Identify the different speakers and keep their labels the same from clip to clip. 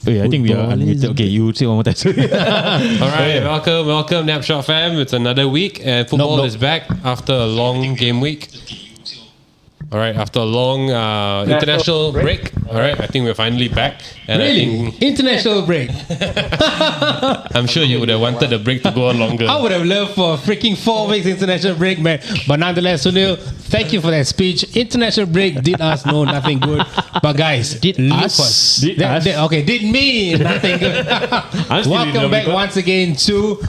Speaker 1: Wait, I think we are unmuted. Okay, you say one more time.
Speaker 2: All right, welcome, Napshot fam. It's another week, and football is back after a long game week. All right, after a long international break. All right, I think we're finally back. And
Speaker 3: really? International break.
Speaker 2: I'm sure you would have wanted the break to go on longer.
Speaker 3: I would have loved for a freaking 4 weeks international break, man. But nonetheless, Sunil, thank you for that speech. International break did us nothing good. But guys, did me nothing good. Welcome back once again to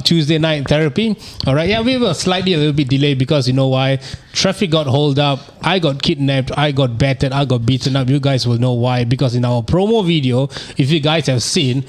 Speaker 3: Tuesday Night Therapy. All right, yeah, we were slightly a little bit delayed because you know why? Traffic got hold up. I got kidnapped. I got battered. I got beaten up. You guys will know why. Because in our promo video, if you guys have seen,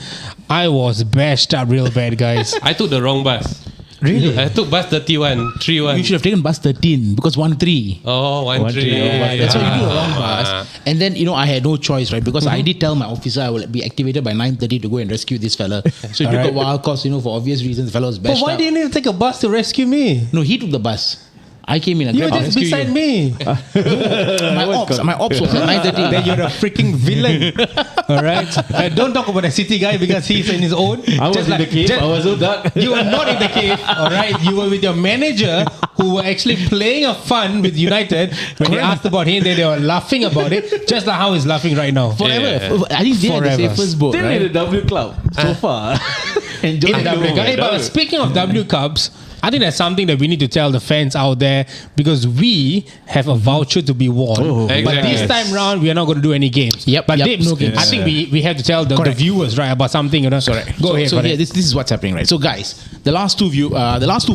Speaker 3: I was bashed up real bad, guys.
Speaker 2: I took the wrong bus.
Speaker 3: Really?
Speaker 2: I took bus 31.
Speaker 4: You should have taken bus 13 because 13.
Speaker 2: Oh, 13.
Speaker 4: That's why you took the wrong bus. And then, I had no choice, right? Because I did tell my officer I will be activated by 9:30 to go and rescue this fella. So it took a while because, for obvious reasons, the fella was bashed up.
Speaker 3: But why didn't you take a bus to rescue me?
Speaker 4: No, he took the bus. I came in and
Speaker 3: you were just beside me.
Speaker 4: My ops was at 9:30.
Speaker 3: Then you're a freaking villain. All right. Don't talk about the city guy because he's in his own.
Speaker 1: I was in the cave. I was so dark.
Speaker 3: You were not in the cave. All right. You were with your manager who were actually playing a fun with United. When they asked about him, they were laughing about it, just like how he's laughing right now.
Speaker 4: Forever. Yeah. I think they're the safest boat.
Speaker 1: Still in the W Club so far.
Speaker 3: In the W Club. But speaking of W Cups, I think that's something that we need to tell the fans out there because we have a voucher to be won.
Speaker 2: Exactly.
Speaker 3: But this time round, we are not going to do any games. But Dibs, no games. I think we have to tell the viewers, right, about something. Sorry. Go ahead.
Speaker 4: So this is what's happening, right? So guys, the last two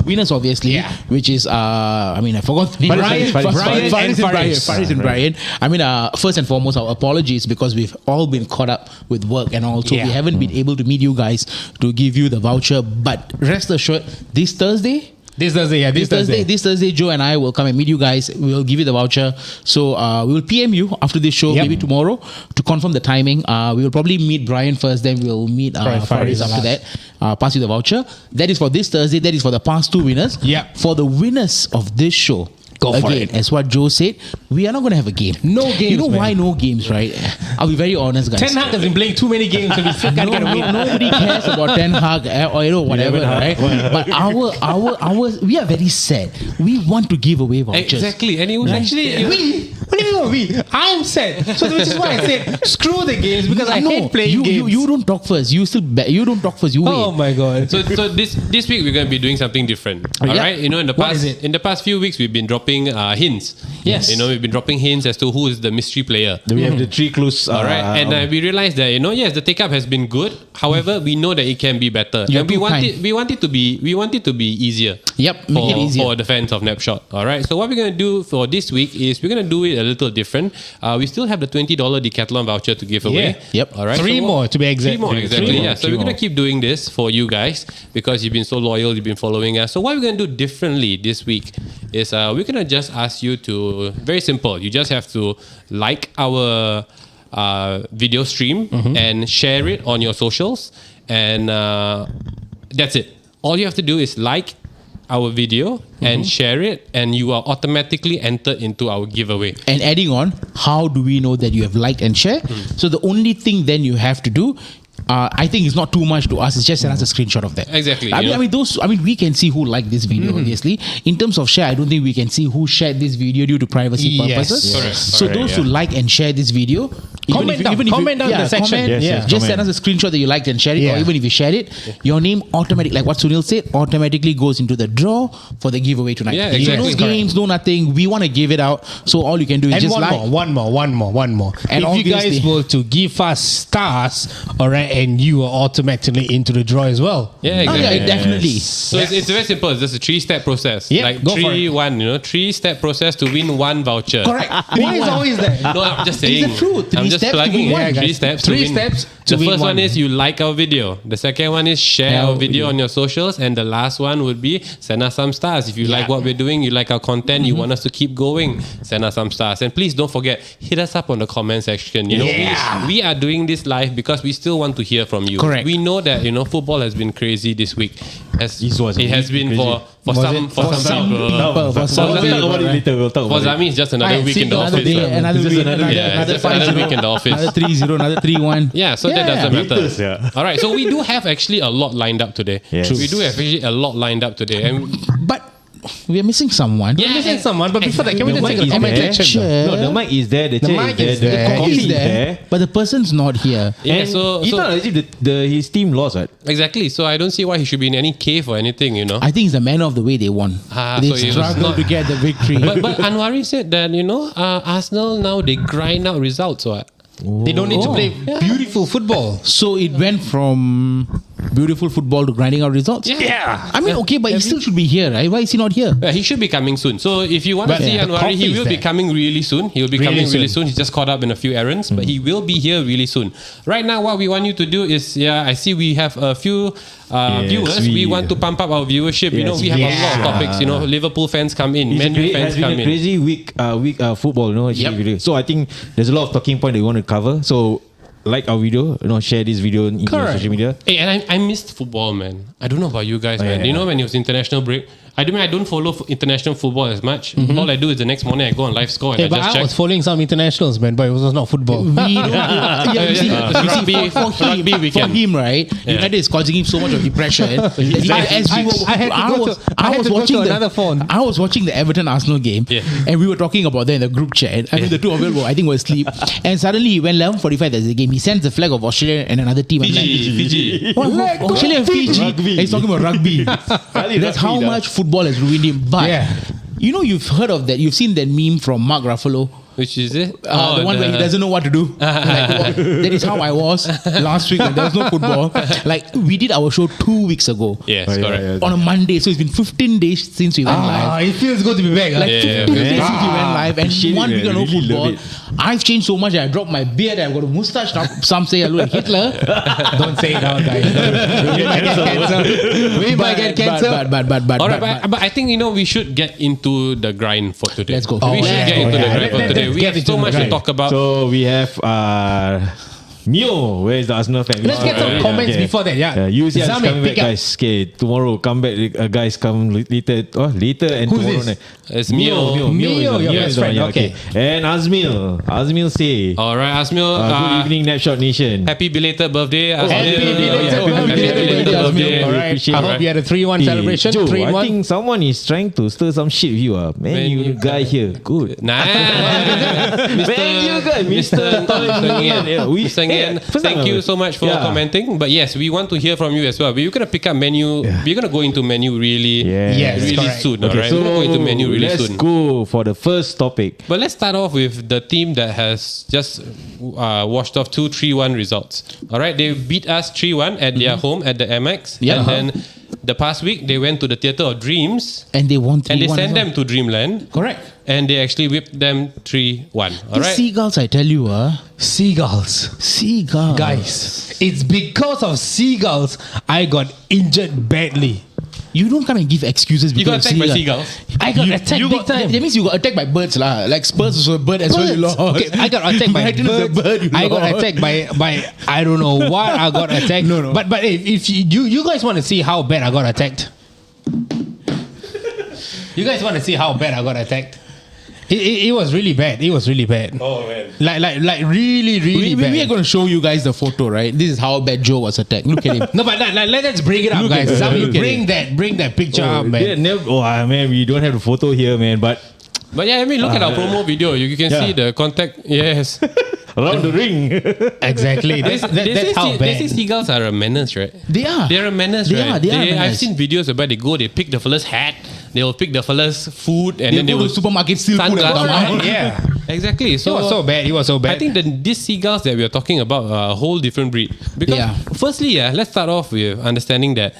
Speaker 4: winners, obviously, which is I forgot the name. Faris and Brian. I mean, first and foremost, our apologies because we've all been caught up with work and all, so we haven't been able to meet you guys to give you the voucher. But rest assured, this Thursday, Joe and I will come and meet you guys. We will give you the voucher. So we will PM you after this show, maybe tomorrow, to confirm the timing. We will probably meet Brian first, then we'll meet Faris after that. Pass you the voucher. That is for this Thursday. That is for the past two winners. For the winners of this show, as what Joe said, we are not going to have a game.
Speaker 3: No games.
Speaker 4: You know why no games, right? I'll be very honest, guys.
Speaker 3: Ten Hag has been playing too many games, so we still can't get a win.
Speaker 4: Nobody cares about Ten Hag or whatever, right? But we are very sad. We want to give away vouchers.
Speaker 2: Exactly. And it was actually
Speaker 3: What do you mean we? I'm sad. So which is why I said screw the games because I hate playing games.
Speaker 4: You don't talk first. You don't talk first. You wait.
Speaker 3: Oh my god.
Speaker 2: So this week we're going to be doing something different. All right. In the past few weeks we've been dropping hints.
Speaker 3: Yes.
Speaker 2: We've been dropping hints as to who is the mystery player.
Speaker 1: We have the 3 clues.
Speaker 2: All right. And we realized that yes, the take up has been good. However, we know that it can be better. And we want it to be easier.
Speaker 4: Yep. Make it easier
Speaker 2: for the fans of Napshot. All right. So what we're going to do for this week is we're going to do it a little different. We still have the $20 Decathlon voucher to give away.
Speaker 4: Yep.
Speaker 2: All right.
Speaker 3: 3 more to be exact.
Speaker 2: 3 more, exactly. So we're going to keep doing this for you guys because you've been so loyal, you've been following us. So what we're going to do differently this week is we're going to just ask you to, very simple, you just have to like our video stream and share it on your socials, and that's it. All you have to do is like our video and share it, and you are automatically entered into our giveaway.
Speaker 4: And adding on, how do we know that you have liked and shared? So the only thing then you have to do, I think it's not too much to us. It's just send us a screenshot of that.
Speaker 2: Exactly.
Speaker 4: I mean, we can see who liked this video. Obviously, in terms of share, I don't think we can see who shared this video due to privacy purposes.
Speaker 2: Correct.
Speaker 4: So those who like and share this video,
Speaker 3: comment down in the section.
Speaker 4: Just send us a screenshot that you liked and shared it, or even if you shared it, your name automatically, like what Sunil said, automatically goes into the draw for the giveaway tonight.
Speaker 2: Yeah, exactly.
Speaker 4: No games, no nothing. We want to give it out, so all you can do is just like
Speaker 3: one more. And if you guys were to give us stars, all right, and you are automatically into the draw as well.
Speaker 2: Yeah, exactly.
Speaker 4: Definitely.
Speaker 2: So it's very simple. It's just a 3-step process.
Speaker 3: Yeah,
Speaker 2: like 3-1, 3-step process to win 1 voucher.
Speaker 3: Correct. Why is always that?
Speaker 2: No, I'm just saying.
Speaker 4: It's the truth.
Speaker 2: I'm just plugging in. 3 steps.
Speaker 3: Three steps to
Speaker 2: the
Speaker 3: win
Speaker 2: first
Speaker 3: one.
Speaker 2: one is you like our video. The second one is share our video on your socials, and the last one would be send us some stars. If you like what we're doing, you like our content, you want us to keep going, send us some stars. And please don't forget, hit us up on the comment section. We are doing this live because we still want to hear from you.
Speaker 4: Correct.
Speaker 2: We know that football has been crazy this week, it has been for some people.
Speaker 4: For some people,
Speaker 1: We'll talk about it later. We'll talk
Speaker 2: For
Speaker 1: about it.
Speaker 2: Zami, it's just another week in the
Speaker 4: another
Speaker 2: office.
Speaker 4: day, another
Speaker 1: Just
Speaker 4: week,
Speaker 1: another-
Speaker 2: Yeah, it's just another week in the office.
Speaker 4: Another 3-0, another 3-1.
Speaker 2: Yeah, so that doesn't matter.
Speaker 1: Haters, yeah.
Speaker 2: All right, so we do have actually a lot lined up today.
Speaker 1: Yes.
Speaker 2: We do have actually a lot lined up today. And
Speaker 4: But we are missing someone.
Speaker 2: yeah,
Speaker 3: Missing someone, but before that, can we
Speaker 1: The
Speaker 3: just
Speaker 1: mic
Speaker 3: take a
Speaker 1: is
Speaker 3: comment
Speaker 1: there.
Speaker 3: section?
Speaker 1: No, the mic is there. The chair
Speaker 3: mic
Speaker 1: is
Speaker 3: is
Speaker 1: there.
Speaker 3: there.
Speaker 1: The
Speaker 4: Coffee
Speaker 1: coffee
Speaker 4: is there, but the person's not here.
Speaker 2: yeah,
Speaker 1: And
Speaker 2: so
Speaker 1: it's not as if his team lost, right?
Speaker 2: exactly. So I don't see why he should be in any cave or anything, you know.
Speaker 4: I think it's the manner of the way they won. They
Speaker 2: so it was
Speaker 4: struggled
Speaker 2: not-
Speaker 4: to get the victory.
Speaker 2: but Anwari said that, you know, Arsenal now they grind out results. What?
Speaker 3: They don't need to play beautiful football.
Speaker 4: So it went from beautiful football to grinding out results.
Speaker 2: Yeah.
Speaker 4: I mean, okay, but he still should be here, right? Why is he not here?
Speaker 2: He should be coming soon. So if you want to
Speaker 3: But
Speaker 2: see
Speaker 3: the
Speaker 2: Anwari,
Speaker 3: coffee
Speaker 2: he
Speaker 3: is
Speaker 2: will be
Speaker 3: there.
Speaker 2: coming really soon. He will be
Speaker 3: Really
Speaker 2: coming really
Speaker 3: soon.
Speaker 2: soon. He's just caught up in a few errands, but he will be here really soon. Right now, what we want you to do is, I see we have a few viewers. We want to pump up our viewership. You know, we have a lot of topics. You know, Liverpool fans come in, Man U fans
Speaker 1: It's been
Speaker 2: come
Speaker 1: a
Speaker 2: in.
Speaker 1: crazy week football, you know. Actually, so I think there's a lot of talking point that we want to cover. So like our video, you know, share this video in your social media.
Speaker 2: Hey, and I missed football, man. I don't know about you guys, man.
Speaker 1: yeah.
Speaker 2: You know, when it was international break, I don't follow international football as much. All I do is the next morning I go on live score and
Speaker 3: Hey,
Speaker 2: I
Speaker 3: but
Speaker 2: just
Speaker 3: I
Speaker 2: check.
Speaker 3: was following some internationals, man, but it was not football.
Speaker 4: We don't, you see,
Speaker 2: Rugby-
Speaker 4: for
Speaker 2: rugby
Speaker 4: him,
Speaker 2: weekend.
Speaker 4: right? United is causing him so much of depression.
Speaker 3: I had to go to another phone.
Speaker 4: I was watching the Everton Arsenal game, and we were talking about that in the group chat. I mean, the two of them were, I think, were asleep. And suddenly he went 11:45. There's a game. He sends the flag of Australia and another team. I'm like,
Speaker 2: Fiji.
Speaker 4: what? Australia and Fiji.
Speaker 1: Rugby.
Speaker 4: And he's talking about rugby. That's how much football has ruined him. But you know, you've heard of that. You've seen that meme from Mark Ruffalo.
Speaker 2: Which is it?
Speaker 4: The one where he doesn't know what to do. Like, that is how I was last week when there was no football. Like, we did our show 2 weeks ago.
Speaker 2: Yes, correct.
Speaker 4: On a Monday. So it's been 15 days since we went live.
Speaker 3: It feels good to be back.
Speaker 4: Like
Speaker 2: Yeah,
Speaker 4: 15
Speaker 2: man.
Speaker 4: days since we went live, and
Speaker 1: Appreciate
Speaker 4: one
Speaker 1: it,
Speaker 4: week
Speaker 1: man.
Speaker 4: no
Speaker 1: Really
Speaker 4: football.
Speaker 1: love
Speaker 4: I've changed so much. I dropped my beard. I've got a mustache now. Some say I look like Hitler.
Speaker 3: Don't say it out, guys. We might get cancelled. We might get cancelled.
Speaker 4: But
Speaker 2: All right, but I think, you know, we should get into the grind for today.
Speaker 4: Let's go.
Speaker 2: We should
Speaker 3: let's
Speaker 2: get
Speaker 3: go.
Speaker 2: into the
Speaker 3: Yeah.
Speaker 2: grind for
Speaker 3: Let's
Speaker 2: today. We
Speaker 3: get
Speaker 2: have
Speaker 3: into
Speaker 2: so
Speaker 3: the
Speaker 2: much to
Speaker 3: grind.
Speaker 2: talk about.
Speaker 1: So we have Mio. Where is the Arsenal fan?
Speaker 3: Let's get some comments before that. Yeah.
Speaker 1: UCL is
Speaker 3: Zami,
Speaker 1: coming back,
Speaker 3: pick up.
Speaker 1: guys. Okay, tomorrow come back. Guys come later. Later and
Speaker 3: Who's
Speaker 1: tomorrow
Speaker 3: this?
Speaker 1: night.
Speaker 2: It's Mio.
Speaker 3: Mio, your best friend. Okay.
Speaker 1: And Azmil say,
Speaker 2: All right, Asmil.
Speaker 1: good evening, Napshot Nation.
Speaker 2: Happy belated birthday, Asmil.
Speaker 3: Happy belated birthday,
Speaker 2: birthday.
Speaker 3: All right.
Speaker 1: Appreciate
Speaker 3: I
Speaker 1: it.
Speaker 3: hope you had a 3-1 celebration.
Speaker 1: Joe,
Speaker 3: 3-1.
Speaker 1: I think someone is trying to stir some shit with you. Man, you guy here. Good.
Speaker 2: Nah,
Speaker 1: Man, you guy, Mr.
Speaker 2: Mr. Nguyen, thank you so much for commenting. But yes, we want to hear from you as well. We're gonna pick up menu. We're gonna go into menu really,
Speaker 3: Yes,
Speaker 2: really
Speaker 3: correct.
Speaker 2: soon.
Speaker 1: Okay,
Speaker 2: Alright, we're gonna go into menu really
Speaker 1: let's
Speaker 2: soon.
Speaker 1: go for the first topic.
Speaker 2: But let's start off with the team that has just washed off 2-3-1 results. All right, they beat us 3-1 at their home at the MX.
Speaker 4: Yeah.
Speaker 2: And then the past week they went to the Theatre of Dreams
Speaker 4: and they won 3-1.
Speaker 2: and they sent
Speaker 4: as well.
Speaker 2: them to Dreamland.
Speaker 4: Correct.
Speaker 2: And they actually whipped them 3-1. All
Speaker 4: These
Speaker 2: right.
Speaker 4: seagulls, I tell you,
Speaker 3: Seagulls.
Speaker 4: seagulls.
Speaker 3: Guys, it's because of seagulls I got injured badly.
Speaker 4: You don't come and give excuses
Speaker 2: You got
Speaker 4: because
Speaker 2: attacked by
Speaker 4: of
Speaker 2: seagulls.
Speaker 3: I got attacked
Speaker 4: you
Speaker 3: big
Speaker 4: got,
Speaker 3: time.
Speaker 4: that means you got attacked by birds lah. Like Spurs was a bird as well. You
Speaker 3: Birds.
Speaker 4: lost.
Speaker 3: Okay, I got attacked by
Speaker 4: Brighton is a
Speaker 3: birds.
Speaker 4: bird, you
Speaker 3: I got
Speaker 4: lost.
Speaker 3: attacked by I don't know what I got attacked.
Speaker 4: No.
Speaker 3: But if you guys want to see how bad I got attacked, you guys want to see how bad I got attacked. It was really bad. It was really bad.
Speaker 2: Oh man.
Speaker 3: Like really bad.
Speaker 4: We are going to show you guys the photo, right? This is how bad Joe was attacked. Look at him.
Speaker 3: No, but let's bring it up,
Speaker 4: Look at
Speaker 3: guys.
Speaker 4: it.
Speaker 3: Somebody
Speaker 4: Look at
Speaker 3: bring that picture up, man.
Speaker 1: Man, we don't have the photo here, man. But
Speaker 2: But yeah, I mean, look at our promo video. You can see the contact. Yes.
Speaker 1: around the ring.
Speaker 3: Exactly. That's how
Speaker 2: They say
Speaker 3: bad.
Speaker 2: seagulls are a menace, right?
Speaker 4: They are.
Speaker 2: They're a menace,
Speaker 4: They
Speaker 2: right?
Speaker 4: are, they are a
Speaker 2: I've
Speaker 4: menace.
Speaker 2: seen videos where they go, they pick the fella's hat, they will pick the fella's food, and then they
Speaker 4: go
Speaker 2: will
Speaker 4: to the supermarket, steal food and
Speaker 2: sunglasses,
Speaker 4: come out.
Speaker 2: right?
Speaker 3: Yeah.
Speaker 2: Exactly.
Speaker 3: It was so bad. It was so bad.
Speaker 2: I think that these seagulls that we are talking about are a whole different breed. Because
Speaker 4: Yeah.
Speaker 2: firstly, let's start off with understanding that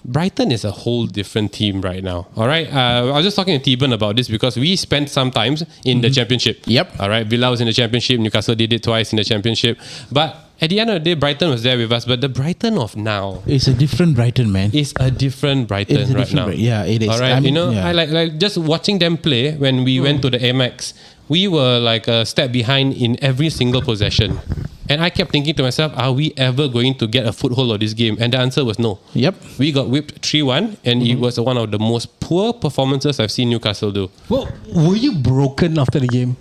Speaker 2: Brighton is a whole different team right now. All right. I was just talking to T-Burn about this because we spent some times in the championship.
Speaker 4: Yep.
Speaker 2: All right. Villa was in the championship. Newcastle did it twice in the championship. But at the end of the day, Brighton was there with us. But the Brighton of now
Speaker 4: It's a different Brighton, man.
Speaker 2: is a different Brighton
Speaker 4: It's a
Speaker 2: right
Speaker 4: different
Speaker 2: now.
Speaker 4: Yeah, it is.
Speaker 2: All right.
Speaker 4: I mean,
Speaker 2: you know,
Speaker 4: yeah.
Speaker 2: I like just watching them play when we went to the Amex. We were like a step behind in every single possession. And I kept thinking to myself, are we ever going to get a foothold of this game? And the answer was no.
Speaker 4: Yep.
Speaker 2: We got whipped 3-1, and it was one of the most poor performances I've seen Newcastle do.
Speaker 3: Well, were you broken after the game?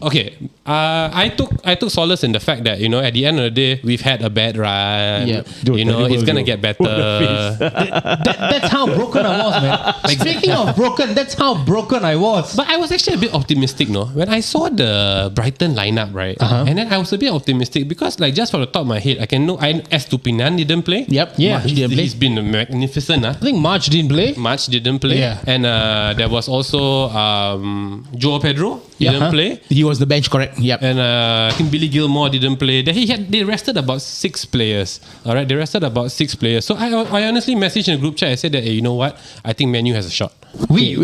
Speaker 2: Okay, I took solace in the fact that, at the end of the day, we've had a bad run.
Speaker 4: Yeah.
Speaker 2: It's gonna get better.
Speaker 3: That's how broken I was, man. Speaking of broken, that's how broken I was.
Speaker 2: But I was actually a bit optimistic, no? When I saw the Brighton lineup, right? And then I was a bit optimistic because, like, just from the top of my head, Estupinan didn't play.
Speaker 4: Yep.
Speaker 3: Yeah.
Speaker 2: He's been magnificent.
Speaker 3: I think March didn't play.
Speaker 2: March didn't play.
Speaker 3: Yeah.
Speaker 2: And there was also Joao Pedro. He didn't play.
Speaker 4: He was the bench, correct? Yep.
Speaker 2: And I think Billy Gilmore didn't play. They rested about 6 players. All right, they rested about 6 players. So I honestly messaged in the group chat. I said that, hey, you know what? I think Man U has a shot.
Speaker 4: Wait.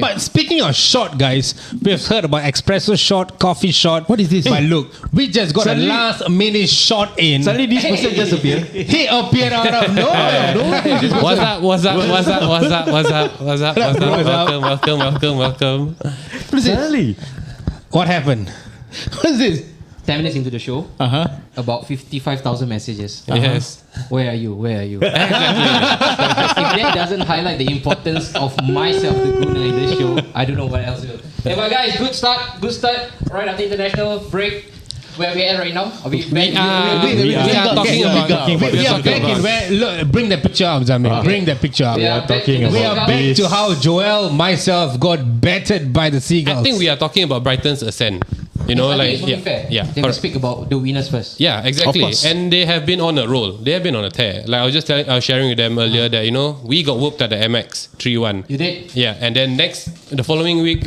Speaker 3: But speaking of shot, guys, we've heard about espresso shot, coffee shot.
Speaker 4: What is this?
Speaker 3: But look, we just got a last minute shot in.
Speaker 1: Suddenly this person just appeared.
Speaker 3: He appeared out of nowhere.
Speaker 2: What's up? Welcome.
Speaker 1: Suddenly.
Speaker 3: What happened?
Speaker 4: What is this?
Speaker 5: 10 minutes into the show, about 55,000 messages.
Speaker 2: Yes.
Speaker 5: Where are you? If that doesn't highlight the importance of myself, the Guna, in this show, I don't know what else will. Hey, but guys, good start. Right after international break. Where we at right now? Are we back?
Speaker 2: We are talking about.
Speaker 3: Look, bring that picture up, Zamir. Bring that picture up.
Speaker 5: We are back
Speaker 3: to how Joel, myself got battered by the Seagulls.
Speaker 2: I think we are talking about Brighton's ascent.
Speaker 5: I think it's only fair.
Speaker 2: Yeah.
Speaker 5: Then we speak about the winners first.
Speaker 2: Yeah, exactly.
Speaker 4: Of course.
Speaker 2: And they have been on a roll. They have been on a tear. Like I was sharing with them earlier that we got whooped at the MX 3-1.
Speaker 5: You did?
Speaker 2: Yeah, and then the following week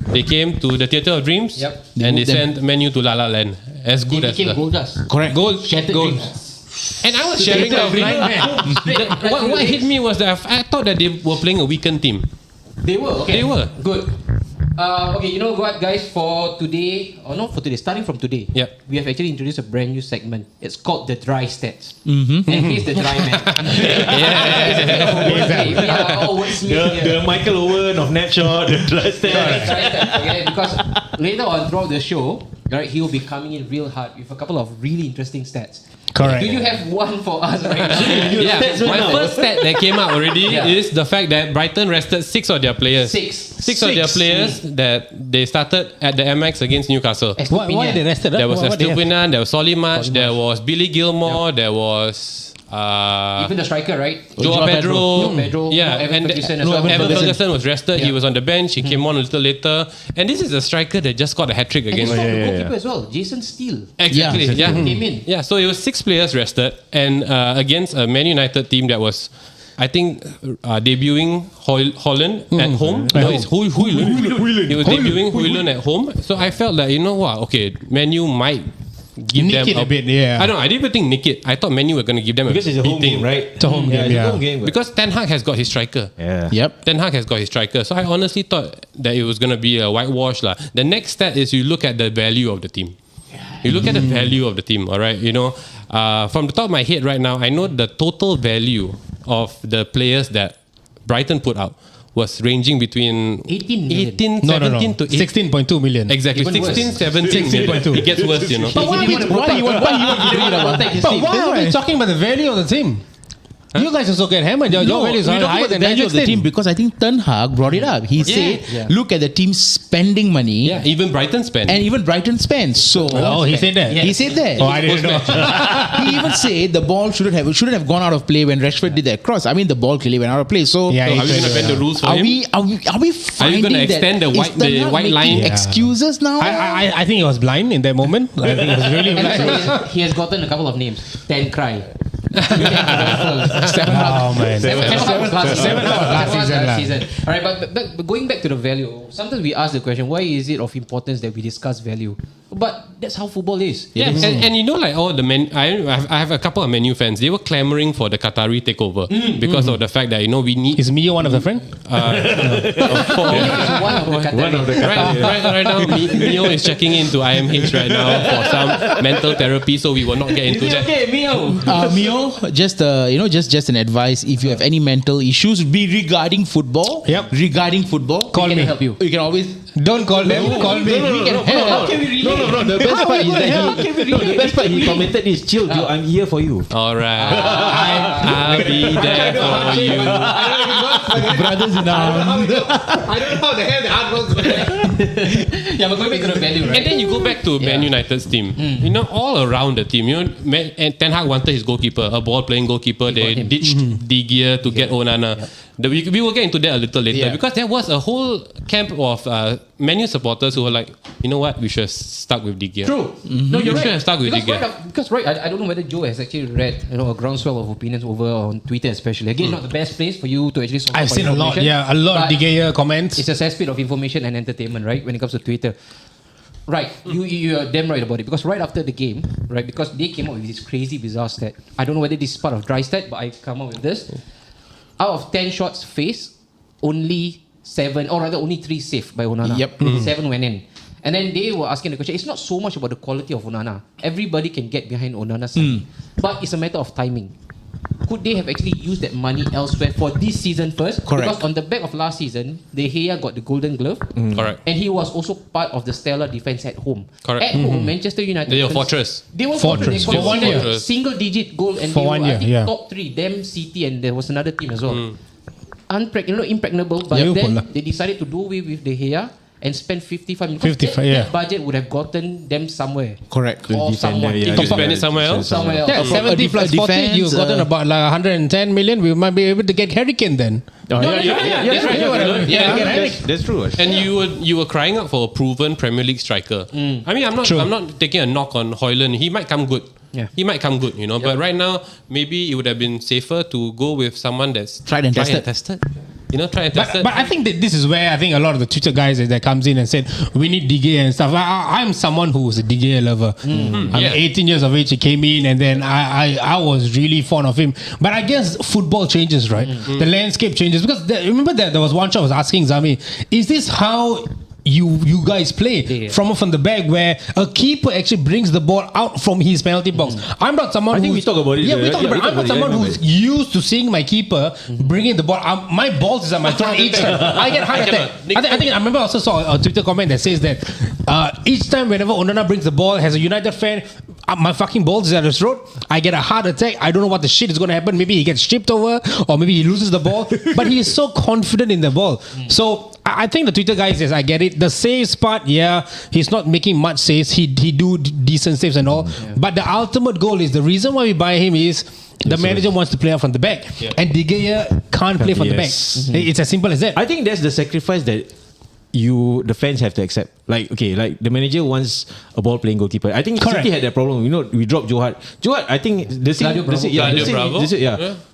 Speaker 2: they came to the Theatre of Dreams.
Speaker 5: Yep.
Speaker 2: And they sent Man U to La La Land. As good
Speaker 5: They
Speaker 2: as
Speaker 5: became
Speaker 2: the
Speaker 5: gold dust.
Speaker 4: Correct.
Speaker 5: Shattered
Speaker 2: goal.
Speaker 5: dreams.
Speaker 2: And I was sharing that. What hit me was that I thought that they were playing a weakened team.
Speaker 5: They were, okay.
Speaker 2: They were.
Speaker 5: Good. Okay, you know what, guys? For today, or not for today, starting from today,
Speaker 2: Yep.
Speaker 5: we have actually introduced a brand new segment. It's called the Dry Stats. And he's the dry man. We are all wordsmiths here.
Speaker 1: The Michael Owen of Napshot, the dry
Speaker 5: Dry stats, okay? Because later on throughout the show, right, he will be coming in real hard with a couple of really interesting stats.
Speaker 3: Correct.
Speaker 5: Do you have one for us right now?
Speaker 2: Yeah, my first stat that came out already
Speaker 5: Yeah.
Speaker 2: is the fact that Brighton rested 6 of their players.
Speaker 5: Six.
Speaker 2: Of their players that they started at the MX against Newcastle.
Speaker 3: Why they rested?
Speaker 2: There was
Speaker 3: What they have?
Speaker 2: Estupinan, there was Solimarch, there was Billy Gilmore, there was
Speaker 5: Even the striker, right?
Speaker 2: Joao Pedro.
Speaker 5: Yeah, Evan Ferguson as well.
Speaker 2: Evan Ferguson was rested. He
Speaker 5: Yeah.
Speaker 2: was on the bench. He came on a little later. And this is a striker that just got a hat trick
Speaker 5: And
Speaker 2: against.
Speaker 5: it's the goalkeeper as well, Jason Steele.
Speaker 2: Exactly. Yeah.
Speaker 5: Came in.
Speaker 2: Yeah. So it was 6 players rested, and against a Man United team that was, I think, debuting Holland at home. No, it's Højlund. He was debuting Højlund at home. So I felt that, okay, Man U might give
Speaker 3: Nick
Speaker 2: them
Speaker 3: it a bit, yeah.
Speaker 2: I don't know. I didn't even think nick it. I thought Man U were going to give them
Speaker 1: Because
Speaker 2: a
Speaker 1: it's a home
Speaker 2: beating.
Speaker 1: game, right?
Speaker 3: It's a home game,
Speaker 1: It's
Speaker 3: yeah.
Speaker 1: a home game.
Speaker 2: Because Ten Hag has got his striker.
Speaker 1: Yeah.
Speaker 4: Yep.
Speaker 2: Ten Hag has got his striker. So I honestly thought that it was going to be a whitewash. The next stat is you look at the value of the team. You look at the value of the team, all right? From the top of my head right now, I know the total value of the players that Brighton put out was ranging between
Speaker 5: 18 million.
Speaker 2: 17 to 18.
Speaker 3: 16.2 million.
Speaker 2: Exactly,
Speaker 5: Even worse.
Speaker 2: 16, 17.
Speaker 3: 16.2.
Speaker 2: It gets worse,
Speaker 5: But why you want to protect?
Speaker 3: But why are we talking about the value of the team? You guys also get hammered. Your values
Speaker 4: we
Speaker 3: are
Speaker 4: talk
Speaker 3: higher
Speaker 4: about the
Speaker 3: than
Speaker 4: value of the
Speaker 3: 16.
Speaker 4: team because I think Ten Hag brought it up. He said, look at the team spending money.
Speaker 2: Yeah, even Brighton spent.
Speaker 4: And even Brighton spends. So
Speaker 3: Oh, he said that.
Speaker 4: he said that.
Speaker 3: Oh, I didn't know.
Speaker 4: He even said the ball shouldn't have gone out of play when Rashford did that cross. I mean, the ball clearly went out of play. So
Speaker 3: Yeah,
Speaker 2: So
Speaker 3: he
Speaker 2: are we going to
Speaker 3: said
Speaker 2: bend
Speaker 3: that.
Speaker 2: the rules for
Speaker 4: are
Speaker 2: him?
Speaker 4: we finding
Speaker 2: gonna
Speaker 4: that
Speaker 2: extend the
Speaker 4: is
Speaker 2: white-
Speaker 4: Ten
Speaker 2: the
Speaker 4: Hag
Speaker 2: white
Speaker 4: making
Speaker 2: line?
Speaker 4: excuses now?
Speaker 3: I think he was blind in that moment. I think he was really
Speaker 5: And
Speaker 3: blind.
Speaker 5: also he has gotten a couple of names. Ten Cry.
Speaker 3: Oh, man.
Speaker 5: Last season. All right, but going back to the value, sometimes we ask the question, why is it of importance that we discuss value? But that's how football is.
Speaker 2: Yeah, and all the men. I have a couple of Man U fans. They were clamoring for the Qatari takeover because of the fact that we need.
Speaker 3: Is Mio one of the friends?
Speaker 5: One of the Qatari.
Speaker 2: Right now, Mio is checking into IMH right now for some mental therapy. So we will not get into that.
Speaker 5: Okay, Mio.
Speaker 4: Mio, just an advice. If you have any mental issues, regarding football.
Speaker 3: Yep.
Speaker 4: Call
Speaker 5: We can
Speaker 4: me.
Speaker 5: help you.
Speaker 4: You can always.
Speaker 3: Don't call them. Call me.
Speaker 5: We can help.
Speaker 1: No, No. The best part is that the best part he commented is, chill, Joe, I'm here for you.
Speaker 2: All right. I'll be there for you.
Speaker 4: Brothers in arms.
Speaker 5: I don't know how the hell the art works. Yeah, but going back to the value, right?
Speaker 2: And then you go back to Man United's team. You know, all around the team. You know, and Ten Hag wanted his goalkeeper, a ball-playing goalkeeper. They ditched De Gea to get Onana. We will get into that a little later because there was a whole camp of Man U supporters who were like, you know what, we should have stuck with De Gea.
Speaker 5: True.
Speaker 2: No, you're right. Stuck with De Gea.
Speaker 5: I don't know whether Joe has actually read a groundswell of opinions over on Twitter, especially. Again, not the best place for you to actually.
Speaker 3: I've seen a lot of De Gea comments.
Speaker 5: It's a cesspit of information and entertainment, right? When it comes to Twitter. Right, you're damn right about it because right after the game, right, because they came up with this crazy bizarre stat. I don't know whether this is part of dry stat, but I come up with this. Out of 10 shots faced, only 7, or rather only 3 saved by Onana.
Speaker 4: Yep.
Speaker 5: 7 went in. And then they were asking the question, it's not so much about the quality of Onana. Everybody can get behind Onana's side. But it's a matter of timing. Could they have actually used that money elsewhere for this season first?
Speaker 4: Correct.
Speaker 5: Because on the back of last season, De Gea got the Golden Glove.
Speaker 2: Correct.
Speaker 5: And he was also part of the stellar defense at home.
Speaker 2: Correct.
Speaker 5: At home, Manchester United.
Speaker 2: They were fortress.
Speaker 5: They were
Speaker 3: Fortress.
Speaker 5: fortress. They
Speaker 3: For 1 year.
Speaker 5: conceded single-digit goal and
Speaker 3: For
Speaker 5: they
Speaker 3: 1
Speaker 5: were,
Speaker 3: year,
Speaker 5: I think,
Speaker 3: yeah.
Speaker 5: top 3. Them, City, and there was another team as well. Impregnable. But
Speaker 3: Liverpool,
Speaker 5: then they decided to do away with De Gea and spend 55 million.
Speaker 3: 55, yeah.
Speaker 5: That budget would have gotten them somewhere.
Speaker 4: Correct.
Speaker 5: Or someone.
Speaker 2: If you spend it somewhere else.
Speaker 5: Somewhere else.
Speaker 3: Yeah, 70 plus 40,
Speaker 4: defense,
Speaker 3: you've gotten about like 110 million. We might be able to get Harry Kane then.
Speaker 1: That's true.
Speaker 2: And you were crying out for a proven Premier League striker. I mean, I'm not taking a knock on Højlund. He might come good.
Speaker 5: Yeah.
Speaker 2: He might come good, But right now, maybe it would have been safer to go with someone that's
Speaker 4: Tried and tested.
Speaker 2: Try and test it.
Speaker 3: But I think that this is where I think a lot of the Twitter guys that comes in and said we need De Gea and stuff. I'm someone who's a De Gea lover. I'm 18 years of age. He came in and then I was really fond of him. But I guess football changes, right? The landscape changes because remember that there was one shot I was asking Zami, is this how you guys play from the back where a keeper actually brings the ball out from his penalty box? I'm not someone
Speaker 1: I think we talk about it.
Speaker 3: Yeah, we talk about it. I'm not someone who's used to seeing my keeper bringing the ball. My balls is at my throat each time. I get heart attack. I think I remember I also saw a Twitter comment that says that each time whenever Onana brings the ball, as a United fan, my fucking balls is at his throat. I get a heart attack. I don't know what the shit is going to happen. Maybe he gets stripped over or maybe he loses the ball. But he is so confident in the ball. So I think the Twitter guys, yes, I get it. The saves part, he's not making much saves. He do decent saves and all. But the ultimate goal is the reason why we buy him is the manager wants to play out from the back. And De Gea can't play from the back. It's as simple as that.
Speaker 1: I think that's the sacrifice that the fans have to accept. Like the manager wants a ball playing goalkeeper. I think City had that problem. We dropped Joe Hart. I think the same.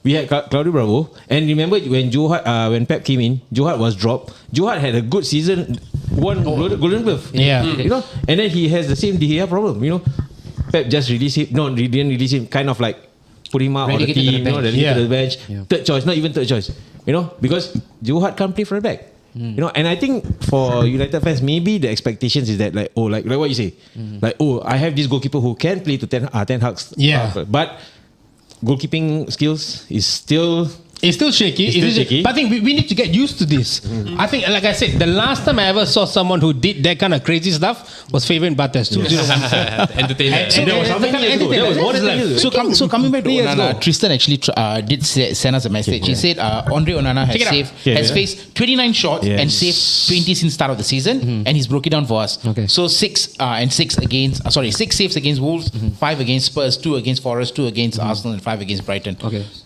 Speaker 1: We had Claudio Bravo. And remember when when Pep came in, Joe Hart was dropped. Joe Hart had a good season, won Golden Glove. And then he has the same De Gea problem. Pep just released him. No, he didn't release him. Kind of like put him out on the team. Relegated to the bench. Third choice, not even third choice. Because Joe Hart can't play for the back. And I think for United fans, maybe the expectations is that like what you say, I have this goalkeeper who can play to Ten Hag's, but goalkeeping skills is still.
Speaker 3: It's still shaky. But I think we need to get used to this. I think, like I said, the last time I ever saw someone who did that kind of crazy stuff was Fabian Barthez.
Speaker 2: Entertainment.
Speaker 4: So coming back to Onana, Tristan actually did send us a message. He said Andre Onana has faced 29 shots and saved 20 since start of the season, and he's broke it down for us. So 6 saves against Wolves, 5 against Spurs, 2 against Forest, 2 against Arsenal, and 5 against Brighton.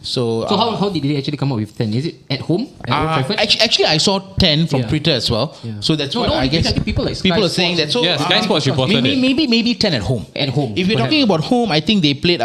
Speaker 4: So
Speaker 5: how did they actually come up with 10? Is it at home?
Speaker 4: Actually, I saw 10 from Twitter as well. So that's what I guess
Speaker 5: people are
Speaker 4: saying that. So
Speaker 2: Sky Sports reported
Speaker 4: maybe 10 at home. If you're talking about home, I think they played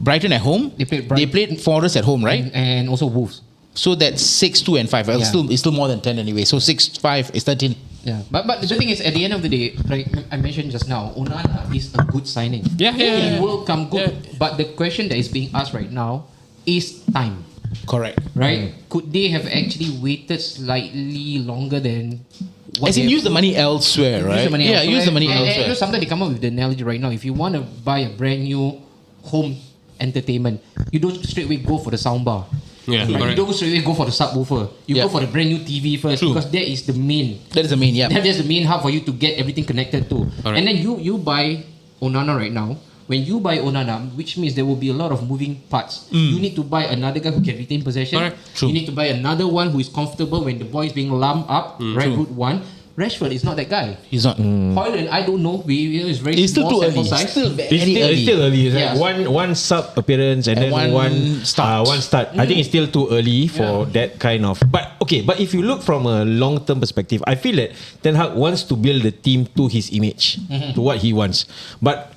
Speaker 4: Brighton at home. They played Forest at home, right?
Speaker 5: And also Wolves.
Speaker 4: So that's 6, 2, and 5. It's still more than 10 anyway. So 6, 5 is 13.
Speaker 5: Yeah, but the thing is, at the end of the day, like I mentioned just now, Onana is a good signing. He will come good. But the question that is being asked right now is time.
Speaker 4: Correct.
Speaker 5: Right? Could they have actually waited slightly longer than
Speaker 4: as in use the money elsewhere, right? Use the money elsewhere.
Speaker 5: And sometimes they come up with the analogy right now. If you want to buy a brand new home entertainment, you don't straight away go for the soundbar.
Speaker 2: Yeah,
Speaker 5: But you don't straight away go for the subwoofer. You go for the brand new TV first because that is the main.
Speaker 4: That is the main,
Speaker 5: That is the main hub for you to get everything connected to. And then you buy Onana right now. When you buy Onana, which means there will be a lot of moving parts. You need to buy another guy who can retain possession. You need to buy another one who is comfortable when the ball is being lumped up. Right, good one. Rashford is not that guy.
Speaker 4: He's not.
Speaker 5: Hojlund, I don't know. It's very
Speaker 4: It's still
Speaker 5: small
Speaker 4: too early.
Speaker 5: sample size.
Speaker 1: It's still early. It's like one sub appearance and then one start. I think it's still too early for that kind of. But if you look from a long-term perspective, I feel that Ten Hag wants to build the team to his image, to what he wants. But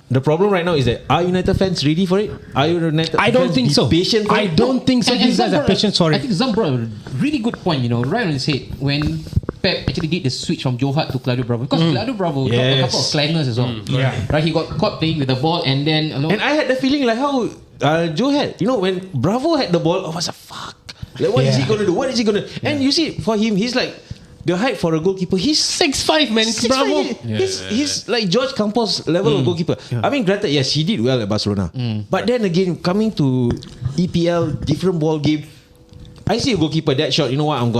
Speaker 1: the problem right now is that are United fans ready for it? Are United
Speaker 3: I don't think so.
Speaker 1: Patient for
Speaker 3: I
Speaker 1: it?
Speaker 3: don't think so. These guys are patient for
Speaker 5: I
Speaker 3: it.
Speaker 5: think Zam brought a really good point, right on his head when Pep actually did the switch from Joe Hart to Claudio Bravo, because Claudio Bravo got a couple of clangers as well. Right, he got caught playing with the ball and then
Speaker 1: and I had the feeling like how Joe had, when Bravo had the ball, I was like, fuck, like what is he gonna do? What is he gonna? And you see, for him, he's like the height for a goalkeeper. He's
Speaker 3: 6'5", man.
Speaker 1: 6'5".
Speaker 3: Bravo.
Speaker 1: He's like George Campos level of goalkeeper. I mean, granted, yes, he did well at Barcelona. But then again, coming to EPL, different ball game, I see a goalkeeper that shot. You know what? I'm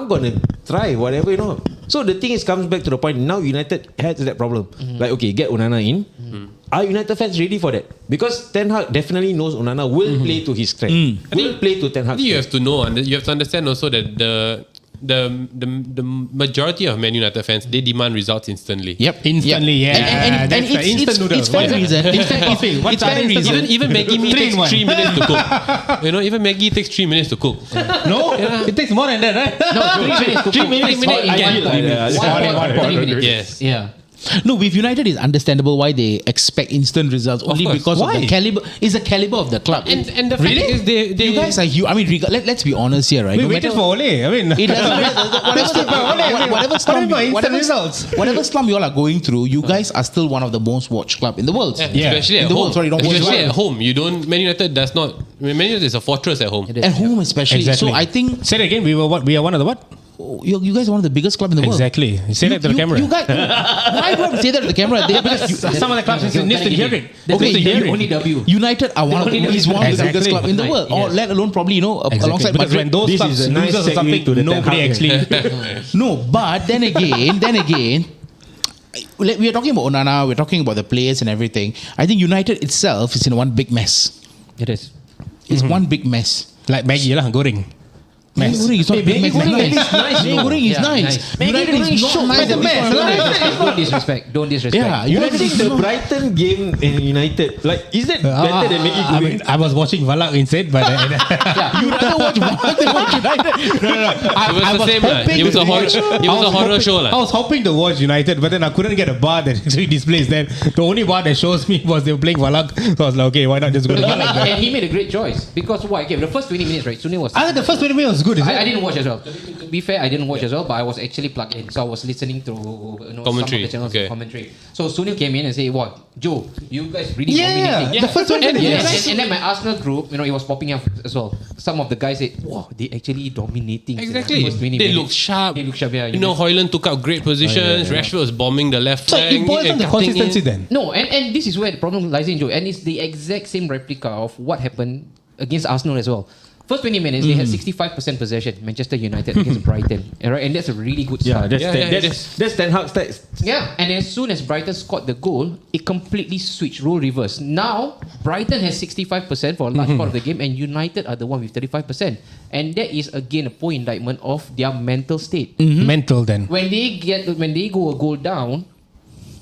Speaker 1: gonna try whatever. So the thing is, comes back to the point. Now United has that problem. Like, okay, get Onana in. Are United fans ready for that? Because Ten Hag definitely knows Onana will play to his strength. Will play to Ten Hag's
Speaker 2: You
Speaker 1: strength.
Speaker 2: have to know, and you have to understand also that the majority of Man United fans, they demand results instantly.
Speaker 3: Instantly,
Speaker 4: And
Speaker 3: that's the instant noodle.
Speaker 4: it's fair reason.
Speaker 3: What's the reason?
Speaker 2: Even Maggie takes 3 minutes to cook. Even Maggie takes 3 minutes to cook.
Speaker 3: No, it takes more than that, right?
Speaker 5: No, 3 minutes.
Speaker 2: 3 minutes.
Speaker 5: One pot, 3 minutes.
Speaker 2: Yes.
Speaker 5: Yeah.
Speaker 4: No, with United, it's understandable why they expect instant results only
Speaker 2: course.
Speaker 4: because of
Speaker 3: Why?
Speaker 4: the caliber. It's the caliber of the club.
Speaker 2: And the fact is they
Speaker 4: you guys are huge. I mean, let's be honest here, right?
Speaker 3: We
Speaker 4: No
Speaker 3: waited
Speaker 4: matter-
Speaker 3: for Ole. I mean,
Speaker 4: It doesn't matter. Whatever slump you all are going through, you guys are still one of the most watched club in the world.
Speaker 2: especially
Speaker 4: in
Speaker 2: at
Speaker 4: the
Speaker 2: home.
Speaker 4: world. Sorry, don't
Speaker 2: Especially
Speaker 4: watch
Speaker 2: at home. You don't. Man United does not. Man United is a fortress at home.
Speaker 4: At home, especially.
Speaker 3: Exactly.
Speaker 4: So I think
Speaker 3: say it again. We are one of the what?
Speaker 4: you guys are one of the biggest club in the world.
Speaker 3: Exactly. Say that to the camera.
Speaker 4: You guys, why do I have to say that to the camera?
Speaker 3: Some of the clubs needs to hear it.
Speaker 5: Only W.
Speaker 4: Is one of the biggest club in the world, or let alone probably alongside
Speaker 3: Because when
Speaker 4: Madrid.
Speaker 3: those
Speaker 1: This
Speaker 3: clubs
Speaker 1: is a nice
Speaker 3: loses or
Speaker 1: segue
Speaker 3: something,
Speaker 1: to the
Speaker 3: nobody
Speaker 1: Ten Hag.
Speaker 3: actually.
Speaker 4: No, but then again, we are talking about Onana, we're talking about the players and everything. I think United itself is in one big mess.
Speaker 5: It is.
Speaker 4: It's one big mess.
Speaker 3: Like Maggie lah, goreng.
Speaker 4: Maggi goreng is not big mess. Maggi goreng is nice. United is not nice.
Speaker 5: Don't disrespect. Don't disrespect.
Speaker 4: Yeah,
Speaker 1: You
Speaker 4: United
Speaker 1: think
Speaker 4: is
Speaker 1: the
Speaker 4: not.
Speaker 1: Brighton game in United, like, is that better than Maggie
Speaker 3: I mean, I was watching Valak instead, but
Speaker 4: You rather watch United.
Speaker 2: It was the same. It was a horror show.
Speaker 3: I was hoping to watch United, but then I couldn't get a bar that actually displays them. The only bar that shows me was they were playing Valak. So I was like, okay, why not just go to Valak?
Speaker 5: And he made a great choice because why? Okay, the first 20 minutes, right? Sunil was.
Speaker 3: The first 20 minutes was good, is it?
Speaker 5: I didn't watch as well. To be fair, I didn't watch as well, but I was actually plugged in, so I was listening to
Speaker 2: Commentary,
Speaker 5: some of the channels
Speaker 2: okay.
Speaker 5: commentary. So Sunil came in and said, "What, Joe? You guys really dominating."
Speaker 3: The first 20 minutes.
Speaker 5: And then my Arsenal group, it was popping up as well. Some of the guys said, "Wow, they actually dominating."
Speaker 2: Exactly.
Speaker 5: The first 20
Speaker 2: They
Speaker 5: minutes.
Speaker 2: look sharp.
Speaker 5: They look sharp. Yeah.
Speaker 2: Hojlund took up great positions. Rashford was bombing the left
Speaker 3: So
Speaker 2: flank.
Speaker 3: it boils on the
Speaker 2: cutting
Speaker 3: consistency
Speaker 2: in.
Speaker 3: then.
Speaker 5: No, and this is where the problem lies in, Joe. And it's the exact same replica of what happened against Arsenal as well. First 20 minutes, they had 65% possession. Manchester United against Brighton. Alright, and that's a really good start.
Speaker 1: That's Ten Hag's stats.
Speaker 5: Yeah, and as soon as Brighton scored the goal, it completely switched, role reverse. Now, Brighton has 65% for a large part of the game, and United are the one with 35%. And that is again a poor indictment of their mental state.
Speaker 3: Mental then.
Speaker 5: When they go a goal down,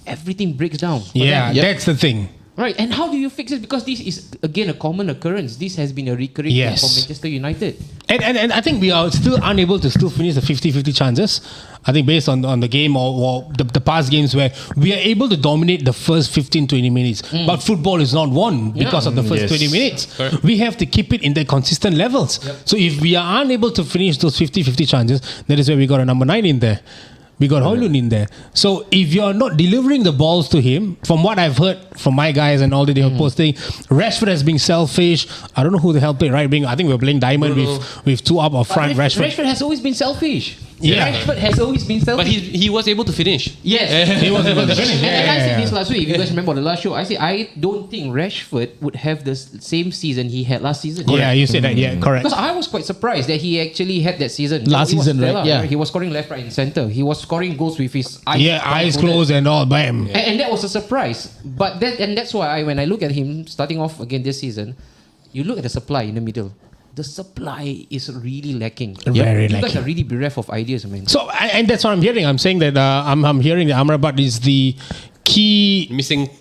Speaker 5: everything breaks down. for
Speaker 3: Yeah,
Speaker 5: them.
Speaker 3: that's the thing.
Speaker 5: Right, and how do you fix it? Because this is again a common occurrence. This has been a recurring thing
Speaker 3: Yes.
Speaker 5: for Manchester United.
Speaker 3: And I think we are still unable to finish the 50-50 chances. I think based on the game or the past games where we are able to dominate the first 15-20 minutes. But football is not won because of the first 20 minutes.
Speaker 2: Correct.
Speaker 3: We have to keep it in the consistent levels. So if we are unable to finish those 50-50 chances, that is where we got a number 9 in there. We got Hojlund in there. So if you're not delivering the balls to him, from what I've heard from my guys and all that they were posting, Rashford has been selfish. I don't know who the hell played right wing. I think we were playing diamond with 2 up or front. Rashford
Speaker 5: Rashford has always been selfish. Rashford has always been selfish.
Speaker 2: But he was able to finish.
Speaker 5: Yes,
Speaker 3: He was able to finish.
Speaker 5: And I said this last week. If you guys remember the last show, I said I don't think Rashford would have the same season he had last season.
Speaker 3: Yeah, you said that. Yeah, correct.
Speaker 5: Because I was quite surprised that he actually had that season.
Speaker 4: Last
Speaker 5: It was
Speaker 4: season, right?
Speaker 5: stellar,
Speaker 4: Yeah.
Speaker 5: He was scoring left, right, and center. He was scoring goals with his eyes.
Speaker 3: Eyes closed and all. Bam.
Speaker 5: And that was a surprise. But that's why when I look at him starting off again this season, you look at the supply in the middle. The supply is really lacking.
Speaker 3: Very
Speaker 5: You guys
Speaker 3: lacking.
Speaker 5: are really bereft of ideas, man.
Speaker 3: So, and that's what I'm hearing. I'm saying that I'm hearing that Amrabat is the key,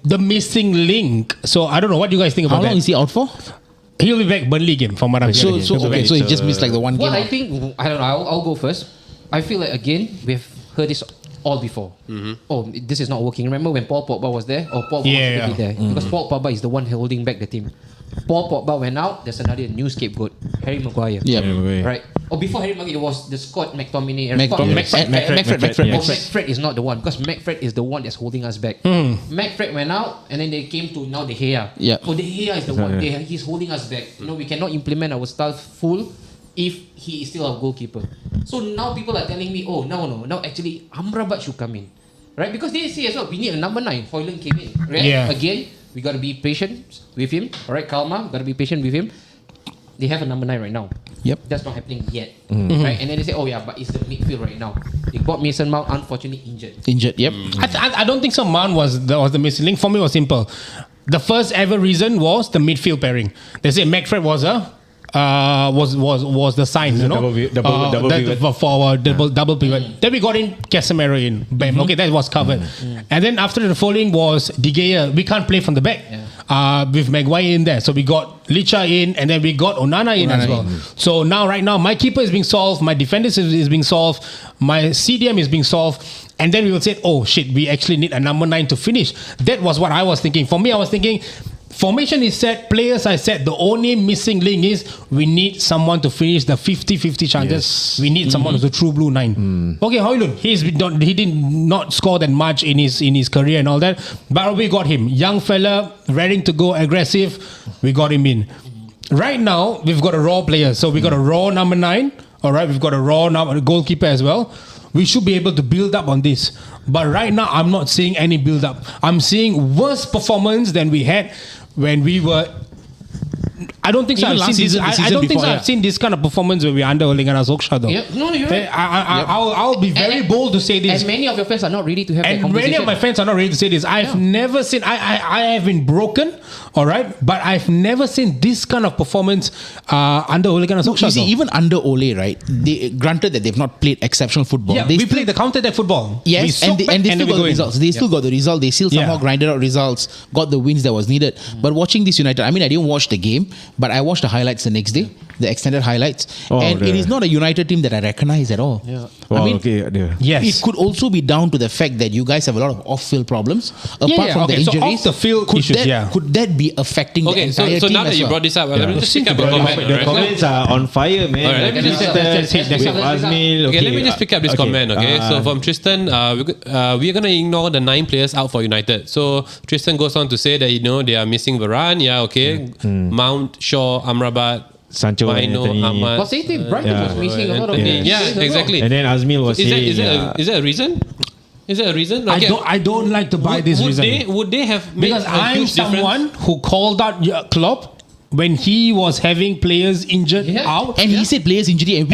Speaker 3: the missing link. So I don't know what you guys think about
Speaker 4: How long
Speaker 3: that.
Speaker 4: is he out for?
Speaker 3: He'll be back Burnley game from what I'm hearing.
Speaker 4: So he just missed like the one game.
Speaker 5: What I think, I don't know, I'll go first. I feel like, again, we've heard this all before. Oh, this is not working. Remember when Paul Pogba was there? Oh, Paul Pogba was there. Because Paul Pogba is the one holding back the team. Paul Pogba went out, there's another new scapegoat, Harry Maguire.
Speaker 4: Yeah.
Speaker 5: Right. Or before Harry Maguire, it was the Scott McTominay. McFred is not the one, because McFred is the one that's holding us back. McFred went out, and then they came to now De Gea.
Speaker 4: Yeah.
Speaker 5: Oh, De Gea is the one. He's holding us back. We cannot implement our style full if he is still our goalkeeper. So now people are telling me, oh, no, actually Amrabat should come in. Right? Because they say as well, we need a number 9. Hoyland came in. Right?
Speaker 3: Yeah.
Speaker 5: Again, we got to be patient with him. Alright, Kalma, got to be patient with him. They have a number 9 right now.
Speaker 4: Yep.
Speaker 5: That's not happening yet. Right? And then they say, oh yeah, but it's the midfield right now. They bought Mason Mount, unfortunately injured.
Speaker 4: Yep.
Speaker 3: I don't think so. Mount was the missing link. For me, it was simple. The first ever reason was the midfield pairing. They say McFred was the sign, you know, for our double pivot. Then we got in Casemiro in. Bam. Okay, that was covered. And then after the following was De Gea. We can't play from the back. With Maguire in there, so we got Licha in, and then we got Onana in as well. So right now, my keeper is being solved, my defenders is being solved, my CDM is being solved, and then we will say, oh shit, we actually need a number 9 to finish. That was what I was thinking. For me, I was thinking, formation is set, players are set. The only missing link is we need someone to finish the 50-50 chances.
Speaker 1: Yes.
Speaker 3: We need someone who's a true blue 9. Okay, Højlund, he did not score that much in his career and all that, but we got him. Young fella, ready to go, aggressive. We got him in. Right now, we've got a raw player. So we got a raw number 9. All right, we've got a raw goalkeeper as well. We should be able to build up on this. But right now, I'm not seeing any build up. I'm seeing worse performance than we had when we were. I don't think so. I've seen this kind of performance when we're under Ole Gunnar Solskjaer though.
Speaker 5: Yeah. No, you're right.
Speaker 3: I'll be very bold to say this.
Speaker 5: And many of your fans are not ready to have that conversation.
Speaker 3: And many of my fans are not ready to say this. I've never seen. I have been broken, all right, but I've never seen this kind of performance under Ole Gunnar Solskjaer.
Speaker 4: You see, even under Ole, right? Granted that they've not played exceptional football.
Speaker 3: Yeah, we played the counter-attack football.
Speaker 4: Yes, and they still got the results. They still got the result. They still somehow grinded out results, got the wins that was needed. But watching this United, I mean, I didn't watch the game, but I watched the highlights the next day, the extended highlights, and it is not a United team that I recognize at all.
Speaker 1: Yeah.
Speaker 4: I mean,
Speaker 3: yes,
Speaker 4: it could also be down to the fact that you guys have a lot of off-field problems, apart from the injuries.
Speaker 3: So off-the-field issues,
Speaker 4: could that be affecting the entire team?
Speaker 2: So now that
Speaker 4: as
Speaker 2: you
Speaker 4: well?
Speaker 2: brought this up, let me just pick up a comment.
Speaker 1: The comments are on fire, man.
Speaker 2: Alright, let me just let me just pick up this comment. Okay, so from Tristan, we're gonna ignore the 9 players out for United. So Tristan goes on to say that they are missing Varane. Yeah, okay. Mount, Shaw, Amrabat,
Speaker 1: Sancho,
Speaker 2: Anthony, Ahmad.
Speaker 5: But same thing, Brighton was missing a lot of names.
Speaker 2: Yeah, exactly.
Speaker 1: And then Azmil was saying,
Speaker 2: is that a reason? Is there a reason?
Speaker 3: I don't like to buy this reason.
Speaker 2: Would they have made
Speaker 3: because
Speaker 2: a
Speaker 3: I'm
Speaker 2: huge
Speaker 3: someone who called out Klopp when he was having players injured out,
Speaker 4: and he said players injury, and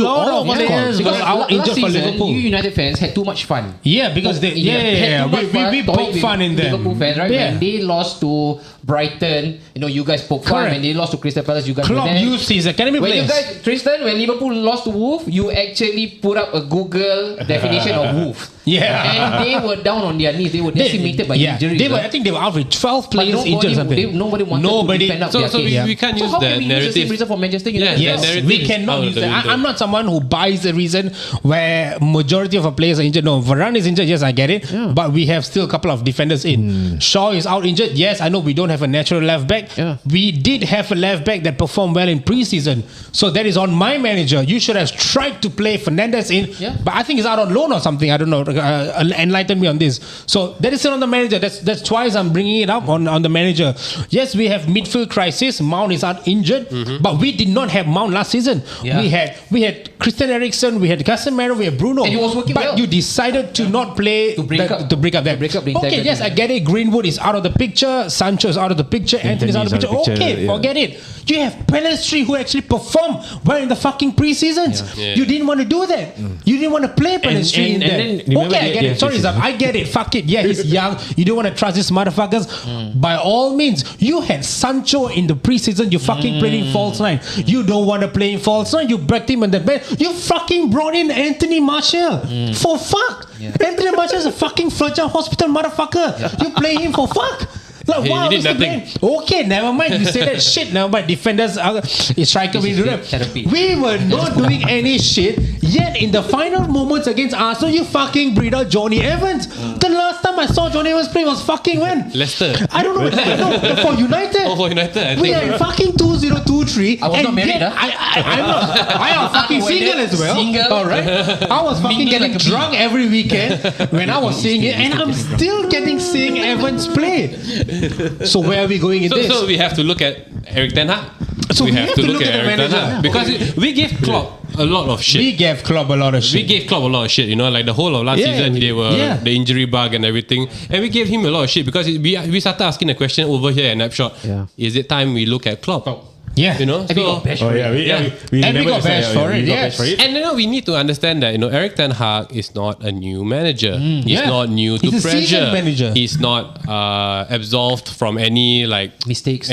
Speaker 4: all of us
Speaker 3: got out injured for Liverpool.
Speaker 5: You United fans had too much fun.
Speaker 3: Yeah, because we poke fun in them.
Speaker 5: Liverpool fans, right? When they lost to Brighton, you guys poke fun. When they lost to Crystal Palace, you guys
Speaker 3: Klopp used his academy players.
Speaker 5: Tristan, when Liverpool lost to Wolves, you actually put up a Google definition of Wolves.
Speaker 3: Yeah,
Speaker 5: and they were down on their knees. They were decimated by injuries.
Speaker 3: I think they were out with 12 players injured.
Speaker 5: Nobody wanted to defend up.
Speaker 2: So we can't use that narrative.
Speaker 5: Use the same reason for Manchester United?
Speaker 3: Yes, we cannot use that. I'm not someone who buys the reason where majority of our players are injured. No, Varane is injured. Yes, I get it. Yeah. But we have still a couple of defenders in. Shaw is out injured. Yes, I know we don't have a natural left back. Yeah. We did have a left back that performed well in pre-season. So that is on my manager. You should have tried to play Fernandes in. Yeah. But I think he's out on loan or something. I don't know. Enlighten me on this. So that is still on the manager. That's twice I'm bringing it up on the manager. Yes, we have midfield crisis. crisis. Mount is injured, but we did not have Mount last season.
Speaker 5: Yeah.
Speaker 3: We had Christian Eriksen, we had Casemiro, we had Bruno.
Speaker 5: And it was working
Speaker 3: but
Speaker 5: well.
Speaker 3: you decided to not play
Speaker 5: To break up
Speaker 3: that.
Speaker 5: the
Speaker 3: Okay, yes, I get it. Greenwood is out of the picture. Sancho is out of the picture. Anthony is out of the picture. Okay, forget it. You have Pellistri who actually performed well in the fucking preseasons.
Speaker 2: Yeah.
Speaker 3: You didn't want to do that. You didn't want to play Pellistri in there. Okay, I get it. Sorry, Zab, I get it. Fuck it. Yeah, he's young. You don't want to trust these motherfuckers. By all means, you had Sancho in the preseason. You fucking played in false nine. You don't want to play in false nine. You backed him on the bench. You fucking brought in Anthony Martial. For fuck. Anthony Martial is a fucking fragile hospital motherfucker. You play him for fuck. Like,
Speaker 2: He
Speaker 3: wow,
Speaker 2: did nothing.
Speaker 3: Okay, never mind. You say that shit. Never mind. Defenders, striker, we do that.
Speaker 5: Therapy.
Speaker 3: We were not doing any shit. Yet in the final moments against Arsenal, you fucking breed out Johnny Evans. The last time I saw Johnny Evans play was fucking when?
Speaker 2: Leicester.
Speaker 3: I don't know. No, for United.
Speaker 2: Oh, for United, I
Speaker 3: We
Speaker 2: think.
Speaker 3: are fucking 2023.
Speaker 5: I was not married, huh?
Speaker 3: I'm not. I am fucking single as well.
Speaker 5: Single.
Speaker 3: All right. I was fucking
Speaker 5: Mingle
Speaker 3: getting
Speaker 5: like a bee.
Speaker 3: drunk every weekend when I was seeing it, and I'm still seeing Evans play. So where are we going in this?
Speaker 2: So we have to look at Eric Ten Hag.
Speaker 3: So we have to look at the
Speaker 2: Eric Ten
Speaker 3: manager.
Speaker 2: Hag. Because we gave Klopp a lot of shit.
Speaker 3: We gave Klopp a lot of shit.
Speaker 2: We gave Klopp a lot of shit, you know, like the whole of last season, they were the injury bug and everything. And we gave him a lot of shit because we started asking the question over here at Napshot.
Speaker 1: Yeah.
Speaker 2: Is it time we look at Klopp?
Speaker 3: Yeah.
Speaker 2: You know?
Speaker 5: And we got bashed for it.
Speaker 3: And we got bashed for it, yes.
Speaker 2: And you know, we need to understand that, you know, Eric Ten Hag is not a new manager. He's not new to
Speaker 3: He's a
Speaker 2: pressure.
Speaker 3: seasoned manager.
Speaker 2: He's not absolved from any
Speaker 5: Mistakes.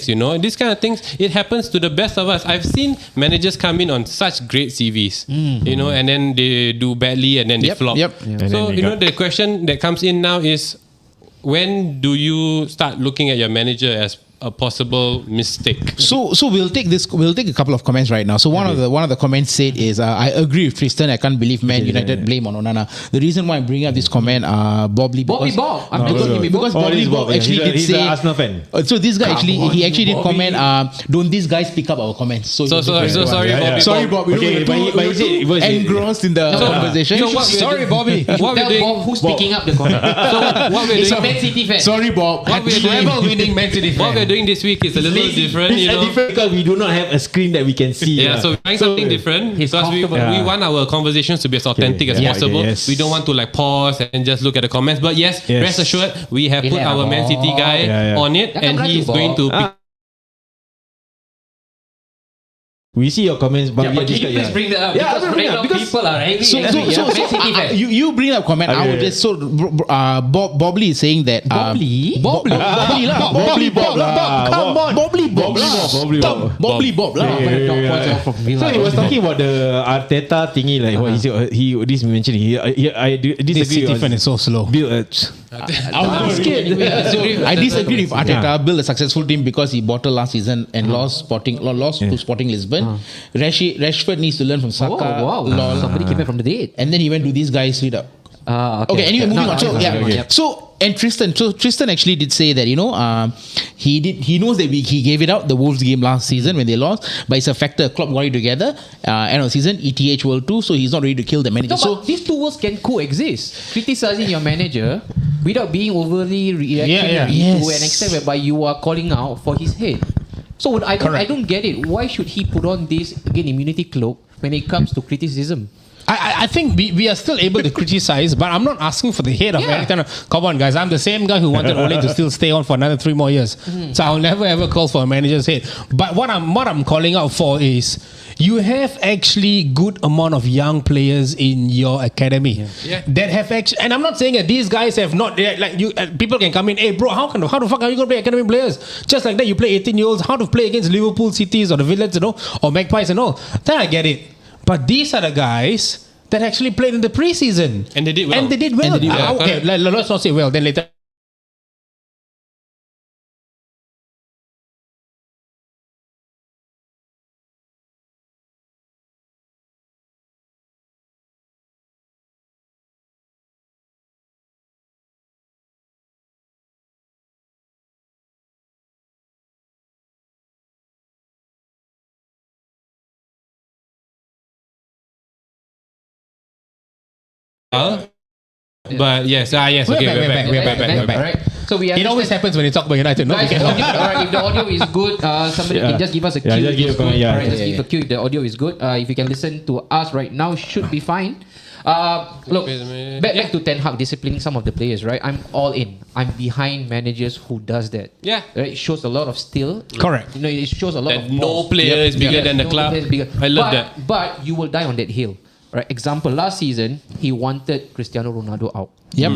Speaker 2: you know. These kind of things, it happens to the best of us. I've seen managers come in on such great CVs, you know, and then they do badly and then they flop. So, you know, the question that comes in now is, when do you start looking at your manager as a possible mistake?
Speaker 4: So we'll take a couple of comments right now. So one of the comments said is I agree with Tristan. I can't believe Man United blame on Onana. The reason why I'm bringing up this comment, Bobby Bob. I'm talking because Bobby Bob actually did
Speaker 1: he's
Speaker 4: say.
Speaker 1: an Arsenal fan.
Speaker 4: So this guy he actually did comment. Don't these guys pick up our comments? So
Speaker 2: sorry, Bobby.
Speaker 4: Sorry, Bob.
Speaker 1: Okay, but he said
Speaker 4: engrossed in the conversation.
Speaker 2: So what
Speaker 3: Sorry, Bobby.
Speaker 2: What we're
Speaker 5: Tell
Speaker 2: doing?
Speaker 5: Bob who's picking up the comment.
Speaker 2: So what we're
Speaker 5: It's a
Speaker 2: doing?
Speaker 5: Man City fan.
Speaker 4: Sorry, Bob.
Speaker 2: What we're doing?
Speaker 3: Winning Man City fan.
Speaker 2: What we're doing this week is a little different, you know.
Speaker 1: different because we do not have a screen that we can see.
Speaker 2: Yeah, so we're trying something different
Speaker 5: He's
Speaker 2: because we
Speaker 5: comfortable.
Speaker 2: want our conversations to be as authentic as possible.
Speaker 1: yes.
Speaker 2: We don't want to like pause and just look at the comments. But yes, rest assured, we have put our Man City guy on it, and he's going to pick.
Speaker 1: We see your comments, but
Speaker 5: But can you please bring that up?
Speaker 1: Yeah,
Speaker 5: Because right now people are angry.
Speaker 4: You bring up comment. I would just Bobby is saying that
Speaker 3: Bobby?
Speaker 4: Bobby Bob lah.
Speaker 1: So he was talking about the Arteta thingy, like what he said. This mentioned. I
Speaker 3: This
Speaker 1: disagree.
Speaker 3: City fan is so slow.
Speaker 4: I disagree with Arteta. Build a successful team because he bottled last season and lost to Sporting Lisbon. Rashford needs to learn from Saka.
Speaker 5: Wow. Somebody came back from the dead.
Speaker 4: And then he went to these guys straight up.
Speaker 5: Okay.
Speaker 4: Anyway, moving on.
Speaker 5: Okay.
Speaker 4: So Tristan actually did say that, you know, he knows that he gave it out the Wolves game last season when they lost, but it's a factor. Klopp got it together end of the season. ETH World 2, so he's not ready to kill the manager.
Speaker 5: No, but these two worlds can coexist. Criticizing your manager without being overly reactionary to an extent whereby you are calling out for his head. So I don't get it. Why should he put on this immunity cloak when it comes to criticism?
Speaker 3: I think we are still able to criticize, but I'm not asking for the head of Eric Ten Hag. Come on, guys. I'm the same guy who wanted Ole to still stay on for another 3 more years. So I'll never ever call for a manager's head. But what I'm calling out for is you have actually good amount of young players in your academy that have actually. And I'm not saying that these guys have not like you. People can come in. Hey, bro, how the fuck are you going to play academy players? Just like that, you play 18-year-olds. How to play against Liverpool Cities or the Villains, you know, or Magpies and all. Then I get it. But these are the guys that actually played in the preseason.
Speaker 2: And they did well.
Speaker 3: Okay, let's not say well. Then later.
Speaker 2: But yes, okay, we're back.
Speaker 5: Right. So we
Speaker 3: It always happens when you talk about United. No?
Speaker 5: Guys, if the audio is good, somebody can just give us a cue.
Speaker 1: just give a comment,
Speaker 5: Just give a cue if the audio is good. If you can listen to us right now, should be fine. Look, back to Ten Hag disciplining some of the players, right? I'm all in. I'm behind managers who does that.
Speaker 2: Yeah.
Speaker 5: Right? It shows a lot of skill.
Speaker 3: Correct.
Speaker 5: You know, it shows a lot
Speaker 2: That
Speaker 5: of
Speaker 2: no
Speaker 5: balls.
Speaker 2: player is bigger than the
Speaker 5: No
Speaker 2: club.
Speaker 5: player is bigger.
Speaker 2: I love that.
Speaker 5: But you will die on that hill. Right? Example, last season, he wanted Cristiano Ronaldo out.
Speaker 4: Yep.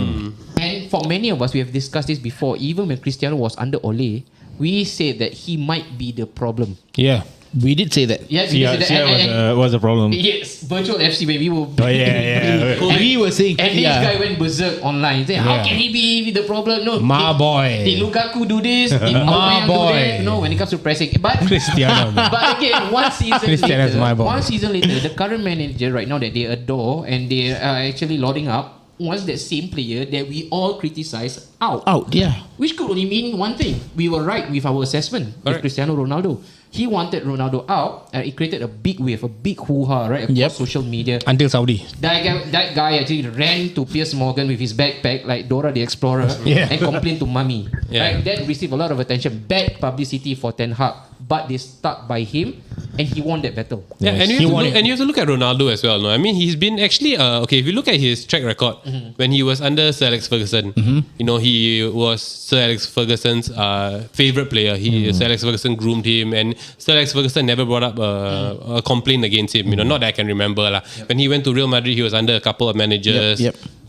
Speaker 5: And for many of us, we have discussed this before. Even when Cristiano was under Ole, we said that he might be the problem.
Speaker 3: Yeah.
Speaker 4: We did say that.
Speaker 5: Yes, we did say that. And
Speaker 1: was the problem.
Speaker 5: yes, virtual FC where we were.
Speaker 4: We were saying,
Speaker 5: And this guy went berserk online. Saying, how can he be the problem? No,
Speaker 3: My boy.
Speaker 5: Did Lukaku do this? Did
Speaker 3: My
Speaker 5: Aubameyang do
Speaker 3: boy.
Speaker 5: that? No, when it comes to pressing. But
Speaker 3: Cristiano.
Speaker 5: but again,
Speaker 3: Cristiano's my boy.
Speaker 5: one season later, the current manager right now that they adore and they are actually lauding up was that same player that we all criticize out.
Speaker 4: Out, yeah.
Speaker 5: Which could only mean one thing. We were right with our assessment with Cristiano Ronaldo. He wanted Ronaldo out and it created a big wave, a big hoo-ha, right, across social media.
Speaker 3: Until Saudi.
Speaker 5: That guy actually ran to Piers Morgan with his backpack like Dora the Explorer and complained to Mummy. Right? That received a lot of attention. Bad publicity for Ten Hag. But they stuck by him and he won that battle.
Speaker 2: Yeah, and you have to look at Ronaldo as well. No, I mean he's been actually okay. If you look at his track record when he was under Sir Alex Ferguson, you know he was Sir Alex Ferguson's favorite player. Sir Alex Ferguson groomed him, and Sir Alex Ferguson never brought up a complaint against him. You know, not that I can remember lah. When he went to Real Madrid, he was under a couple of managers.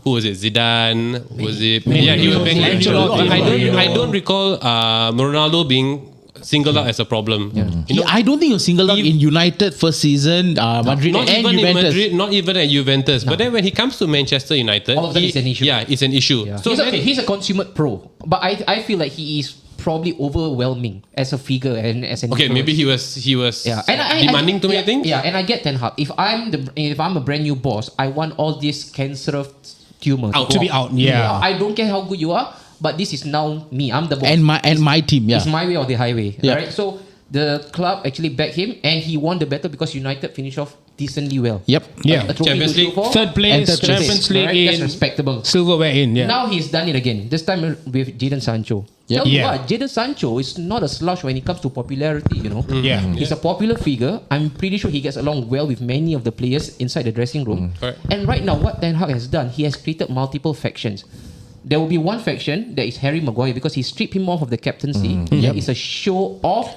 Speaker 2: Who was it? Zidane? Was it? Yeah, he was. I don't recall Ronaldo being singled out as a problem. You know,
Speaker 4: I don't think he was singled out in United first season, Madrid
Speaker 2: not
Speaker 4: and
Speaker 2: even
Speaker 4: Juventus.
Speaker 2: in Madrid, not even at Juventus. But then when he comes to Manchester United,
Speaker 5: all of that is an issue.
Speaker 2: Yeah, it's an issue.
Speaker 5: Yeah.
Speaker 2: So
Speaker 5: he's a consummate pro, but I feel like he is probably overwhelming as a figure and as an
Speaker 2: okay,
Speaker 5: influence.
Speaker 2: maybe he was
Speaker 5: And
Speaker 2: demanding too many things.
Speaker 5: Yeah, and I get Ten Hag. If I'm a brand new boss, I want all these cancerous tumors
Speaker 3: To be out. Yeah.
Speaker 5: I don't care how good you are, but this is now me. I'm the boss.
Speaker 4: And my team,
Speaker 5: It's my way or the highway.
Speaker 4: Yeah.
Speaker 5: Right? So the club actually backed him and he won the battle because United finished off decently well.
Speaker 4: Yep.
Speaker 3: Yeah.
Speaker 5: A trophy
Speaker 2: Champions
Speaker 5: to shoot
Speaker 2: League.
Speaker 5: for.
Speaker 3: Third place,
Speaker 4: third place.
Speaker 3: Champions League
Speaker 5: Right? That's
Speaker 3: in,
Speaker 5: respectable.
Speaker 3: silverware in. Yeah.
Speaker 5: Now he's done it again. This time with Jadon Sancho. Tell you what, Jadon Sancho is not a slouch when it comes to popularity, you know.
Speaker 3: Yeah.
Speaker 5: He's a popular figure. I'm pretty sure he gets along well with many of the players inside the dressing room.
Speaker 2: Correct.
Speaker 5: And right now, what Ten Hag has done, he has created multiple factions. There will be one faction that is Harry Maguire because he stripped him off of the captaincy. That is a show of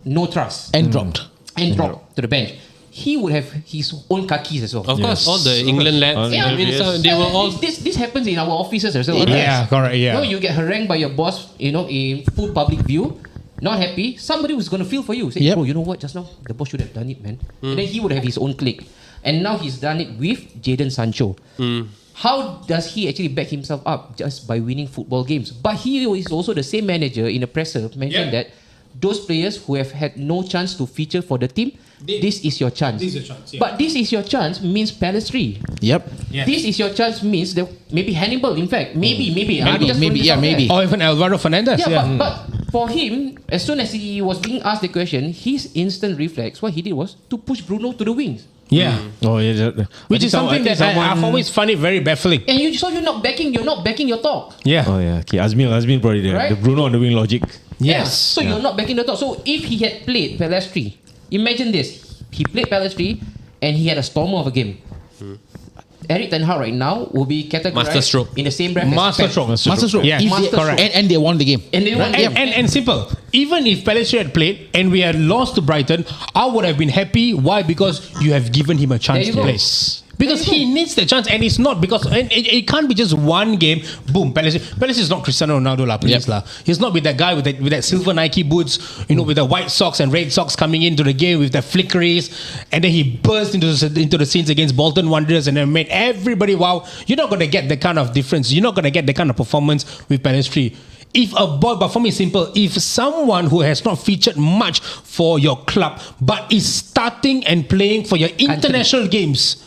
Speaker 5: no trust.
Speaker 4: And dropped.
Speaker 5: And dropped to the bench. He would have his own khakis as well.
Speaker 2: Of course, all the England lads.
Speaker 5: Yeah,
Speaker 2: I mean, so they were all.
Speaker 5: This happens in our offices as well.
Speaker 3: Yeah, correct. Yeah.
Speaker 5: No, you get harangued by your boss, you know, in full public view. Not happy. Somebody was going to feel for you. Say, bro, you know what? Just now, the boss should have done it, man. And then he would have his own clique. And now he's done it with Jadon Sancho. How does he actually back himself up? Just by winning football games. But he is also the same manager in the presser mentioned that those players who have had no chance to feature for the team, this is your chance.
Speaker 3: This is your chance, yeah.
Speaker 5: But this is your chance means Pellistri.
Speaker 4: Yep.
Speaker 3: Yes.
Speaker 5: This is your chance means that maybe Hannibal, in fact. Maybe. I'm just throwing this out
Speaker 4: maybe.
Speaker 5: there.
Speaker 3: Or even Alvaro Fernandez.
Speaker 5: Yeah, but for him, as soon as he was being asked the question, his instant reflex, what he did was to push Bruno to the wings.
Speaker 3: Yeah.
Speaker 1: Oh yeah.
Speaker 3: Which is something that I've always found it very baffling.
Speaker 5: And you're not backing your talk.
Speaker 3: Yeah.
Speaker 1: Oh yeah. Okay. Azmil probably there.
Speaker 5: Right?
Speaker 1: The Bruno on the wing logic.
Speaker 3: Yes.
Speaker 5: So you're not backing the talk. So if he had played Pellistri, imagine this. He played Pellistri and he had a stormer of a game. Eric Ten Hag right now will be categorized
Speaker 2: Masterstroke.
Speaker 5: in the same breath as Pep.
Speaker 3: Masterstroke. Yeah.
Speaker 5: Masterstroke.
Speaker 4: And they won the game.
Speaker 5: And they won the game.
Speaker 3: And simple. Even if Pellistri had played and we had lost to Brighton, I would have been happy. Why? Because you have given him a chance
Speaker 5: There
Speaker 3: to
Speaker 5: you
Speaker 3: play.
Speaker 5: go.
Speaker 3: Because he needs the chance, and it's not because it can't be just one game. Boom, Pellistri is not Cristiano Ronaldo lah, please lah. He's not with that guy with that silver Nike boots, you know, with the white socks and red socks coming into the game with the flickeries, and then he burst into the scenes against Bolton Wanderers and then made everybody wow. You're not gonna get that kind of difference. You're not gonna get that kind of performance with Pellistri. But for me, simple. If someone who has not featured much for your club but is starting and playing for your international games.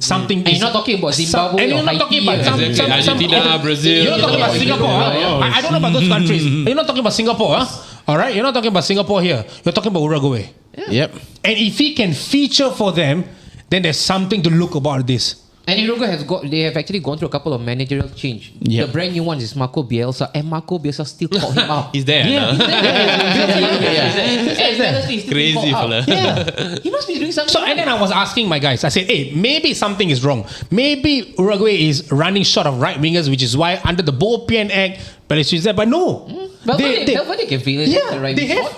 Speaker 3: Something.
Speaker 5: And you're not talking about Zimbabwe
Speaker 3: and
Speaker 5: or
Speaker 3: you're not talking about
Speaker 5: Haiti.
Speaker 2: Argentina, Brazil.
Speaker 3: You're not talking about Singapore. I don't know about those countries. You're not talking about Singapore. All right. You're not talking about Singapore here. You're talking about Uruguay.
Speaker 4: Yep.
Speaker 3: And if he can feature for them, then there's something to look about this.
Speaker 5: And they have actually gone through a couple of managerial change.
Speaker 4: Yep.
Speaker 5: The brand new one is Marco Bielsa, and Marco Bielsa still called him out.
Speaker 2: He's there.
Speaker 5: Yeah,
Speaker 2: He's there. Crazy fella.
Speaker 5: Yeah, he must be doing something.
Speaker 3: So and then I was asking my guys, I said, hey, maybe something is wrong. Maybe Uruguay is running short of right wingers, which is why under the Bopian Act, Palestine is there. But no.
Speaker 5: Valverde can feel it.
Speaker 3: Yeah,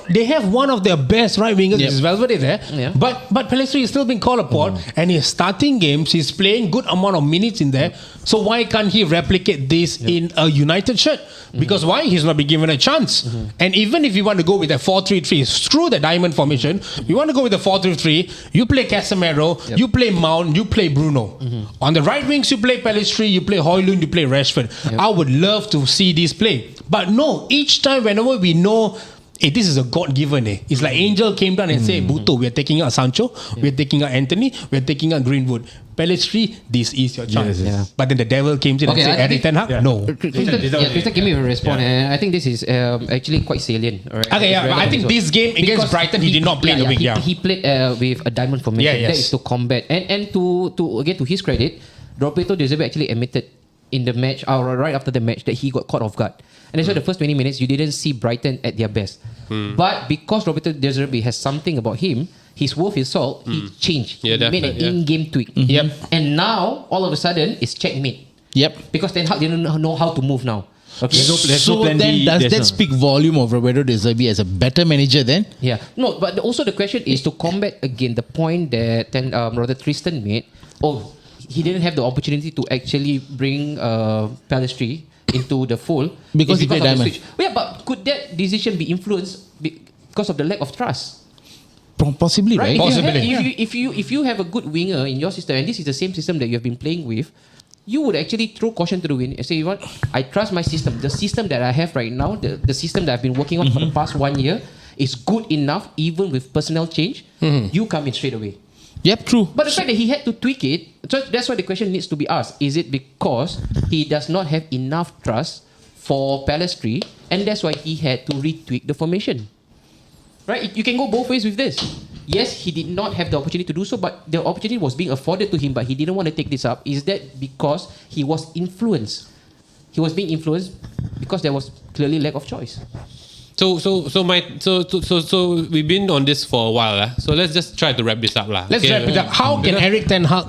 Speaker 3: they have one of their best right wingers, which is Valverde there.
Speaker 5: Yeah.
Speaker 3: But Pelistri is still being called upon, and he's starting games. He's playing good amount of minutes in there. So why can't he replicate this in a United shirt? Because why? He's not been given a chance. And even if you want to go with a 4-3-3, screw the diamond formation. You want to go with a 4-3-3. You play Casemiro, you play Mount, you play Bruno. On the right wings, you play Pelistri, you play Højlund, you play Rashford. I would love to see this play. But no, each time whenever we know, hey, this is a God-given. It's like Angel came down and said, Buto, we are taking out Sancho, we are taking out Anthony, we are taking out Greenwood. Pelistri, this is your chance. But then the devil came in and said, Eric Ten Hag, no.
Speaker 5: Krista, give me a response. And I think this is actually quite salient. Right?
Speaker 3: Okay, but I think this game against Brighton, he did not play the wing.
Speaker 5: He played with a diamond formation. That is to combat. And to his credit, Roberto De Zerbi actually admitted in the match, or right after the match, that he got caught off guard. And that's why the first 20 minutes, you didn't see Brighton at their best. But because Roberto De Zerbi has something about him, his worth, his salt, he changed. He made an in-game tweak. And now, all of a sudden, it's checkmate. Because Ten Hag didn't know how to move now. Okay.
Speaker 4: So then does that speak volume of Roberto De Zerbi as a better manager then?
Speaker 5: Yeah. No, but also the question is to combat again the point that Brother Tristan made. Oh, he didn't have the opportunity to actually bring Pelistri into the fold
Speaker 4: because he played diamond.
Speaker 5: Yeah, but could that decision be influenced because of the lack of trust?
Speaker 4: Possibly, right?
Speaker 5: If you have a good winger in your system, and this is the same system that you have been playing with, you would actually throw caution to the wind and say, you know what, I trust my system. The system that I have right now, the system that I've been working on for the past 1 year, is good enough, even with personnel change. You come in straight away.
Speaker 4: Yep, true.
Speaker 5: But the fact that he had to tweak it, so that's why the question needs to be asked. Is it because he does not have enough trust for Pelistri, and that's why he had to retweak the formation? Right? You can go both ways with this. Yes, he did not have the opportunity to do so, but the opportunity was being afforded to him, but he didn't want to take this up. Is that because he was influenced? He was being influenced because there was clearly lack of choice.
Speaker 2: So we've been on this for a while. So let's just try to wrap this up.
Speaker 3: Let's wrap it up. How can Eric Ten Hag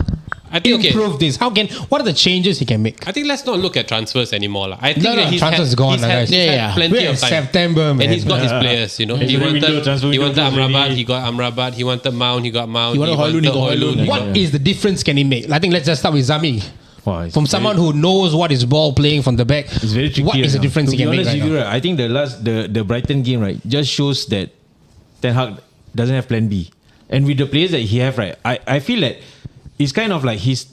Speaker 3: improve this? What are the changes he can make?
Speaker 2: I think let's not look at transfers anymore. I think
Speaker 3: transfers gone.
Speaker 2: He's had plenty of time.
Speaker 3: September, man.
Speaker 2: And he's got his players, He wanted Amrabat, he got Amrabat. He wanted Mount, he got Mount.
Speaker 4: He wanted Højlund.
Speaker 3: What is the difference can he make? I think let's just start with Zami. From someone who knows what is ball playing from the back,
Speaker 1: it's very tricky.
Speaker 3: What is the difference he can make right now?
Speaker 1: I think the Brighton game, right, just shows that Ten Hag doesn't have plan B. And with the players that he have, right, I feel like it's kind of like he's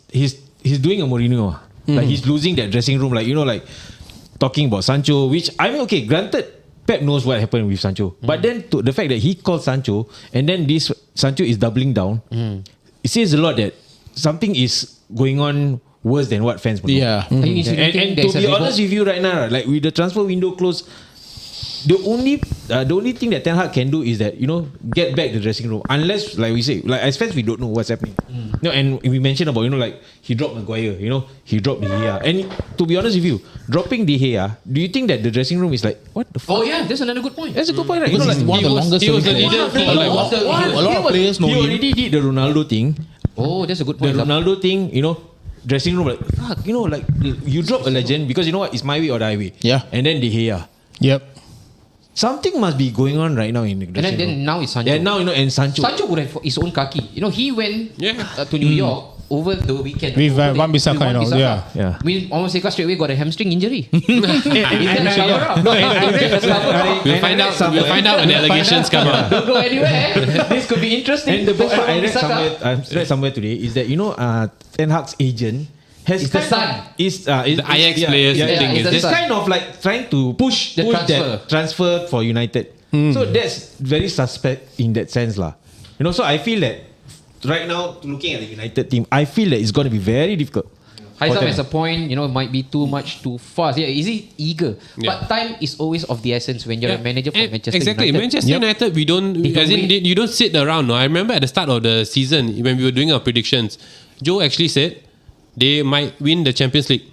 Speaker 1: doing a Mourinho. Like he's losing that dressing room, like talking about Sancho, which I mean, okay, granted, Pep knows what happened with Sancho. But then the fact that he called Sancho and then this Sancho is doubling down, it says a lot that something is going on worse than what fans would know.
Speaker 5: Yeah.
Speaker 1: And to be honest with you right now, like with the transfer window closed, the only thing that Ten Hag can do is that, get back the dressing room. Unless, like we say, like as fans, we don't know what's happening. And we mentioned about, like he dropped Maguire, he dropped De Gea. And to be honest with you, dropping De Gea, do you think that the dressing room is like, what the fuck?
Speaker 5: Oh yeah, that's another good point.
Speaker 1: That's a good point, right?
Speaker 4: Because he's one of the longest.
Speaker 2: He was the leader for
Speaker 4: a lot of players know him.
Speaker 1: He already did the Ronaldo thing.
Speaker 5: Oh, that's a good point.
Speaker 1: The Ronaldo thing, dressing room, like, fuck, like you drop a legend because you know what, it's my way or the highway.
Speaker 4: Yeah.
Speaker 1: And then De Gea.
Speaker 3: Yep.
Speaker 1: Something must be going on right now in the dressing room.
Speaker 5: And then now it's Sancho.
Speaker 1: Yeah, now and Sancho.
Speaker 5: Sancho would have his own kaki. He went to New York over the weekend
Speaker 3: with Wan-Bissaka and all. Yeah.
Speaker 5: We almost straight away got a hamstring injury. We'll
Speaker 2: find out when the allegations come out.
Speaker 5: Don't go anywhere. This could be interesting.
Speaker 1: And the best part I read somewhere today is that Ten Hag's agent has
Speaker 5: the son.
Speaker 1: Is
Speaker 2: the Ajax players thing.
Speaker 1: It's kind of like trying to push that transfer for United. So that's very suspect in that sense, lah. So I feel that right now, looking at the United team, I feel that it's going to be very difficult.
Speaker 5: Heizam has a point, might be too much too fast. Yeah, is he eager? But time is always of the essence when you're a manager for Manchester
Speaker 2: United.
Speaker 5: Exactly.
Speaker 2: Manchester United, you don't sit around. No? I remember at the start of the season when we were doing our predictions, Joe actually said, they might win the Champions League.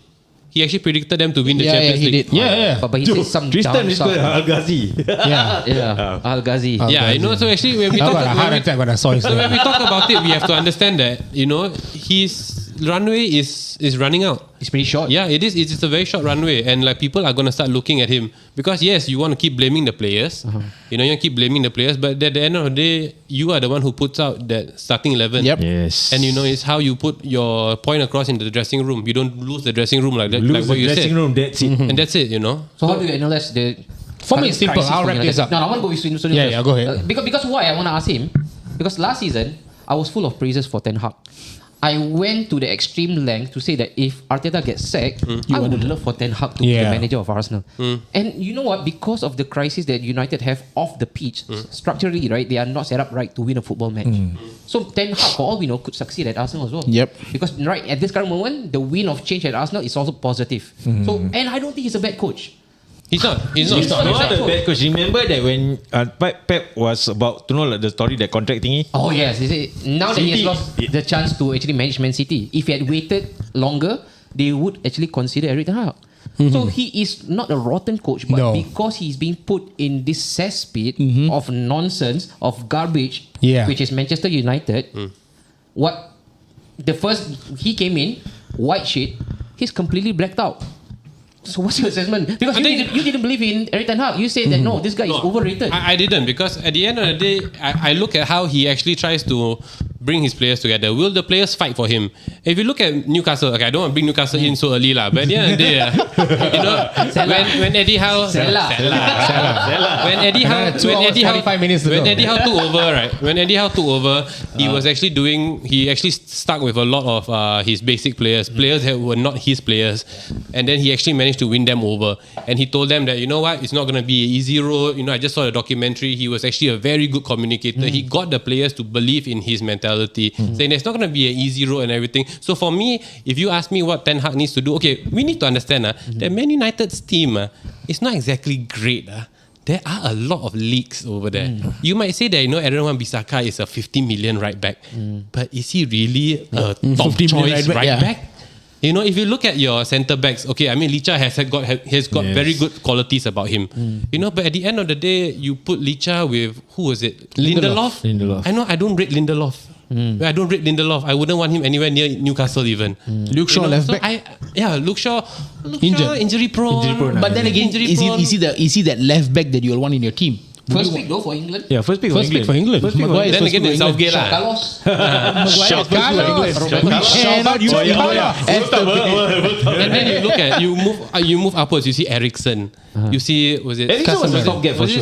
Speaker 2: He actually predicted them to win the Champions League.
Speaker 3: Did. Yeah.
Speaker 5: But he said some
Speaker 1: Tristan
Speaker 5: dumb
Speaker 1: is
Speaker 5: stuff.
Speaker 1: Al-Ghazi.
Speaker 5: Yeah, Al-Ghazi.
Speaker 2: Yeah, you know. So actually, when we talk
Speaker 3: got a heart attack when I saw his
Speaker 2: so when we talk about it, we have to understand that his runway is running out.
Speaker 5: It's pretty short.
Speaker 2: Yeah, it is. It's a very short runway, and like people are gonna start looking at him because yes, you want to keep blaming the players. You want to keep blaming the players, but at the end of the day, you are the one who puts out that starting 11.
Speaker 4: Yep.
Speaker 1: Yes.
Speaker 2: And it's how you put your point across into the dressing room. You don't lose the dressing room like that.
Speaker 1: Lose
Speaker 2: like what
Speaker 1: the
Speaker 2: you
Speaker 1: dressing
Speaker 2: said.
Speaker 1: room, that's it.
Speaker 2: And that's it.
Speaker 5: So how do you analyze the?
Speaker 3: For me, it's simple.
Speaker 5: crisis
Speaker 3: I'll
Speaker 5: for
Speaker 3: wrap
Speaker 5: United?
Speaker 3: this up.
Speaker 5: No, I want to go with Swindon first.
Speaker 3: Yeah, go ahead.
Speaker 5: Because why I want to ask him? Because last season I was full of praises for Ten Hag. I went to the extreme length to say that if Arteta gets sacked, I would love for Ten Hag to be the manager of Arsenal. And you know what? Because of the crisis that United have off the pitch, structurally, right, they are not set up right to win a football match. So Ten Hag, for all we know, could succeed at Arsenal as well.
Speaker 4: Yep.
Speaker 5: Because right at this current moment, the wind of change at Arsenal is also positive. So, and I don't think he's a bad coach.
Speaker 2: He's not.
Speaker 1: He's not a bad coach. Remember that when Pep was about to know the story, that contract thingy?
Speaker 5: Oh yes, now that he has
Speaker 1: City,
Speaker 5: lost the chance to actually manage Man City, if he had waited longer, they would actually consider Eric Ten Hag. So he is not a rotten coach, but because he's being put in this cesspit of nonsense, of garbage, which is Manchester United, what the first he came in, white sheet, he's completely blacked out. So what's your assessment? Because you didn't believe in Eric Ten Hag. You said that no, this guy is overrated.
Speaker 2: I didn't, because at the end of the day, I look at how he actually tries to bring his players together. Will the players fight for him? If you look at Newcastle, okay, I don't want to bring Newcastle in so early but at the end of the day, when Eddie Howe, when Eddie Howe took over, right? When Eddie Howe took over, he was actually he actually stuck with a lot of his basic players that were not his players, and then he actually managed to win them over. And he told them that, you know what, it's not going to be an easy road. I just saw the documentary. He was actually a very good communicator. He got the players to believe in his mentality, saying it's not going to be an easy road and everything. So for me, if you ask me what Ten Hag needs to do, okay, we need to understand that Man United's team is not exactly great. There are a lot of leaks over there. You might say that Aaron Wan-Bissaka is a 50 million right back, but is he really a top choice right back? If you look at your centre backs, okay, I mean Licha has got very good qualities about him. But at the end of the day, you put Licha with, who was it? Lindelof. I don't rate Lindelof. I don't rate Lindelof. I wouldn't want him anywhere near Newcastle even.
Speaker 4: Luke Shaw left back.
Speaker 2: Luke Shaw injury prone.
Speaker 4: But then again, is he that left back that you'll want in your team?
Speaker 5: First pick though for England.
Speaker 1: Yeah, first pick for England.
Speaker 2: Then again, it's Southgate lah.
Speaker 5: Carlos.
Speaker 2: And then you look at you move upwards. You see Eriksen. You see, was it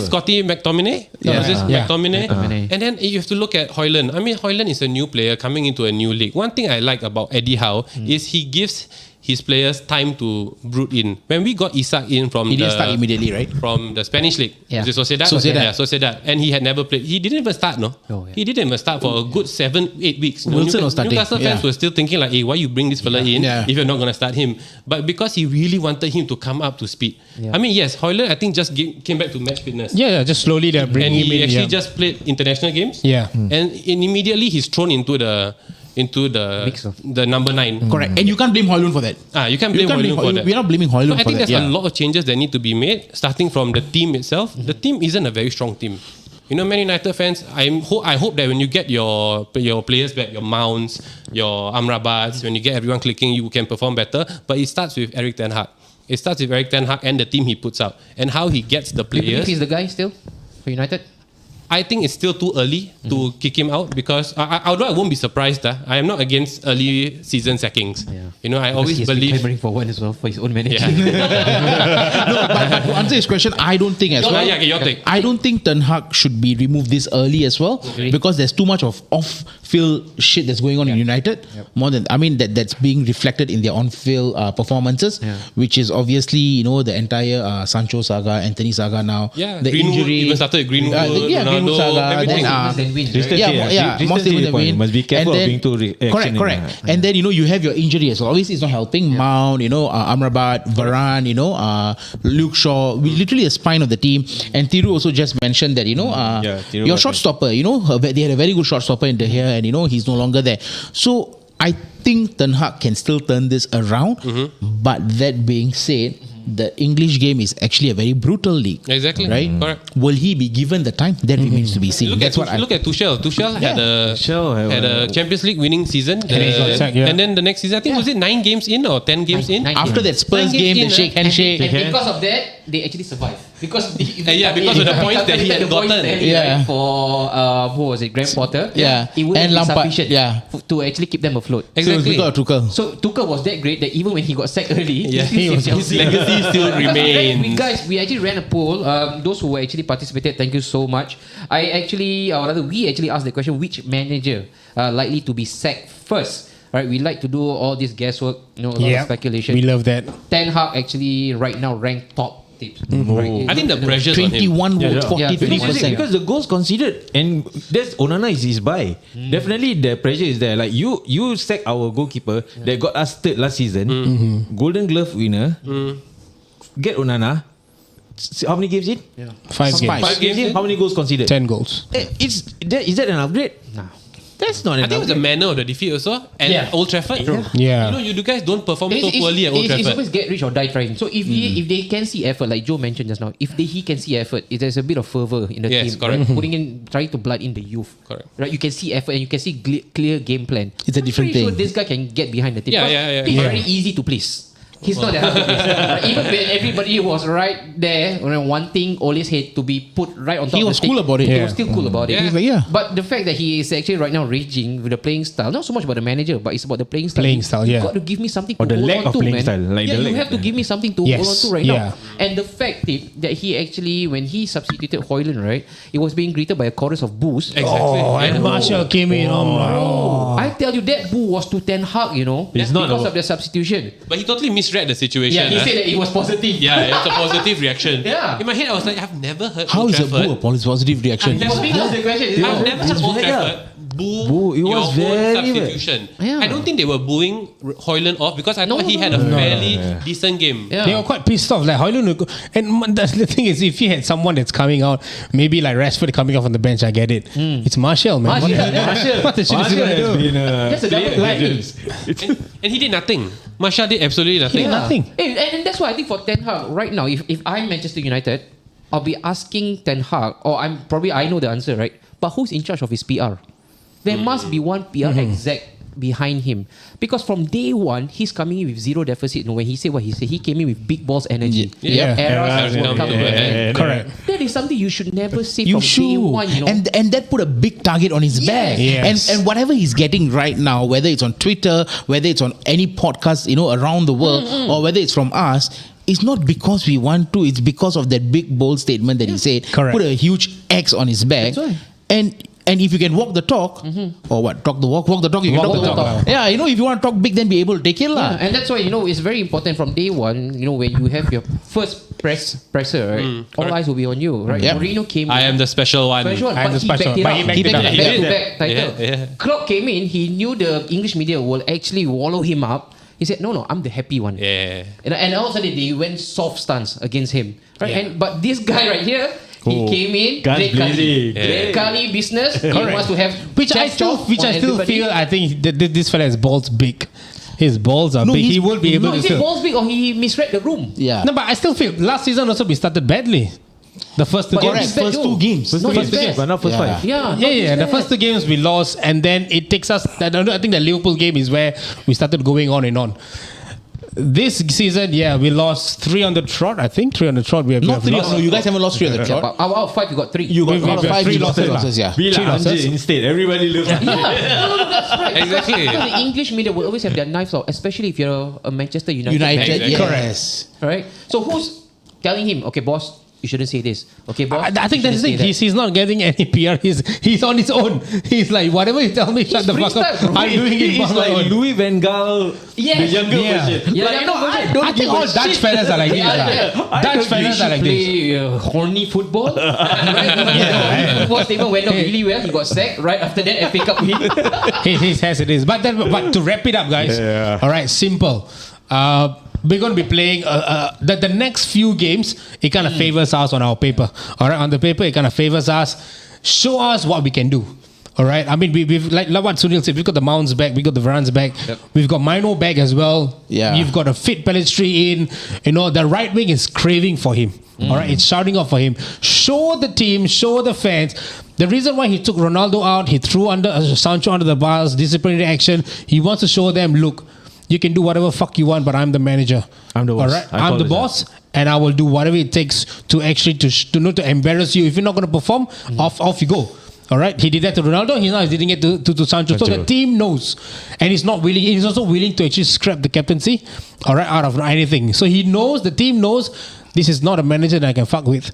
Speaker 2: Scotty McTominay? McTominay. And then you have to look at Højlund. I mean, Højlund is a new player coming into a new league. One thing I like about Eddie Howe is he gives his players time to brood in. When we got Isak in from
Speaker 4: he didn't start immediately, right?
Speaker 2: From the Spanish league.
Speaker 5: Yeah.
Speaker 2: Was it Sociedad? Yeah, Sociedad. And he had never played. He didn't even start, no? He didn't even start for a good 7-8 weeks.
Speaker 4: Wilson was starting.
Speaker 2: Newcastle fans were still thinking like, hey, why you bring this fella in if you're not going to start him? But because he really wanted him to come up to speed. I mean, yes, Højlund, I think just came back to match fitness.
Speaker 3: Yeah, just slowly they're bringing him in.
Speaker 2: And he actually just played international games.
Speaker 3: Yeah.
Speaker 2: And immediately he's thrown into the number 9.
Speaker 4: Correct. And you can't blame Højlund for that.
Speaker 2: You can't blame Højlund for that.
Speaker 4: We're not blaming Højlund for that.
Speaker 2: I think there's a lot of changes that need to be made, starting from the team itself. The team isn't a very strong team. Man United fans, I hope that when you get your players back, your Mounts, your Amrabats, when you get everyone clicking, you can perform better. But it starts with Eric Ten Hag. It starts with Eric Ten Hag and the team he puts out, and how he gets the players.
Speaker 5: Do you think he's the guy still for United?
Speaker 2: I think it's still too early to kick him out, because although I won't be surprised, I am not against early season sackings. I always believe
Speaker 5: he's clamoring for one as well for his own manager.
Speaker 4: But to answer his question, I don't think as well.
Speaker 2: Your take.
Speaker 4: I don't think Ten Hag should be removed this early as well, because there's too much of off-field shit that's going on in United. More than that's being reflected in their on-field performances, which is obviously the entire Sancho saga, Anthony saga now.
Speaker 2: Yeah,
Speaker 4: the
Speaker 2: Greenwood,
Speaker 4: injury.
Speaker 2: even started Greenwood.
Speaker 4: Greenwood saga,
Speaker 2: everything.
Speaker 4: more stable than win.
Speaker 1: Must be careful of being too
Speaker 4: correct. And then you have your injury as well. Obviously, it's not helping. Mount, Amrabat, Varane, Luke Shaw. We literally a spine of the team. And Thiru also just mentioned that your shot stopper. They had a very good shot stopper in De Gea, and he's no longer there. So I think Ten Hag can still turn this around. But that being said, the English game is actually a very brutal league.
Speaker 2: Exactly.
Speaker 4: Right?
Speaker 2: Correct.
Speaker 4: Will he be given the time? That remains to be seen.
Speaker 2: Look at Tuchel. Tuchel had a Champions League winning season. And then the next season, I think, was it 9 games in or 10 games in?
Speaker 4: After that Spurs game, the handshake.
Speaker 5: And because of that, they actually survived. Because of
Speaker 2: the points that he had gotten.
Speaker 5: For who was it? Graham Potter.
Speaker 4: Yeah.
Speaker 5: It wouldn't be
Speaker 4: Lampard,
Speaker 5: sufficient to actually keep them afloat.
Speaker 2: Exactly.
Speaker 4: So
Speaker 5: Tuchel was that great that even when he got sacked early,
Speaker 2: his legacy still remains.
Speaker 5: We actually ran a poll. Those who actually participated, thank you so much. We actually asked the question: which manager likely to be sacked first? Right, we like to do all this guesswork, a lot of speculation.
Speaker 3: We love that.
Speaker 5: Ten Hag actually right now ranked top tips.
Speaker 2: I think the pressure's on him.
Speaker 4: 21 votes, 43%.
Speaker 1: Because the goals conceded, and that's Onana is his buy. Definitely the pressure is there. Like you sack our goalkeeper that got us third last season, Golden Glove winner. Get Onana. How many games in?
Speaker 3: 5 games.
Speaker 1: 5 games in. How many goals conceded?
Speaker 3: 10 goals.
Speaker 1: Is that an upgrade? No. That's not an
Speaker 2: I think it was the manner of the defeat also. And Old Trafford.
Speaker 3: Yeah.
Speaker 2: You guys don't perform so poorly at Old Trafford.
Speaker 5: It's always get rich or die trying. So if they can see effort, like Joe mentioned just now, he can see effort, if there's a bit of fervor in the team,
Speaker 2: correct.
Speaker 5: Right? Putting in, trying to blood in the youth.
Speaker 2: Correct.
Speaker 5: Right? You can see effort and you can see clear game plan.
Speaker 4: It's a different
Speaker 5: Pretty
Speaker 4: thing.
Speaker 5: sure this guy can get behind the team. He's very easy to please. He's not that hard to please. Even when everybody was right there, wanting Ole's head to be put right on top of the
Speaker 4: He was cool about it.
Speaker 5: He was still cool about it.
Speaker 4: He was like,
Speaker 5: But the fact that he is actually right now raging with the playing style, not so much about the manager, but it's about the playing style. You got to give me something to
Speaker 1: the
Speaker 5: hold
Speaker 1: lack
Speaker 5: on
Speaker 1: of
Speaker 5: to,
Speaker 1: playing
Speaker 5: man.
Speaker 1: style. Like
Speaker 5: you
Speaker 1: lack
Speaker 5: have to give me something to hold on to right now. And the fact that he actually, when he substituted Højlund, right, it was being greeted by a chorus of boos.
Speaker 2: Exactly.
Speaker 3: And Marshall came in.
Speaker 5: I tell you, that boo was to Ten Hag,
Speaker 1: It's not
Speaker 5: because of the substitution.
Speaker 2: But he totally misread the situation.
Speaker 5: He said that it was positive.
Speaker 2: Yeah, it's a positive reaction.
Speaker 5: Yeah.
Speaker 2: In my head, I was like, I've never heard
Speaker 4: how
Speaker 2: Old
Speaker 4: is a
Speaker 2: Trafford.
Speaker 4: boo a positive reaction?
Speaker 5: That's the question.
Speaker 2: I've never heard Old Trafford boo
Speaker 1: It
Speaker 2: your
Speaker 1: was
Speaker 2: own
Speaker 1: very
Speaker 2: substitution.
Speaker 5: Yeah.
Speaker 2: I don't think they were booing Højlund off because I thought he had a fairly decent game.
Speaker 5: Yeah.
Speaker 3: They were quite pissed off. Like Højlund would go, and the thing is, if you had someone that's coming out, maybe like Rashford coming off on the bench, I get it. It's Marshall, man. What the shit is he gonna do?
Speaker 5: That's a double lightning.
Speaker 2: And he did nothing. Marshall did absolutely nothing.
Speaker 3: Yeah. Nothing.
Speaker 5: And that's why I think for Ten Hag right now, if I'm Manchester United, I'll be asking Ten Hag, or I know the answer, right? But who's in charge of his PR? There must be one PR exec behind him, because from day one he's coming in with zero deficit. When he said what he said, he came in with big balls energy.
Speaker 2: Eras
Speaker 5: will come to an end.
Speaker 3: Correct.
Speaker 5: That is something you should never say from day one.
Speaker 4: And that put a big target on his back.
Speaker 3: Yes.
Speaker 4: And whatever he's getting right now, whether it's on Twitter, whether it's on any podcast, around the world, or whether it's from us, it's not because we want to. It's because of that big bold statement that he said.
Speaker 3: Correct.
Speaker 4: Put a huge X on his back.
Speaker 5: That's right.
Speaker 4: And if you can walk the talk, or what? Talk the walk the talk. You can
Speaker 5: Walk
Speaker 4: talk
Speaker 5: the
Speaker 4: the
Speaker 5: talk.
Speaker 4: talk. Yeah, if you want to talk big, then be able to take it, lah.
Speaker 5: And that's why it's very important from day one. When you have your first presser, right? All eyes will be on you, right?
Speaker 4: Yep.
Speaker 5: Mourinho came.
Speaker 2: I am the special one.
Speaker 3: I am the special one.
Speaker 5: But
Speaker 3: But he backed it up.
Speaker 5: Back title. Klopp came in. He knew the English media will actually wallow him up. He said, no, I'm the happy one.
Speaker 2: Yeah.
Speaker 5: And all of a sudden, they went soft stance against him. Right? But this guy right here, he came in, Great Kali business. He wants to have
Speaker 3: Which I still feel. I think this fella has balls big. His balls are big. He will be able to.
Speaker 5: Is it balls big or he misread the room?
Speaker 4: Yeah.
Speaker 3: No, but I still feel last season also we started badly. The first two games.
Speaker 4: First two games.
Speaker 1: First two games, but not first 5.
Speaker 5: Yeah.
Speaker 3: The first two games we lost, and then it takes us. I think the Liverpool game is where we started going on and on. This season, we lost 3 on the trot. I think 3 on the trot. We have
Speaker 4: Not 3.
Speaker 3: lost.
Speaker 4: No, you guys haven't lost 3 on the trot.
Speaker 5: But out of 5, you got 3.
Speaker 4: You got out of 5
Speaker 3: 3
Speaker 4: losses. Yeah.
Speaker 1: Be like Anje instead. Everybody loves Anje.
Speaker 5: That's right.
Speaker 2: Exactly.
Speaker 5: Because the English media will always have their knives out, especially if you're a Manchester United fan.
Speaker 4: Yes.
Speaker 5: Right? So who's telling him, okay, boss, you shouldn't say this. Okay, boss.
Speaker 3: I think that's the thing. He's not getting any PR. He's on his own. He's like, whatever you tell me, shut the fuck up. I'm doing it.
Speaker 1: He's like Louis Van Gaal, the younger version.
Speaker 3: I think all Dutch fellas are like this. Dutch fellas are like this.
Speaker 5: Play horny football. Football statement went off really well. He got sacked right after that FA Cup win.
Speaker 3: He has it is. But to wrap it up, guys. All right, simple. We're going to be playing the next few games. It kind of favors us on our paper. All right, on the paper, it kind of favors us. Show us what we can do. All right. I mean, we've like what Sunil said, we've got the Mounts back, we've got the Varans back, we've got Mino back as well.
Speaker 4: Yeah.
Speaker 3: You've got a fit Pellistri in. You know, the right wing is craving for him. All right, it's shouting out for him. Show the team, show the fans. The reason why he took Ronaldo out, he threw Sancho under the bus, disciplinary action. He wants to show them, look, you can do whatever fuck you want, but I'm the manager.
Speaker 1: I'm the boss.
Speaker 3: All right, I'm the boss, and I will do whatever it takes to actually to embarrass you. If you're not going to perform, off you go. All right, he did that to Ronaldo. He's doing it to Sancho. So the team knows, and he's not willing. He's also willing to actually scrap the captaincy, all right, out of anything. So he knows, the team knows, this is not a manager that I can fuck with.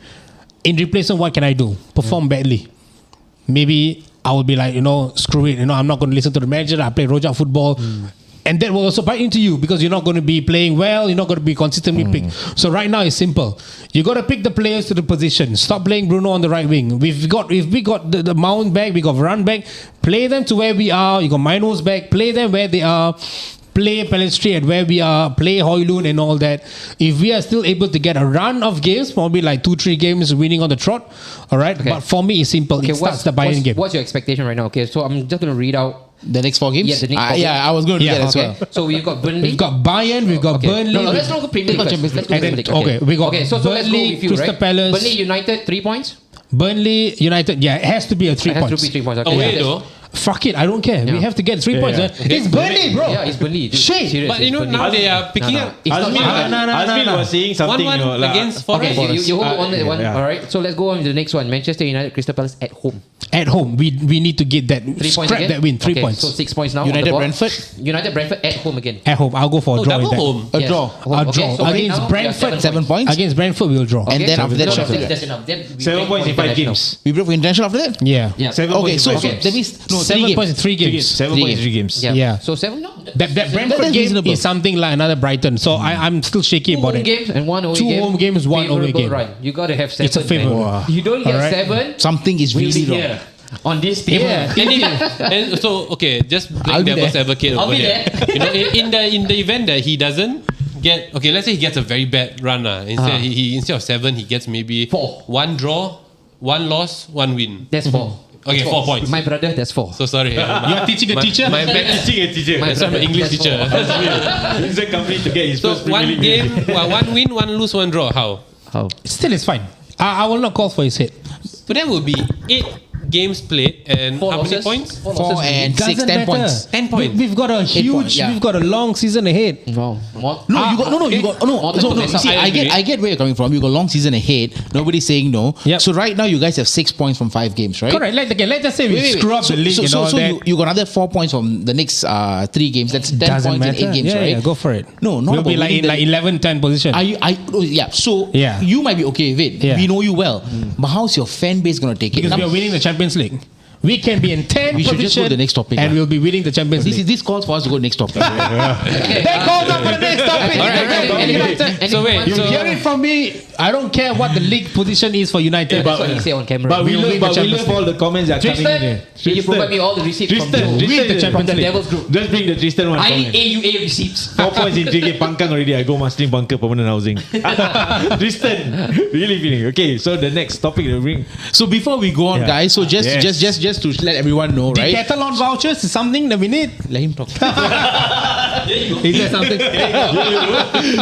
Speaker 3: In replacement, what can I do? Perform badly. Maybe I will be like, screw it. I'm not going to listen to the manager. I play Rojak football. And that will also bite into you because you're not going to be playing well. You're not going to be consistently picked. So right now it's simple. You got to pick the players to the position. Stop playing Bruno on the right wing. If we got the Mount back, we got Varane back. Play them to where we are. You got Minos back. Play them where they are. Play Pellistri at where we are. Play Højlund and all that. If we are still able to get a run of games, probably like 2-3 games winning on the trot. All right. Okay. But for me, it's simple. Okay, it starts the Bayern game.
Speaker 5: What's your expectation right now? Okay, so I'm just going to read out
Speaker 4: the next 4 games?
Speaker 5: Yeah, the next 4 games.
Speaker 4: I was going to do that as well.
Speaker 5: So we've got Burnley.
Speaker 3: We've got Bayern. We've got Burnley.
Speaker 5: No, let's not go Premier League first. Let's go Premier League.
Speaker 3: Okay, we got
Speaker 5: so let's go
Speaker 3: Burnley,
Speaker 5: with you,
Speaker 3: Crystal
Speaker 5: right?
Speaker 3: Palace.
Speaker 5: Burnley United, 3 points.
Speaker 3: Burnley United, it has to be a 3
Speaker 5: It
Speaker 3: points.
Speaker 5: has to be 3 points. Okay.
Speaker 2: Away though.
Speaker 3: Fuck it, I don't care. We have to get 3 points. It's Burnley, bro.
Speaker 5: Yeah, it's Burnley.
Speaker 3: Shit.
Speaker 5: Serious,
Speaker 2: But
Speaker 5: it's
Speaker 2: now they are picking up.
Speaker 1: Azmin was saying something
Speaker 2: 1-1 against Forest.
Speaker 5: Okay, you hold on that one. All right. So let's go on to the next one. Manchester United, Crystal Palace at home.
Speaker 3: At home, we need to get that
Speaker 5: 3 points
Speaker 3: scrap
Speaker 5: again.
Speaker 3: that win. 3 points.
Speaker 5: So 6 points now.
Speaker 4: United,
Speaker 5: on the board.
Speaker 4: Brentford.
Speaker 5: United Brentford at home again.
Speaker 3: At home, I'll go for a draw.
Speaker 2: Double
Speaker 3: with that.
Speaker 2: home.
Speaker 4: A
Speaker 5: Yes.
Speaker 4: draw.
Speaker 5: Home.
Speaker 3: A draw.
Speaker 5: So right
Speaker 3: Against
Speaker 5: now,
Speaker 3: Brentford,
Speaker 4: 7 points.
Speaker 3: Against Brentford, we'll draw.
Speaker 4: And then after that,
Speaker 5: no,
Speaker 4: shuffle.
Speaker 5: that's enough. Then we
Speaker 1: 7
Speaker 5: wait
Speaker 1: points
Speaker 5: for
Speaker 1: in 5
Speaker 5: international.
Speaker 1: games.
Speaker 4: We play for international after that?
Speaker 3: Yeah.
Speaker 5: Yeah.
Speaker 1: 7
Speaker 4: Okay,
Speaker 1: points
Speaker 4: so
Speaker 1: in 5
Speaker 5: okay.
Speaker 1: games.
Speaker 4: that means
Speaker 3: 7
Speaker 4: 3
Speaker 3: points in
Speaker 4: games.
Speaker 3: 3 games.
Speaker 1: 7 points in 3 games.
Speaker 3: Yeah.
Speaker 5: So 7? No.
Speaker 3: That Brentford
Speaker 4: That's
Speaker 3: game
Speaker 4: reasonable.
Speaker 3: is something like another Brighton. So I'm still shaky
Speaker 5: 2
Speaker 3: about
Speaker 5: home
Speaker 3: it.
Speaker 5: games and 1 away
Speaker 3: 2
Speaker 5: game.
Speaker 3: home games, 1 away
Speaker 5: Favorable
Speaker 3: game.
Speaker 5: run. You got to have 7.
Speaker 3: It's a favor.
Speaker 5: man. You don't get
Speaker 3: Alright.
Speaker 5: 7.
Speaker 4: Something is
Speaker 5: We'll
Speaker 4: really
Speaker 5: be
Speaker 4: wrong.
Speaker 5: here on this team.
Speaker 2: And so okay, just
Speaker 4: I'll
Speaker 2: playing
Speaker 4: be
Speaker 2: devil's
Speaker 4: there.
Speaker 2: advocate
Speaker 5: I'll
Speaker 2: over
Speaker 5: be
Speaker 2: here. In the event that he doesn't get, okay, let's say he gets a very bad run. Instead he instead of 7, he gets maybe
Speaker 5: 4.
Speaker 2: 1 draw, 1 loss, 1 win.
Speaker 5: That's 4.
Speaker 2: Okay, 4 points.
Speaker 5: My brother, that's 4.
Speaker 2: So sorry.
Speaker 3: You are teaching a teacher?
Speaker 2: My bad.
Speaker 1: Teaching a teacher.
Speaker 5: My
Speaker 2: That's why I'm an
Speaker 5: brother,
Speaker 2: English
Speaker 5: that's
Speaker 2: teacher.
Speaker 5: 4.
Speaker 1: He's a company to get his
Speaker 2: So
Speaker 1: first Premier
Speaker 2: 1
Speaker 1: League
Speaker 2: game, 1 win, 1 lose, 1 draw. How?
Speaker 5: How?
Speaker 3: Still, it's fine. I will not call for his head.
Speaker 2: But that would be 8 games played and
Speaker 5: 4
Speaker 2: how many
Speaker 5: losses?
Speaker 2: points?
Speaker 5: 4
Speaker 4: 4
Speaker 5: losses.
Speaker 4: and 6,
Speaker 3: Doesn't
Speaker 4: 10
Speaker 3: matter.
Speaker 4: points.
Speaker 2: 10 points.
Speaker 3: We've got a huge,
Speaker 4: points, yeah.
Speaker 3: we've got a long season ahead.
Speaker 5: Wow. More.
Speaker 4: No, you got no.
Speaker 5: More
Speaker 4: So,
Speaker 5: than
Speaker 4: no,
Speaker 5: to mess
Speaker 4: see,
Speaker 5: up.
Speaker 4: I get where you're coming from. You got long season ahead. Nobody's saying no.
Speaker 3: Yep.
Speaker 4: So right now you guys have 6 points from 5 games, right?
Speaker 3: Correct. Let's just say we screw up
Speaker 4: so,
Speaker 3: the league
Speaker 4: so,
Speaker 3: and
Speaker 4: so,
Speaker 3: all
Speaker 4: so
Speaker 3: that.
Speaker 4: you got another 4 points from the next 3 games. That's 10
Speaker 3: Doesn't
Speaker 4: points
Speaker 3: matter.
Speaker 4: in 8 games,
Speaker 3: yeah,
Speaker 4: right?
Speaker 3: Yeah, go for it.
Speaker 4: No, not
Speaker 3: we'll
Speaker 4: about
Speaker 3: be like in
Speaker 4: winning
Speaker 3: like 11, 10 position.
Speaker 4: So
Speaker 3: Yeah.
Speaker 4: you might be okay with it.
Speaker 3: Yeah.
Speaker 4: We know you well. But how's your fan base going to take it?
Speaker 3: because we are winning the Champions League. We can be in 10
Speaker 4: We should
Speaker 3: position
Speaker 4: just go to the next topic,
Speaker 3: and
Speaker 4: lah.
Speaker 3: we'll be winning the Champions League.
Speaker 4: This calls for us to go next topic.
Speaker 5: Okay,
Speaker 3: That calls up for the next topic.
Speaker 2: So wait,
Speaker 3: You hear it from me. I don't care what the league position is for United.
Speaker 5: That's what he said on camera.
Speaker 1: But we
Speaker 3: We'll win
Speaker 1: love
Speaker 3: the Champions
Speaker 1: all the comments that are coming in
Speaker 5: Tristan,
Speaker 1: here.
Speaker 5: can you provide me all the receipts from Joe?
Speaker 3: Win the
Speaker 1: Tristan,
Speaker 3: Champions
Speaker 5: From the
Speaker 3: League.
Speaker 5: Devil's Group.
Speaker 1: Just bring the Tristan one.
Speaker 5: I
Speaker 1: comment.
Speaker 5: need AUA receipts.
Speaker 1: 4 points in 3 games. Pangkang already. I go mastering bunker permanent housing. Tristan, really feeling. Okay, so the next topic to bring.
Speaker 4: So before we go on,
Speaker 1: Yeah.
Speaker 4: guys, so just to let everyone know, right?
Speaker 3: Decathlon vouchers is something that we need.
Speaker 4: Let him talk.
Speaker 3: Is there something?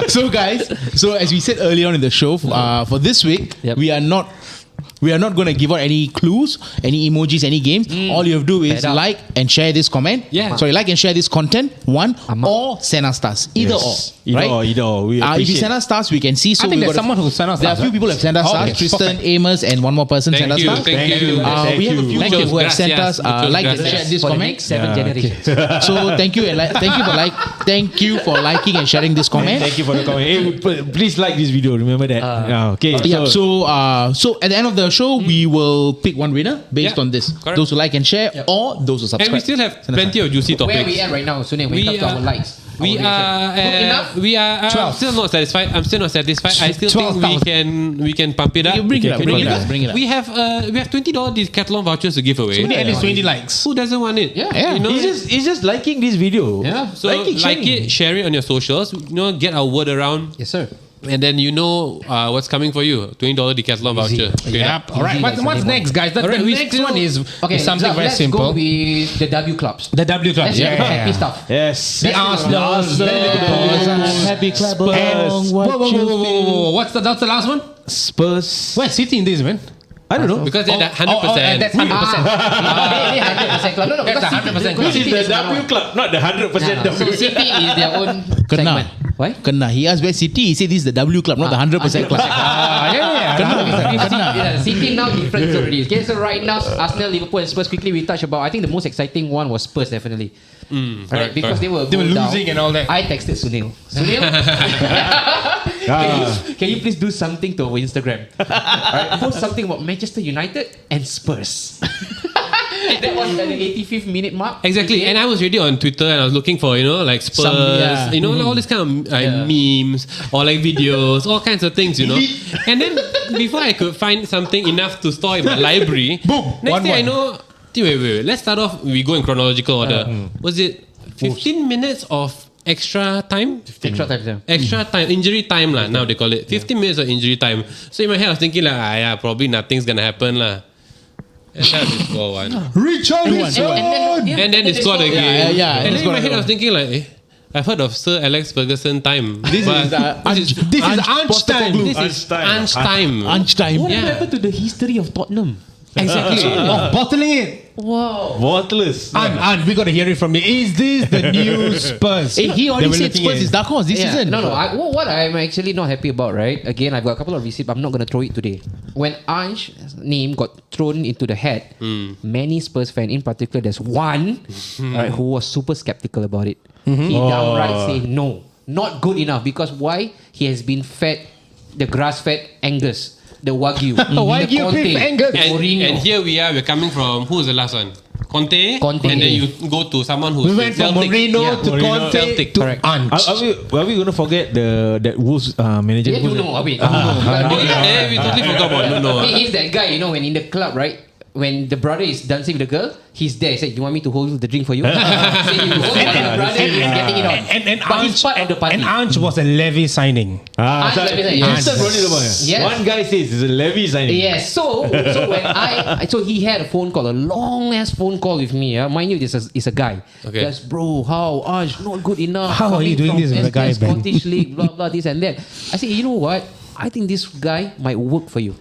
Speaker 4: So guys, so as we said earlier on in the show, for this week,
Speaker 5: Yep.
Speaker 4: we are not going to give out any clues, any emojis, any games. All you have to do is
Speaker 5: Head up.
Speaker 4: like and share this comment.
Speaker 2: Yeah.
Speaker 4: Sorry, like and share this content. Or send us stars. Either or. Right?
Speaker 1: Either or. We
Speaker 4: If you
Speaker 1: appreciate.
Speaker 4: send us stars, we can see. So
Speaker 3: I think
Speaker 4: we
Speaker 3: there's
Speaker 4: got
Speaker 3: someone who sent us
Speaker 4: There are a
Speaker 3: stars,
Speaker 4: few people who have sent us
Speaker 3: Okay,
Speaker 4: stars. Tristan,
Speaker 3: perfect.
Speaker 4: Amos, and one more person sent us stars.
Speaker 2: Thank you.
Speaker 4: We have a few
Speaker 2: Muchas
Speaker 4: people who have sent
Speaker 2: gracias.
Speaker 4: us
Speaker 2: Muchas
Speaker 4: like and
Speaker 2: gracias.
Speaker 4: share this
Speaker 5: For the
Speaker 4: comment.
Speaker 5: next 7 generations.
Speaker 4: So thank you and thank you for liking and sharing this comment.
Speaker 1: Thank you for the comment. Hey, please like this video. Remember that. Okay.
Speaker 4: Yeah. So at the end of the show, we will pick one winner based
Speaker 2: Yeah,
Speaker 4: on this.
Speaker 2: correct.
Speaker 4: Those who like and share, or those who
Speaker 2: And
Speaker 4: subscribe.
Speaker 2: we still have plenty of juicy
Speaker 5: Where are we
Speaker 2: topics.
Speaker 5: at right now, Sunil, when it comes to our likes?
Speaker 2: We are.
Speaker 5: enough?
Speaker 2: We are. I'm
Speaker 3: 12.
Speaker 2: still not satisfied. I still think
Speaker 3: 12,000.
Speaker 2: we can pump it up.
Speaker 4: You bring it up, bring it up,
Speaker 2: Because
Speaker 4: bring it up.
Speaker 2: We have $20 Decathlon vouchers to give away.
Speaker 3: We need at least 20 likes.
Speaker 2: Who doesn't want it?
Speaker 5: Yeah.
Speaker 2: You know,
Speaker 1: It's just liking this video.
Speaker 5: Yeah.
Speaker 2: so like it, share it on your socials. You know, get our word around.
Speaker 5: Yes, sir.
Speaker 2: And then you know what's coming for you. $20 Decathlon voucher.
Speaker 3: Yep. All right. What's next, guys? The next one is something very simple.
Speaker 5: Let's go with the W clubs.
Speaker 3: The W clubs.
Speaker 5: Let's get happy stuff.
Speaker 1: Yes.
Speaker 3: The Arsenal.
Speaker 4: Happy club.
Speaker 3: What's the last one?
Speaker 1: Spurs.
Speaker 3: Where's City in this, man?
Speaker 1: I don't know.
Speaker 2: Because they're 100%.
Speaker 3: That's 100%.
Speaker 5: They 100% club. No,
Speaker 3: That's
Speaker 5: because
Speaker 3: 100%
Speaker 1: This is the W club, not the 100%
Speaker 5: So
Speaker 1: W.
Speaker 5: City is their own
Speaker 4: Kena.
Speaker 5: segment. Why?
Speaker 4: Kena. He asked where City. He said this is the W club, not the 100% club.
Speaker 5: Yeah, City now different already. Okay, so right now Arsenal, Liverpool, and Spurs. Quickly we touch about. I think the most exciting one was Spurs, definitely. Right, because they were
Speaker 3: losing and all that.
Speaker 5: I texted Sunil. Sunil, can you please do something to our Instagram? Right, post something about Manchester United and Spurs. That was at the 85th minute mark.
Speaker 2: Exactly, and I was already on Twitter and I was looking for like Spurs, all these kind of memes or like videos, all kinds of things, And then before I could find something enough to store in my library, next thing I know, wait. Let's start off. We go in chronological order. Was it 15 minutes of extra time? Extra time, injury time lah. Now they call it 15 minutes of injury time. So in my head I was thinking probably nothing's gonna happen lah. And then they score one. And then they scored again. And then in my head I was thinking I've heard of Sir Alex Ferguson time.
Speaker 3: This is Ange time.
Speaker 4: Ange time.
Speaker 5: What happened to the history of Tottenham?
Speaker 3: Exactly. Bottling it.
Speaker 5: Wow.
Speaker 1: Bottlers.
Speaker 3: And we got to hear it from you. Is this the new Spurs?
Speaker 4: He already said Spurs is dark horse this season.
Speaker 5: No. What I'm actually not happy about, right? Again, I've got a couple of receipts. I'm not going to throw it today. When Ange's name got thrown into the hat, many Spurs fans, in particular, there's one who was super skeptical about it. He downright said no, not good enough. Because why? He has been fed the grass-fed Angus. The Wagyu.
Speaker 3: Wagyu beef Angus.
Speaker 2: And here we're coming from, who was the last one? Conte. And then you go to someone who's
Speaker 3: We went from Mourinho to Conte
Speaker 2: Celtic.
Speaker 3: to
Speaker 2: Correct.
Speaker 3: Ange.
Speaker 1: Are we going to forget that Wolves manager?
Speaker 5: Yeah, Nuno.
Speaker 2: We totally forgot about Nuno.
Speaker 5: He's that guy, when in the club, right? When the brother is dancing with the girl, he's there. He said, "You want me to hold the drink for you?" Say, "You hold the brother is getting it on." But he's part of the party.
Speaker 3: And Ange was a Levy signing.
Speaker 5: Yes.
Speaker 1: One guy says it's a Levy signing.
Speaker 5: Yes. So when so he had a phone call, a long ass phone call with me. Mind you, this is a guy.
Speaker 2: Okay.
Speaker 5: Yes, bro. How Ange not good enough?
Speaker 3: How are you doing this with a guy, Ben?
Speaker 5: Scottish League, blah blah this and that. I said, you know what? I think this guy might work for you.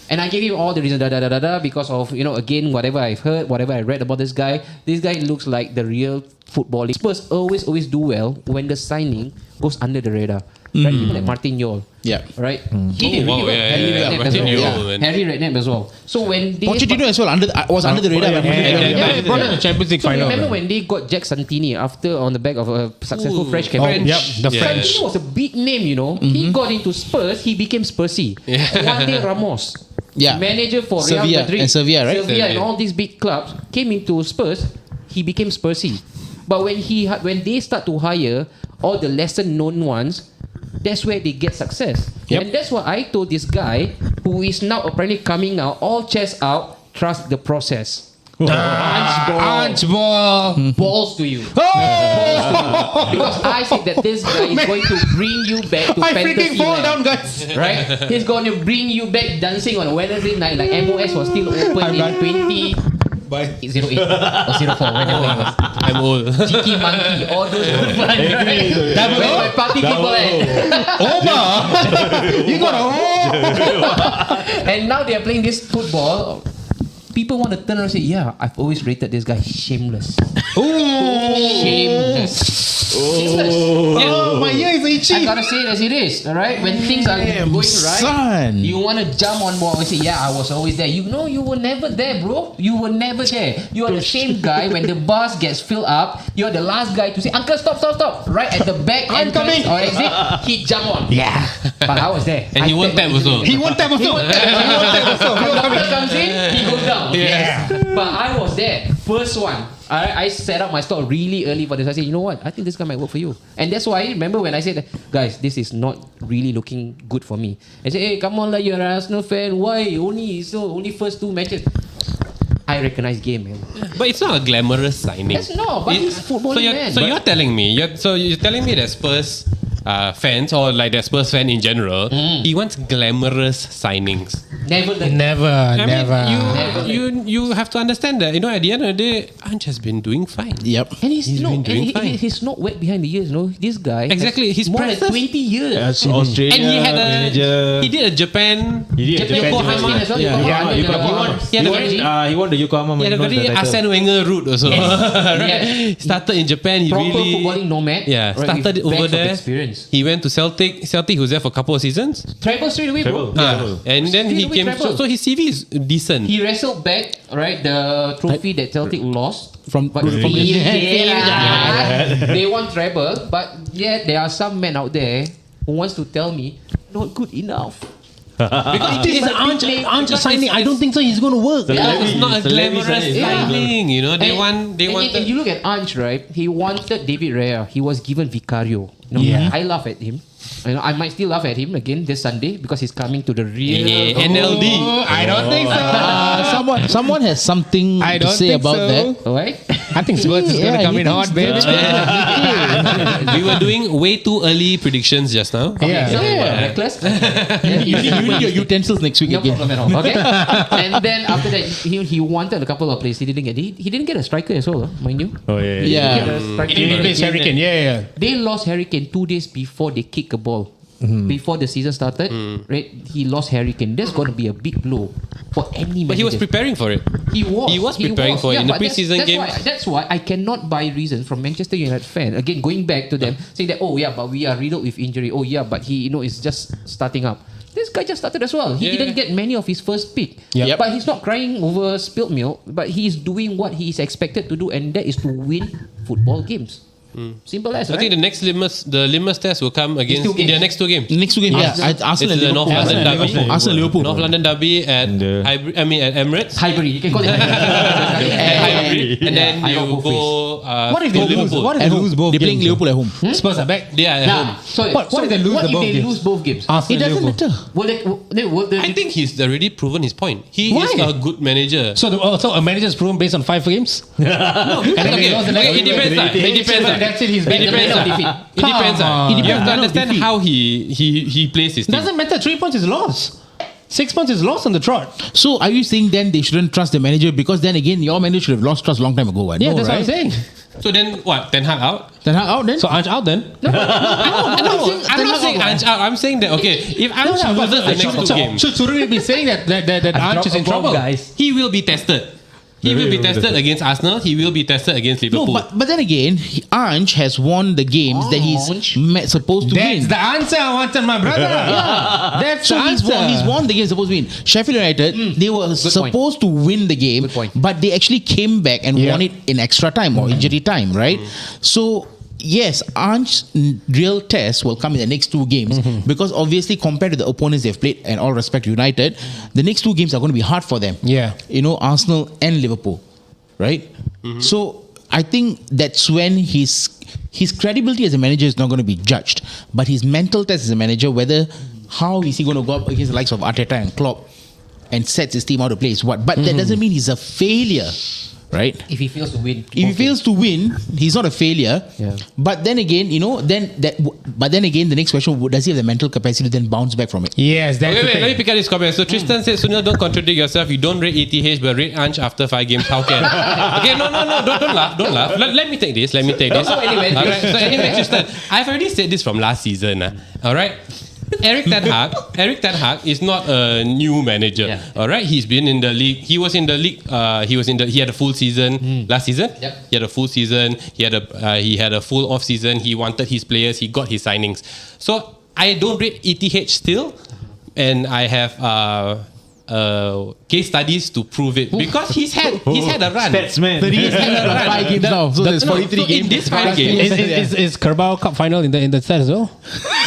Speaker 5: And I gave him all the reasons, because of, again, whatever I've heard, whatever I read about this guy looks like the real footballer. Spurs always do well when the signing goes under the radar. Right? People like Martin Yol.
Speaker 4: Yeah.
Speaker 5: Right? He did really well. Harry Redknapp as well. So when they...
Speaker 4: Pochettino as well was under the radar.
Speaker 3: They brought in the Champions League final.
Speaker 5: Remember when they got Jack Santini on the back of a successful French campaign?
Speaker 3: The French.
Speaker 5: Santini was a big name, He got into Spurs, he became Spursy. One day Ramos, manager for Real Madrid
Speaker 4: and Sevilla, right?
Speaker 5: Sevilla and all these big clubs, came into Spurs, he became Spursy. But when they start to hire all the lesser known ones, that's where they get success. And that's what I told this guy, who is now apparently coming out, all chest out, trust the process.
Speaker 3: Ange ball.
Speaker 5: Balls to you. Because I said that this guy is going to bring you back to fantasy
Speaker 3: freaking fall
Speaker 5: land.
Speaker 3: down, guys.
Speaker 5: Right? He's going to bring you back dancing on a Wednesday night, like MOS was still open in 2008 or 04, whenever it was.
Speaker 2: I'm old.
Speaker 5: Cheeky Monkey, all those my party people
Speaker 3: You got
Speaker 5: and now they are playing this football. People want to turn around and say, yeah, I've always rated this guy shameless. Shameless.
Speaker 3: My ear is itchy.
Speaker 5: I gotta say it as it is, alright? When things are going right, you want to jump on board and say, yeah, I was always there. You were never there, bro. You were never there. You are the same guy when the bus gets filled up. You're the last guy to say, uncle, stop. Right at the back entrance or exit, he jump on.
Speaker 3: Yeah.
Speaker 5: But I was there.
Speaker 2: And he won't tap also.
Speaker 3: He won't tap also.
Speaker 5: Doctor comes in, he goes down.
Speaker 3: Yeah.
Speaker 5: But I was there. First one. I set up my store really early for this. I said, you know what? I think this guy might work for you. And that's why I remember when I said, guys, this is not really looking good for me. I said, hey, come on, you're an Arsenal fan. Why? Only first 2 matches. I recognize game, man.
Speaker 2: But it's not a glamorous signing.
Speaker 5: That's not. But he's footballing man.
Speaker 2: So you're telling me that Spurs fans or like the Spurs fan in general, he wants glamorous signings.
Speaker 3: Never.
Speaker 2: I mean, you have to understand that, at the end of the day, Ange has been doing fine.
Speaker 4: Yep.
Speaker 5: And he's
Speaker 2: fine.
Speaker 5: not wet behind the ears, This guy
Speaker 2: Exactly. He's
Speaker 5: more than
Speaker 2: practiced.
Speaker 5: 20 years.
Speaker 1: That's Australia.
Speaker 2: And he had
Speaker 1: manager.
Speaker 2: he did a Japan.
Speaker 1: He did
Speaker 2: Yokohama.
Speaker 1: He won the Yokohama.
Speaker 2: He had a very Arsene Wenger route also. Right? Started in Japan. He
Speaker 5: Proper
Speaker 2: really
Speaker 5: footballing nomad.
Speaker 2: Yeah, started over there.
Speaker 5: Experience.
Speaker 2: He went to Celtic. Celtic was there for a couple of seasons.
Speaker 5: Travel straight away, bro.
Speaker 2: And then he came. So his CV is decent.
Speaker 5: He wrestled back, right, the trophy that Celtic lost.
Speaker 4: From
Speaker 5: But
Speaker 4: the
Speaker 5: they won treble, but yet there are some men out there who wants to tell me not good enough.
Speaker 2: Because
Speaker 3: This is Ange signing. I don't think so. He's going to work.
Speaker 2: It's not a glamorous signing. They
Speaker 5: And
Speaker 2: want.
Speaker 5: if you look at Ange, right, he wanted David Raya. He was given Vicario. I laugh at him. I might still laugh at him again this Sunday because he's coming to the real
Speaker 2: NLD.
Speaker 3: I don't think so.
Speaker 4: Someone has something
Speaker 3: I
Speaker 4: to
Speaker 3: don't
Speaker 4: say
Speaker 3: think
Speaker 4: about
Speaker 3: so.
Speaker 4: that.
Speaker 5: Right?
Speaker 3: I think Spurs is going to come in hot, baby.
Speaker 2: We were doing way too early predictions just now.
Speaker 5: Reckless.
Speaker 4: You need your utensils next week
Speaker 5: No
Speaker 4: again.
Speaker 5: problem at all. Okay. And then after that, he wanted a couple of players. He didn't get. He didn't get a striker as well, mind you.
Speaker 1: Oh yeah.
Speaker 5: He
Speaker 4: Yeah.
Speaker 5: didn't get a striker.
Speaker 3: He didn't face Harry Kane. Yeah.
Speaker 5: They lost Harry Kane 2 days before they kicked a ball. Before the season started, right? He lost Harry Kane. That's going to be a big blow for any manager.
Speaker 2: But he was preparing for it.
Speaker 5: He was
Speaker 2: preparing for it in the
Speaker 5: but
Speaker 2: preseason game.
Speaker 5: That's why I cannot buy reasons from Manchester United fan. Again, going back to them saying that but we are riddled with injury. But he is just starting up. This guy just started as well. He didn't get many of his first pick.
Speaker 4: Yep.
Speaker 5: But he's not crying over spilled milk. But he's doing what he is expected to do, and that is to win football games. Simple as,
Speaker 2: I think the next litmus test will come against
Speaker 5: Two games.
Speaker 2: their next two games.
Speaker 4: Next two games, Arsenal
Speaker 2: It's the
Speaker 4: and
Speaker 2: North
Speaker 4: Liverpool.
Speaker 2: London derby.
Speaker 4: Arsenal Liverpool.
Speaker 2: North London derby at
Speaker 1: And,
Speaker 2: at Emirates.
Speaker 5: Highbury. You can call it Highbury.
Speaker 2: Highbury. And then
Speaker 5: I
Speaker 2: you
Speaker 5: got both
Speaker 2: go.
Speaker 3: What if they lose?
Speaker 2: Liverpool.
Speaker 3: What if
Speaker 4: At
Speaker 3: they
Speaker 4: home.
Speaker 3: lose both
Speaker 4: They're playing
Speaker 3: games?
Speaker 4: Liverpool at home.
Speaker 3: Spurs are back.
Speaker 2: They are at home.
Speaker 3: What if they lose the both
Speaker 5: if they
Speaker 3: games?
Speaker 5: lose both games?
Speaker 3: Arsenal,
Speaker 4: It doesn't
Speaker 3: Liverpool.
Speaker 4: matter.
Speaker 5: Will the
Speaker 2: I think he's already proven his point. He
Speaker 3: Why?
Speaker 2: is a good manager.
Speaker 3: So a manager is proven based on 5 games?
Speaker 2: Okay,
Speaker 3: they lost the next
Speaker 2: it depends. It depends.
Speaker 3: That's it. He's
Speaker 2: It
Speaker 3: back.
Speaker 2: depends. It depends. You have to understand how he plays his team.
Speaker 3: Doesn't matter. 3 points is lost. 6 points is lost on the trot.
Speaker 4: So are you saying then they shouldn't trust the manager? Because then again, your manager should have lost trust a long time ago. What?
Speaker 3: Yeah,
Speaker 4: No,
Speaker 3: that's
Speaker 4: right?
Speaker 3: what I'm saying.
Speaker 2: So then what? Ten Hag out?
Speaker 4: Then how out then?
Speaker 3: So Ange out then.
Speaker 2: I'm not saying Ange out. I'm saying that if Ange loses the next two games,
Speaker 3: Should we be saying that Ange is in trouble?
Speaker 5: guys.
Speaker 2: he will be tested. He will be tested against Arsenal. He will be tested against
Speaker 4: No,
Speaker 2: Liverpool.
Speaker 4: but then again, Ange has won the games that he's supposed to
Speaker 3: That's
Speaker 4: win.
Speaker 3: the answer I wanted, my brother. That's
Speaker 4: So
Speaker 3: the answer.
Speaker 4: he's won the game supposed to win. Sheffield United, they were supposed to win the game,
Speaker 5: Good point.
Speaker 4: but they actually came back and won it in extra time or injury time, right? So yes, Ange's real test will come in the next 2 games because obviously compared to the opponents they've played, and all respect to United, the next 2 games are going to be hard for them.
Speaker 3: Yeah.
Speaker 4: Arsenal and Liverpool, right? So I think that's when his credibility as a manager is not going to be judged, but his mental test as a manager, whether how is he going to go up against the likes of Arteta and Klopp and sets his team out of place, what? But that doesn't mean he's a failure. Right?
Speaker 5: If he fails to win.
Speaker 4: If he fails to win, he's not a failure.
Speaker 5: Yeah.
Speaker 4: But then again, the next question: does he have the mental capacity to then bounce back from it?
Speaker 3: Yes, that's
Speaker 2: Wait,
Speaker 3: the
Speaker 2: let me
Speaker 3: thing.
Speaker 2: pick up this comment. So Tristan said, Sunil, don't contradict yourself. You don't rate ETH, but rate Ange after 5 games. How can? Okay, no, don't laugh. Let me take this. So anyway, Tristan, I've already said this from last season. All right. Eric Ten Hag is not a new manager.
Speaker 5: Yeah.
Speaker 2: All right, he's been in the league. He was in the league. He had a full season last season.
Speaker 5: Yep.
Speaker 2: He had a full season. He had a full off season. He wanted his players. He got his signings. So I don't rate ETH still, and I have case studies to prove it because he's had a run.
Speaker 1: Statsman.
Speaker 2: He's had a run.
Speaker 4: 5 games now, so there's 43
Speaker 2: in
Speaker 4: games.
Speaker 2: this 5 games.
Speaker 3: Is Carabao Cup final in the set as well?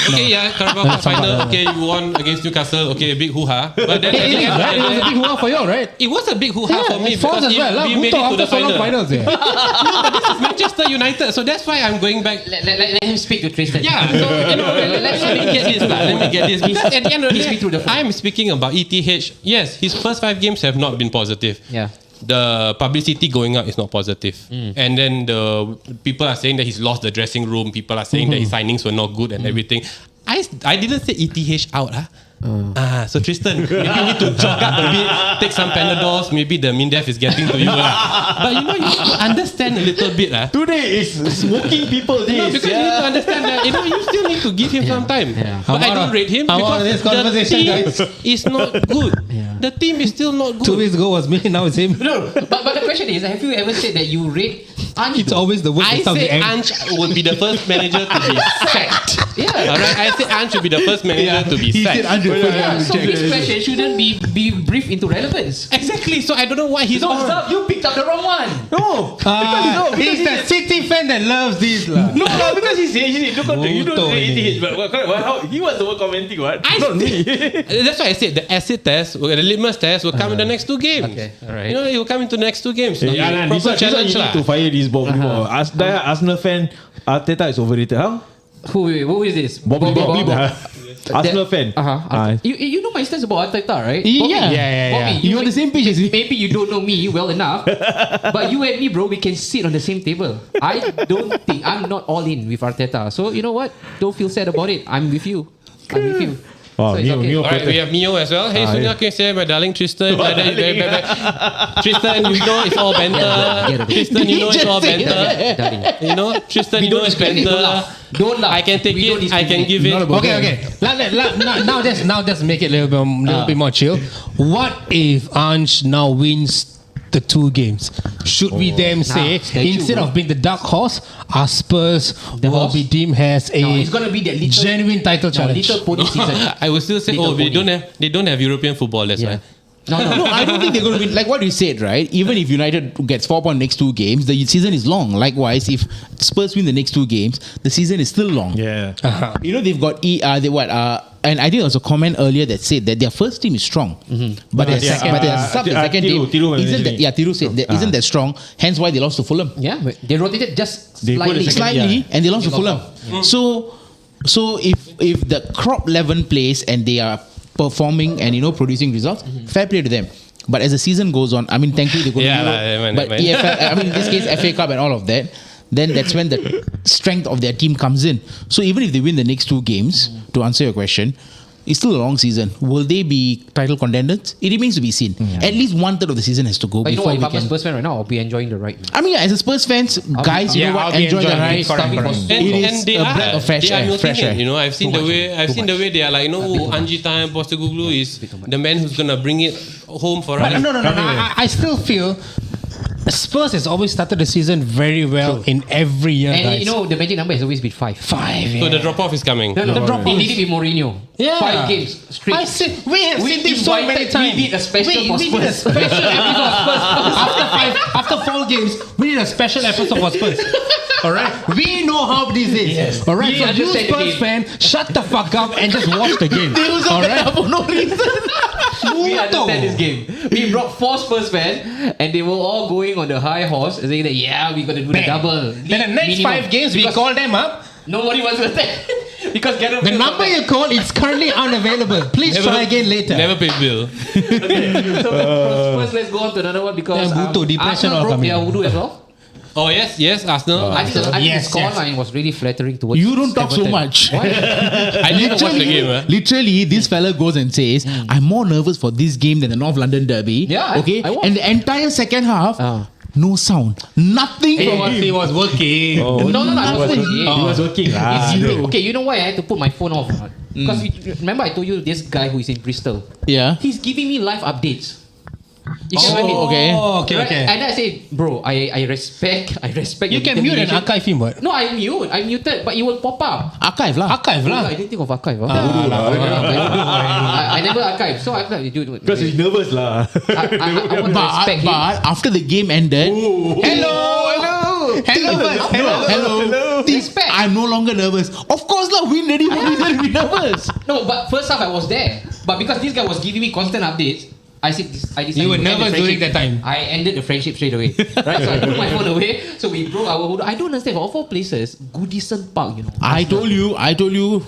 Speaker 2: Okay, yeah, Carabao Cup final. Okay, you won against Newcastle. Okay, big hoo-ha. But then
Speaker 3: It was a big hoo-ha for you, right?
Speaker 2: it was a big hoo-ha for me
Speaker 3: For us
Speaker 2: because
Speaker 3: as well.
Speaker 2: we made it to the final.
Speaker 3: Finals. Yeah.
Speaker 2: No, but this is Manchester United, so that's why I'm going back.
Speaker 5: Let him speak to Tristan.
Speaker 2: Yeah, so let me get this. Let me get this because at the end of the
Speaker 5: He's been through the
Speaker 2: day,
Speaker 5: phone.
Speaker 2: I'm speaking about ETH. Yes, his first 5 games have not been positive.
Speaker 5: Yeah.
Speaker 2: the publicity going out is not positive. And then the people are saying that he's lost the dressing room. People are saying that his signings were not good and everything. I didn't say ETH out. So Tristan, maybe you need to jog up a bit, take some Panadols. Maybe the MINDEF is getting to you. But you need to understand a little bit.
Speaker 1: Today is smoking people days.
Speaker 2: Because you need to understand that you still need to give him some time. But I don't rate him because
Speaker 3: this
Speaker 2: the
Speaker 3: conversation,
Speaker 2: team
Speaker 3: guys.
Speaker 2: is not good. The team is still not good.
Speaker 3: 2 weeks ago was me, now it's him.
Speaker 5: No, but the question is, have you ever said that you rate Ange?
Speaker 3: It's always the worst.
Speaker 2: I say Ange would be the first manager to be sacked.
Speaker 5: Yeah.
Speaker 2: Alright, I say Ange would be the first manager to be sacked.
Speaker 5: So this question shouldn't be briefed into relevance.
Speaker 2: Exactly. So I don't know why he's
Speaker 5: No,
Speaker 2: on.
Speaker 5: stop, you picked up the wrong one.
Speaker 1: No.
Speaker 3: He's the City fan that loves this.
Speaker 1: No, because he said look at you don't
Speaker 3: Motor
Speaker 1: say
Speaker 3: ini.
Speaker 1: ETH, but how he was the one commenting what? Not me.
Speaker 2: That's why I said the acid test, the litmus test will come in the next 2 games.
Speaker 5: Okay, alright.
Speaker 2: You know, it will come into the next 2 games.
Speaker 1: Yeah, this
Speaker 2: Proper
Speaker 1: one
Speaker 2: challenge
Speaker 1: you
Speaker 2: lah.
Speaker 1: need to fire this Bob. Arsenal fan, Arteta is overrated. How?
Speaker 5: Who is this?
Speaker 1: Bobby. Arsenal fan.
Speaker 5: You know my stance about Arteta, right?
Speaker 3: Yeah.
Speaker 5: Bobby,
Speaker 3: You on the same page as me.
Speaker 5: Maybe you don't know me well enough, but you and me, bro, we can sit on the same table. I'm not all in with Arteta. So you know what? Don't feel sad about it. I'm with you.
Speaker 1: Wow,
Speaker 5: So it's okay.
Speaker 1: Mio
Speaker 2: Alright, we have Mio as well. Hey, Sunya, can you say my darling Tristan? Tristan, you know it's all banter. Tristan, you know it's all banter.
Speaker 5: Darling.
Speaker 2: You know, Tristan, you know it's
Speaker 5: Don't
Speaker 2: banter.
Speaker 5: laugh. Don't laugh.
Speaker 2: I can take
Speaker 5: We don't
Speaker 2: it. I can give it.
Speaker 3: Okay. Now just make it a little bit more chill. What if Ange now wins the 2 games? Should we then say instead of being the dark horse, our Spurs will
Speaker 5: horse?
Speaker 3: be deemed as a
Speaker 5: It's gonna be the little
Speaker 3: genuine title challenge?
Speaker 5: Little pony season.
Speaker 2: I would still say,
Speaker 5: Little
Speaker 2: they
Speaker 5: pony.
Speaker 2: don't have European football. That's why.
Speaker 4: No, I don't think they're going to win. Like what you said, right? Even if United gets 4 points next 2 games, the season is long. Likewise, if Spurs win the next 2 games, the season is still long.
Speaker 1: Yeah.
Speaker 4: You know, they've got and I think there was a comment earlier that said that their first team is strong, but their second team isn't that. Yeah, Thiru said that isn't that strong. Hence why they lost to Fulham.
Speaker 5: Yeah, but they rotated just
Speaker 1: They put the
Speaker 5: slightly.
Speaker 4: And they lost to Fulham. So if the crop 11 plays and they are performing and producing results, fair play to them. But as the season goes on, I mean, thankfully they go to Europe, but EFL, I mean, in this case FA Cup and all of that, then that's when the strength of their team comes in. So even if they win the next 2 games, to answer your question, it's still a long season. Will they be title contenders? It remains to be seen. At least 1/3 of the season has to go
Speaker 5: But you know
Speaker 4: before
Speaker 5: what,
Speaker 4: we
Speaker 5: if I'm a
Speaker 4: can.
Speaker 5: Spurs fan right now, I'll be enjoying the ride.
Speaker 4: I mean, as a Spurs fans, guys, you know what? Enjoy the ride.
Speaker 2: And they
Speaker 4: a breath of fresh air.
Speaker 2: Fresh air. You know, I've seen the way they are like, Anji time, Postecoglou is the man who's gonna bring it home for us.
Speaker 3: No. I still feel Spurs has always started the season very well in every year,
Speaker 5: And
Speaker 3: guys.
Speaker 5: you know, the magic number has always been 5.
Speaker 3: 5.
Speaker 2: So the drop off is coming.
Speaker 5: The drop off. He did it with Mourinho.
Speaker 3: Yeah.
Speaker 5: 5 games straight.
Speaker 3: I said we have seen this so many
Speaker 5: invited-
Speaker 3: times.
Speaker 5: we did a special for
Speaker 3: We did a
Speaker 5: Spurs.
Speaker 3: special episode for Spurs. After 4 games, we did a special episode for Spurs. Alright? We know how this is.
Speaker 5: Yes.
Speaker 3: Alright?
Speaker 5: We
Speaker 3: So you
Speaker 5: understand the
Speaker 3: Spurs
Speaker 5: game.
Speaker 3: fan, shut the fuck up and just watch the game. Alright?
Speaker 4: For no reason.
Speaker 5: We understand this game. We brought 4 Spurs fans, and they were all going on the high horse, saying that we got to do the double.
Speaker 3: Then the next
Speaker 5: Minimum.
Speaker 3: 5 games, we
Speaker 5: Because
Speaker 3: call them up.
Speaker 5: nobody wants to attack because Gareth
Speaker 3: The
Speaker 5: Bale
Speaker 3: number
Speaker 5: was
Speaker 3: you call is currently unavailable. Please try again later.
Speaker 2: Never paid bill.
Speaker 5: back. So from Spurs, let's go on to another one because
Speaker 3: Yeah, Buto, depression
Speaker 5: Arsenal
Speaker 3: all
Speaker 5: broke
Speaker 3: coming.
Speaker 5: their voodoo as well.
Speaker 2: Oh yes, Arsenal.
Speaker 5: I think the
Speaker 3: Yes,
Speaker 5: scoreline was really flattering towards
Speaker 4: You don't talk so
Speaker 5: Everton.
Speaker 4: much.
Speaker 5: Why?
Speaker 2: I didn't watch the game.
Speaker 4: Literally, this fella goes and says, I'm more nervous for this game than the North London derby.
Speaker 5: Yeah,
Speaker 4: Okay.
Speaker 5: I was.
Speaker 4: And the entire second half, no sound. Nothing from him.
Speaker 3: He was working.
Speaker 5: No, I was watching.
Speaker 1: He was working.
Speaker 5: Okay, you know why I had to put my phone off? Because remember I told you this guy who is in Bristol.
Speaker 4: Yeah.
Speaker 5: He's giving me live updates. You get what I mean?
Speaker 4: okay.
Speaker 3: Okay,
Speaker 5: Right?
Speaker 3: okay.
Speaker 5: And I say, bro, I respect.
Speaker 3: You
Speaker 5: your
Speaker 3: can mute and
Speaker 5: determination.
Speaker 3: archive him, what?
Speaker 5: No, I muted, but it will pop up.
Speaker 4: Archive lah.
Speaker 3: Archive
Speaker 5: Oh,
Speaker 3: lah.
Speaker 5: I didn't think of archive. I never archive, so I thought you do it.
Speaker 1: Because he's nervous lah.
Speaker 5: I want to respect him.
Speaker 4: But after the game ended, hello.
Speaker 5: Respect.
Speaker 4: I'm no longer nervous. Of course lah, win ready. What reason to be nervous?
Speaker 5: No, but first half I was there. But because this guy was giving me constant updates, I decided
Speaker 3: You were
Speaker 5: to end the
Speaker 3: nervous during
Speaker 5: friendship.
Speaker 3: that time.
Speaker 5: I ended the friendship straight away. Right? So I put my phone away. So we broke our hood. I don't understand. For all 4 places, Goodison Park, you know.
Speaker 4: I told you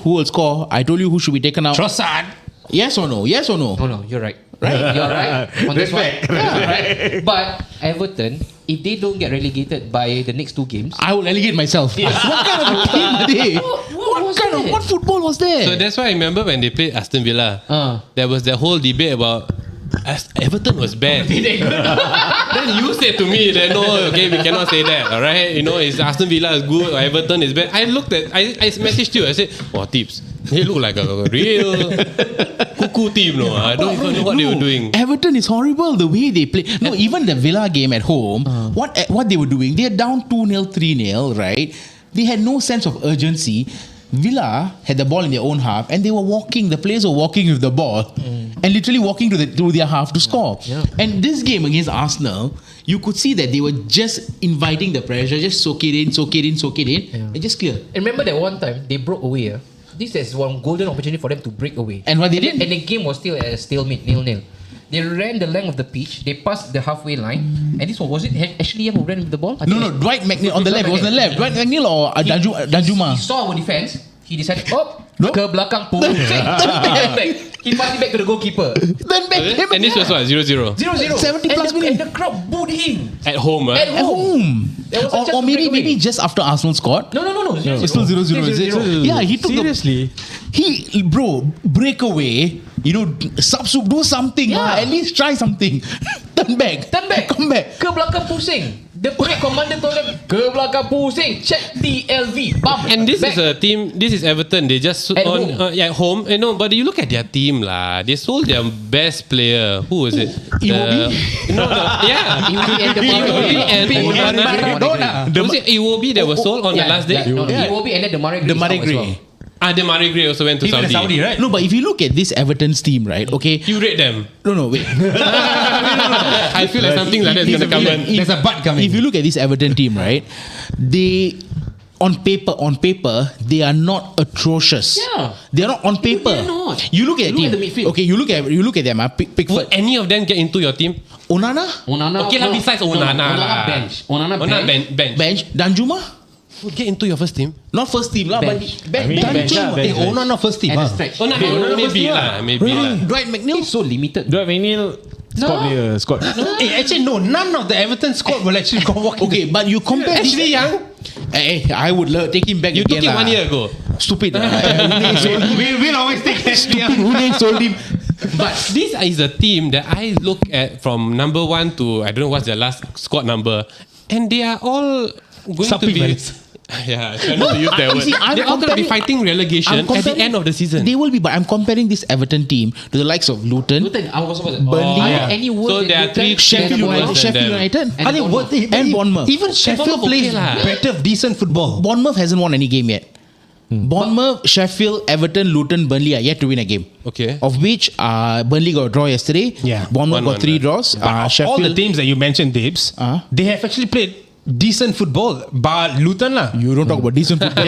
Speaker 4: who will score. I told you who should be taken out.
Speaker 3: Trossard.
Speaker 4: Yes or no? Yes or no?
Speaker 5: No, you're right. Right, you're right on this one.
Speaker 1: Respect.
Speaker 5: Yeah, right. But Everton, if they don't get relegated by the next 2 games,
Speaker 4: I will relegate myself. What kind of a team are they? What football was there?
Speaker 2: So that's why I remember when they played Aston Villa. There was that whole debate about Everton was bad. Then you said to me that no, okay, we cannot say that. All right, is Aston Villa is good or Everton is bad? I messaged you. I said, "Oh, tips. They look like a real cuckoo team. No, I don't even know what they were doing."
Speaker 4: Everton is horrible the way they play. No, even the Villa game at home, what they were doing, they are down 2-0, 3-0, right? They had no sense of urgency. Villa had the ball in their own half and they were walking, the players were walking with the ball and literally walking to their half to score. Yeah. And this game against Arsenal, you could see that they were just inviting the pressure, just soak it in, and just clear.
Speaker 5: And remember that one time they broke away. This is one golden opportunity for them to break away.
Speaker 4: And what they did?
Speaker 5: And the game was still at a stalemate, 0-0. They ran the length of the pitch. They passed the halfway line. And this one, was it Ashley Young who ran with the ball?
Speaker 4: No, Dwight McNeil on the left. It was on the left. Dwight McNeil or Danjuma?
Speaker 5: He saw our defense. He decided, ke belakang pusing. He passed it back to the goalkeeper.
Speaker 2: And this was what? 0-0?
Speaker 5: 0-0.
Speaker 4: 70 plus minutes.
Speaker 5: And the crowd booed him.
Speaker 2: At home,
Speaker 5: At home.
Speaker 4: Or maybe just after Arsenal scored.
Speaker 5: No.
Speaker 4: It's still 0-0, is it? Yeah, he took
Speaker 1: Seriously?
Speaker 4: breakaway, sub-soup, do something.
Speaker 5: Yeah.
Speaker 4: At least try something. Turn back. Come back.
Speaker 5: Ke belakang pusing. The parade commander told them, ke belakang pusing. Check TLV. Bam.
Speaker 2: And this is a team, this is Everton. They just
Speaker 5: At home.
Speaker 2: at home. But you look at their team lah. They sold their best player. Who was it?
Speaker 4: Iwobi?
Speaker 5: Iwobi and
Speaker 2: Onana. Was it Iwobi that was sold on the last day?
Speaker 5: No, Iwobi and then the Mare Gray.
Speaker 2: Demare Gray also went to
Speaker 3: Even
Speaker 2: Saudi.
Speaker 3: Saudi, right?
Speaker 4: No, but if you look at this Everton's team, right? Okay.
Speaker 2: You rate them.
Speaker 4: No, wait.
Speaker 2: I feel like something like that is going to come in.
Speaker 3: There's a butt coming.
Speaker 4: If you look at this Everton team, right? They on paper, they are not atrocious.
Speaker 5: Yeah.
Speaker 4: They are not on paper.
Speaker 5: They're not.
Speaker 4: You look at
Speaker 5: Look
Speaker 4: team.
Speaker 5: at the midfield.
Speaker 4: Okay, you look at them.
Speaker 2: Would
Speaker 4: Pickford,
Speaker 2: any of them get into your team?
Speaker 4: Onana,
Speaker 2: Okay lah, besides Onana lah.
Speaker 5: bench.
Speaker 4: bench, Danjuma.
Speaker 2: Would get into your first team?
Speaker 4: Not first team lah, but
Speaker 5: Bench.
Speaker 4: bench.
Speaker 3: Hey, Onana first team.
Speaker 5: And a stretch.
Speaker 2: Maybe lah.
Speaker 4: Dwight McNeil.
Speaker 5: So limited.
Speaker 1: Dwight McNeil, squad player, squad.
Speaker 3: Hey, actually, no. None of the Everton squad will actually go walking.
Speaker 4: Okay, but you compare.
Speaker 3: Actually, Young.
Speaker 4: Hey, I would take him back
Speaker 2: You
Speaker 4: again.
Speaker 2: took it 1 year ago.
Speaker 4: Stupid.
Speaker 3: We'll always take
Speaker 4: Stupid. Who sold him?
Speaker 2: But this is a team that I look at from number 1 to I don't know what's their last squad number, and they are all going to be. Yeah, I try not to use that word. They're all going to be fighting relegation at the end of the season.
Speaker 4: They will be, but I'm comparing this Everton team to the likes of Luton,
Speaker 5: I was
Speaker 4: Burnley,
Speaker 5: any word
Speaker 2: So there are 3
Speaker 4: Sheffield United,
Speaker 3: Are they worth it?
Speaker 4: and Bournemouth.
Speaker 3: Even Sheffield plays better, decent football.
Speaker 4: Bournemouth hasn't won any game yet. Bournemouth, Sheffield, Everton, Luton, Burnley are yet to win a game.
Speaker 2: Okay.
Speaker 4: Of which Burnley got a draw yesterday.
Speaker 3: Yeah.
Speaker 4: Bournemouth got 3 draws.
Speaker 3: All the teams that you mentioned, Dibs, they have actually played decent football. But Luton lah.
Speaker 4: You don't talk about decent football.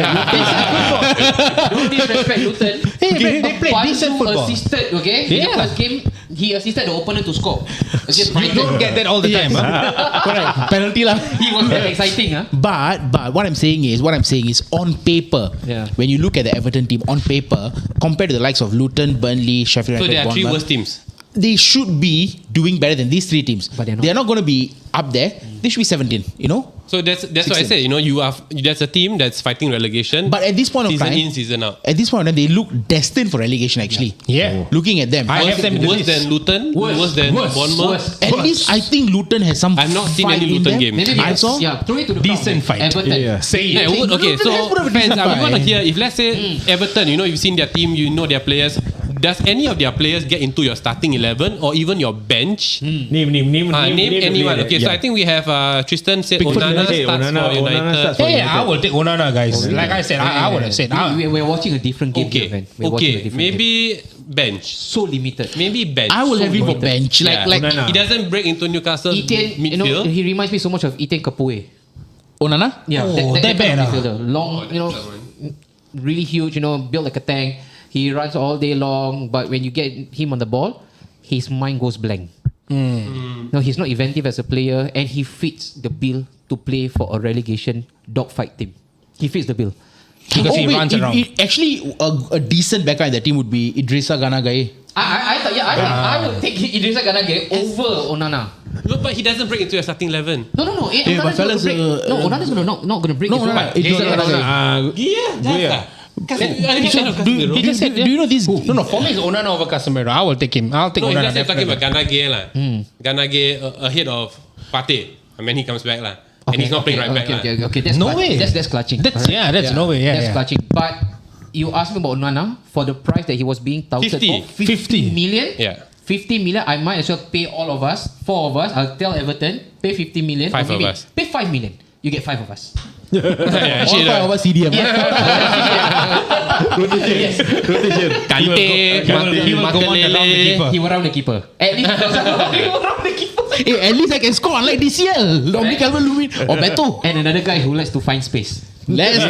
Speaker 5: Don't disrespect Luton.
Speaker 3: Hey, they play decent football.
Speaker 5: Assisted, okay? In the first game, he assisted the opponent to score.
Speaker 3: You don't get that all the time.
Speaker 4: Correct. Penalty lah.
Speaker 5: He was very exciting.
Speaker 4: But what I'm saying is on paper, when you look at the Everton team on paper, compared to the likes of Luton, Burnley, Sheffield
Speaker 2: So
Speaker 4: United,
Speaker 2: there are 3
Speaker 4: Bournemouth,
Speaker 2: worst teams.
Speaker 4: they should be doing better than these 3 teams.
Speaker 5: But they're not.
Speaker 4: They're not going to be up there. They should be 17,
Speaker 2: So that's what I said. There's a team that's fighting relegation.
Speaker 4: But at this point of
Speaker 2: season
Speaker 4: time,
Speaker 2: in, season out.
Speaker 4: At this point of time, they look destined for relegation actually.
Speaker 3: Yeah.
Speaker 4: Looking at them.
Speaker 3: I have them in the
Speaker 2: Worse
Speaker 3: list.
Speaker 2: than Luton. Worse than Bournemouth.
Speaker 4: At least I think Luton has some
Speaker 2: I've not seen
Speaker 4: fight
Speaker 2: any
Speaker 4: in
Speaker 2: Luton
Speaker 4: them.
Speaker 2: game.
Speaker 5: Maybe
Speaker 4: I saw.
Speaker 5: Yeah, throw it to the
Speaker 3: Decent
Speaker 5: crowd.
Speaker 3: fight.
Speaker 5: Everton.
Speaker 1: Yeah.
Speaker 3: Say it.
Speaker 2: Yeah, okay, so
Speaker 4: Luton has
Speaker 2: fans,
Speaker 4: decent
Speaker 2: we want to
Speaker 4: fight.
Speaker 2: hear, if let's say Everton, you've seen their team, you know their players, does any of their players get into your starting 11 or even your bench?
Speaker 1: Name
Speaker 2: Anyone. Okay, so I think we have Tristan said Onana starts for United.
Speaker 3: Hey, I will take Onana, guys. Like I said, I would have said.
Speaker 5: We're watching a different game.
Speaker 2: Okay,
Speaker 5: We're watching a different
Speaker 2: maybe bench.
Speaker 5: So limited.
Speaker 2: Maybe bench.
Speaker 4: I will have him for bench.
Speaker 2: Yeah.
Speaker 1: Onana.
Speaker 2: He doesn't break into Newcastle
Speaker 5: Etienne,
Speaker 2: midfield.
Speaker 5: he reminds me so much of Etienne Capoue.
Speaker 4: Onana?
Speaker 5: Yeah,
Speaker 3: Oh,
Speaker 5: that
Speaker 3: that
Speaker 5: kind of
Speaker 3: bad,
Speaker 5: midfielder. Long, really huge, built like a tank. He runs all day long, but when you get him on the ball, his mind goes blank. No, he's not inventive as a player, and he fits the bill to play for a relegation dogfight team. He fits the bill.
Speaker 3: Because he runs around.
Speaker 4: Actually, a decent backer in the team would be Idrissa Gana Gaye.
Speaker 5: I thought, I would take Idrissa Gana Gaye over Onana.
Speaker 2: No, but he doesn't break into a starting 11.
Speaker 5: No. Onana's going to break. Onana's not going to break.
Speaker 4: No, Idrissa Gana Gaye. Do you know this?
Speaker 3: No, for me it's Onana over Casemiro. I will take him. I'll take Onana.
Speaker 2: You're talking about Gana Gaye lah. Gana Gaye ahead of Partey. And when he comes back lah. And he's not playing right back.
Speaker 5: Okay. That's
Speaker 3: no way.
Speaker 5: That's clutching.
Speaker 3: That's no way.
Speaker 5: That's clutching. But you asked me about Onana for the price that he was being touted
Speaker 2: 50.
Speaker 5: for. 50 million?
Speaker 2: Yeah.
Speaker 5: 50 million, I might as well pay all of us, 4 of us. I'll tell Everton, pay 50 million.
Speaker 2: 5 of us.
Speaker 5: Pay 5 million. You get 5 of us.
Speaker 4: All 5 of us CDM.
Speaker 1: Rotation.
Speaker 2: Kante,
Speaker 3: He will go on around the keeper.
Speaker 5: He will round the keeper. At least he will round the keeper.
Speaker 4: Hey, at least I can score unlike this year. Dominic Calvert-Lewin or Beto.
Speaker 5: And another guy who likes to find space.
Speaker 4: Let's say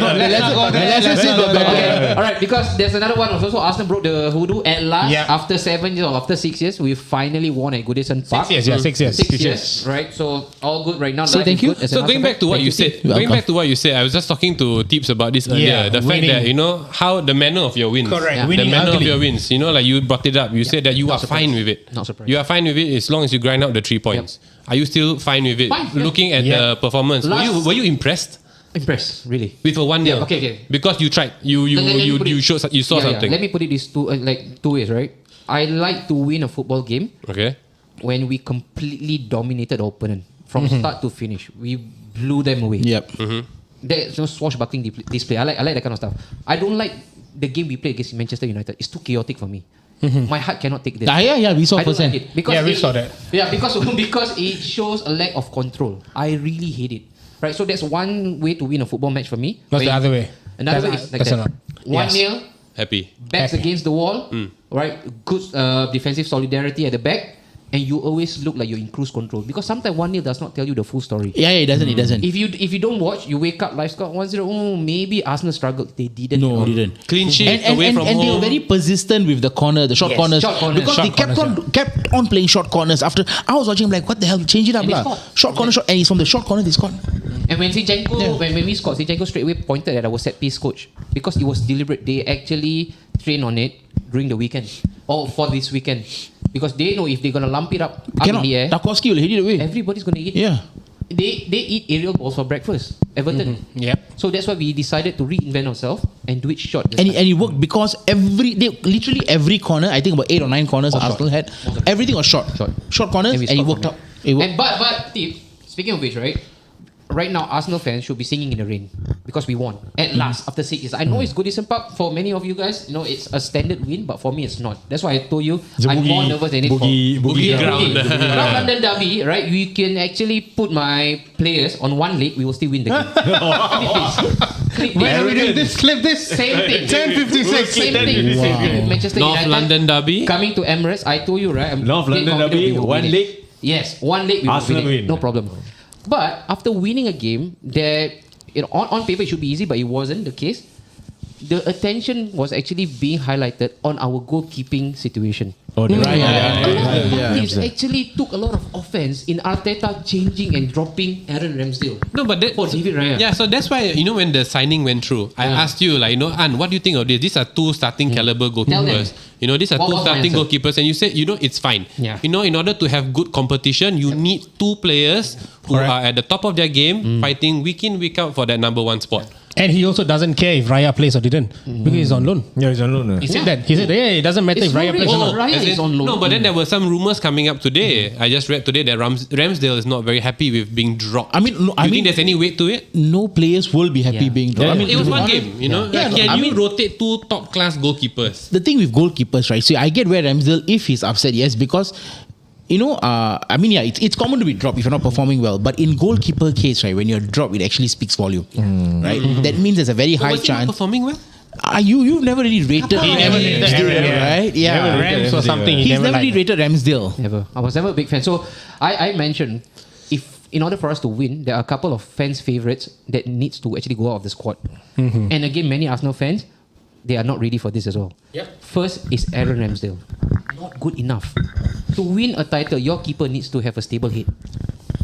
Speaker 4: the better.
Speaker 5: Alright, because there's another one also. Arsenal broke the hoodoo at last. After 7 years or after 6 years, we finally won at Goodison Park.
Speaker 3: 6 years, 6 years.
Speaker 5: 6 years, right? So all good right now.
Speaker 4: So thank you.
Speaker 2: So going back to what you said, I was just talking to Tips about this earlier. The fact that, how the manner of your wins.
Speaker 3: Correct.
Speaker 5: Yeah.
Speaker 3: Winning
Speaker 2: The manner
Speaker 3: ugly.
Speaker 2: of your wins. Like you brought it up. You said that you are fine with it.
Speaker 5: Not surprised.
Speaker 2: You are fine with it as long as you grind out the 3 points. Are you still fine with it?
Speaker 5: Fine, yeah.
Speaker 2: Looking at the performance, were you impressed?
Speaker 5: Impressed, really.
Speaker 2: With a 1-0?
Speaker 5: Okay.
Speaker 2: Because you tried. You saw something.
Speaker 5: Let me put it this two ways, right? I like to win a football game
Speaker 2: Okay.
Speaker 5: when we completely dominated the opponent from start to finish. We blew them away.
Speaker 4: Yep.
Speaker 5: There's no swashbuckling display. I like that kind of stuff. I don't like the game we played against Manchester United. It's too chaotic for me. My heart cannot take this.
Speaker 4: We saw
Speaker 5: I don't
Speaker 4: percent.
Speaker 5: like it because
Speaker 3: we saw that.
Speaker 5: Yeah, because it shows a lack of control. I really hate it. Right, so that's one way to win a football match for me.
Speaker 3: What's the other way?
Speaker 5: Another way is like that. 1-0,
Speaker 2: Happy.
Speaker 5: backs against the wall, right? Good defensive solidarity at the back, and you always look like you're in cruise control because sometimes 1-0 does not tell you the full story.
Speaker 4: Yeah, it doesn't.
Speaker 5: If you don't watch, you wake up live score 1-0. Oh, maybe Arsenal struggled. They didn't.
Speaker 4: No, didn't.
Speaker 2: Clean sheet away from
Speaker 4: and
Speaker 2: home.
Speaker 4: they were very persistent with the short corners.
Speaker 5: Short corners.
Speaker 4: Because
Speaker 5: Short
Speaker 4: they kept on playing short corners. After I was watching, I'm like, what the hell? Change it up,
Speaker 5: And they
Speaker 4: lah.
Speaker 5: scored.
Speaker 4: Short corner, and it's from the short corner they scored.
Speaker 5: And when Zinchenko, when we scored, Zinchenko straight away pointed at our set piece coach because it was deliberate. They actually trained on it during the weekend or for this weekend because they know if they're gonna lump it up in the air,
Speaker 4: Tarkowski will hit it away.
Speaker 5: everybody's gonna eat.
Speaker 4: Yeah.
Speaker 5: They eat aerial balls for breakfast. Everton.
Speaker 3: Yep.
Speaker 5: So that's why we decided to reinvent ourselves and do it short.
Speaker 4: And it worked because literally every corner, I think about 8 or 9 corners Arsenal had, everything was short. Short corners, and it worked out.
Speaker 5: But Steve, speaking of which, right now Arsenal fans should be singing in the rain because we won at last after 6 years. I know it's Goodison Park for many of you guys. It's a standard win, but for me it's not. That's why I told you I'm more nervous than it
Speaker 2: Boogie ground.
Speaker 5: Around London Derby, right? We can actually put my players on one leg. We will still win the game.
Speaker 3: Clip this.
Speaker 5: Same thing.
Speaker 3: 10:56.
Speaker 5: Same thing. Wow. Manchester
Speaker 2: North
Speaker 5: United
Speaker 2: London Derby.
Speaker 5: coming to Emirates. I told you, right?
Speaker 1: North London Derby, one leg.
Speaker 5: Yes, one leg we
Speaker 1: Arsenal
Speaker 5: will win.
Speaker 1: win.
Speaker 5: No problem. But after winning a game, on paper it should be easy, but it wasn't the case. The attention was actually being highlighted on our goalkeeping situation. It actually took a lot of offense in Arteta changing and dropping Aaron Ramsdale.
Speaker 2: No, but
Speaker 5: for David Raya.
Speaker 2: Yeah, so that's why when the signing went through, I asked you An, what do you think of this? These are 2 starting caliber goalkeepers. These are 2 starting goalkeepers, and you said it's fine.
Speaker 5: Yeah.
Speaker 2: In order to have good competition, you need 2 players who are at the top of their game, fighting week in week out for that number 1 spot.
Speaker 3: And he also doesn't care if Raya plays or didn't because he's on loan.
Speaker 1: Yeah, he's on loan.
Speaker 3: He said that. He said, it doesn't matter if Raya plays or not.
Speaker 5: Raya is on loan.
Speaker 2: No, but then there were some rumors coming up today. I just read today that Ramsdale is not very happy with being dropped.
Speaker 4: I mean,
Speaker 2: think there's any weight to it?
Speaker 4: No players will be happy being dropped.
Speaker 2: It was one game, Can you rotate 2 top class goalkeepers?
Speaker 4: The thing with goalkeepers, right? So I get where Ramsdale, if he's upset, yes, because it's common to be dropped if you're not performing well. But in goalkeeper case, right, when you're dropped, it actually speaks volume, right? That means there's a very high
Speaker 2: was he not
Speaker 4: chance.
Speaker 2: performing well?
Speaker 4: You've never really rated
Speaker 3: He never rated
Speaker 4: Ramsdale, right? Yeah,
Speaker 3: Rams or something.
Speaker 4: he's never really rated Ramsdale.
Speaker 5: Never. I was never a big fan. So I mentioned in order for us to win, there are a couple of fans' favourites that needs to actually go out of the squad. And again, many Arsenal fans, they are not ready for this as well. First is Aaron Ramsdale. Not good enough. To win a title, your keeper needs to have a stable head.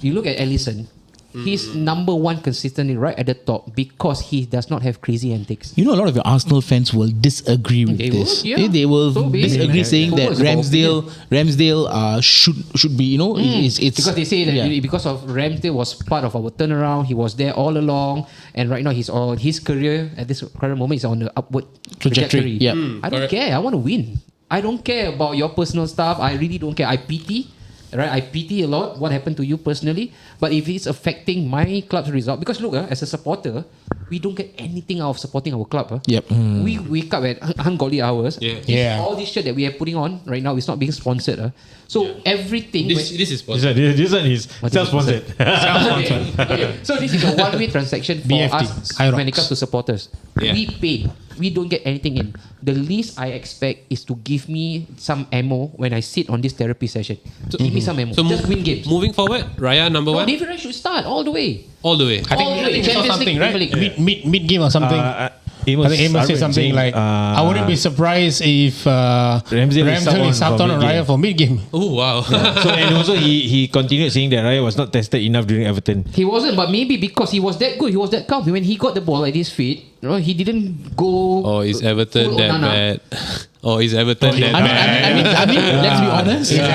Speaker 5: You look at Alisson, He's number one consistently right at the top because he does not have crazy antics.
Speaker 4: You know, a lot of your Arsenal fans will disagree with
Speaker 5: They
Speaker 4: this.
Speaker 5: would, yeah.
Speaker 4: They will
Speaker 5: So
Speaker 4: disagree, saying that
Speaker 5: Football is about
Speaker 4: Ramsdale should be, it's
Speaker 5: because they say that because of Ramsdale was part of our turnaround, he was there all along, and right now his career at this current moment is on the upward trajectory.
Speaker 4: Yeah.
Speaker 5: I don't care. I want to win. I don't care about your personal stuff. I really don't care. I pity a lot what happened to you personally. But if it's affecting my club's result, because look, as a supporter, we don't get anything out of supporting our club.
Speaker 4: Yep.
Speaker 5: We wake up at ungodly hours.
Speaker 3: Yeah.
Speaker 5: All this shit that we are putting on right now is not being sponsored. So everything.
Speaker 2: This is sponsored.
Speaker 1: This one is self-sponsored.
Speaker 5: Okay. So this is a one-way transaction for
Speaker 3: BFT.
Speaker 5: us
Speaker 3: Hyrox.
Speaker 5: when it comes to supporters.
Speaker 2: Yeah.
Speaker 5: We pay. We don't get anything in. The least I expect is to give me some ammo when I sit on this therapy session. Give me some ammo.
Speaker 2: So
Speaker 5: Just win games.
Speaker 2: Moving forward, Raya number one,
Speaker 5: David Raya should start all the way.
Speaker 2: all the way.
Speaker 3: I think he saw something, right? Mid game or something. I think Amos said something like, I wouldn't be surprised if Ramsdale is subbed on Raya for mid game.
Speaker 2: Oh wow!
Speaker 1: So and also he continued saying that Raya was not tested enough during Everton.
Speaker 5: He wasn't, but maybe because he was that good, he was that calm. When he got the ball at his feet, he didn't go.
Speaker 2: Oh, is Everton that bad? Oh, is Everton that bad?
Speaker 4: I mean, let's be honest. In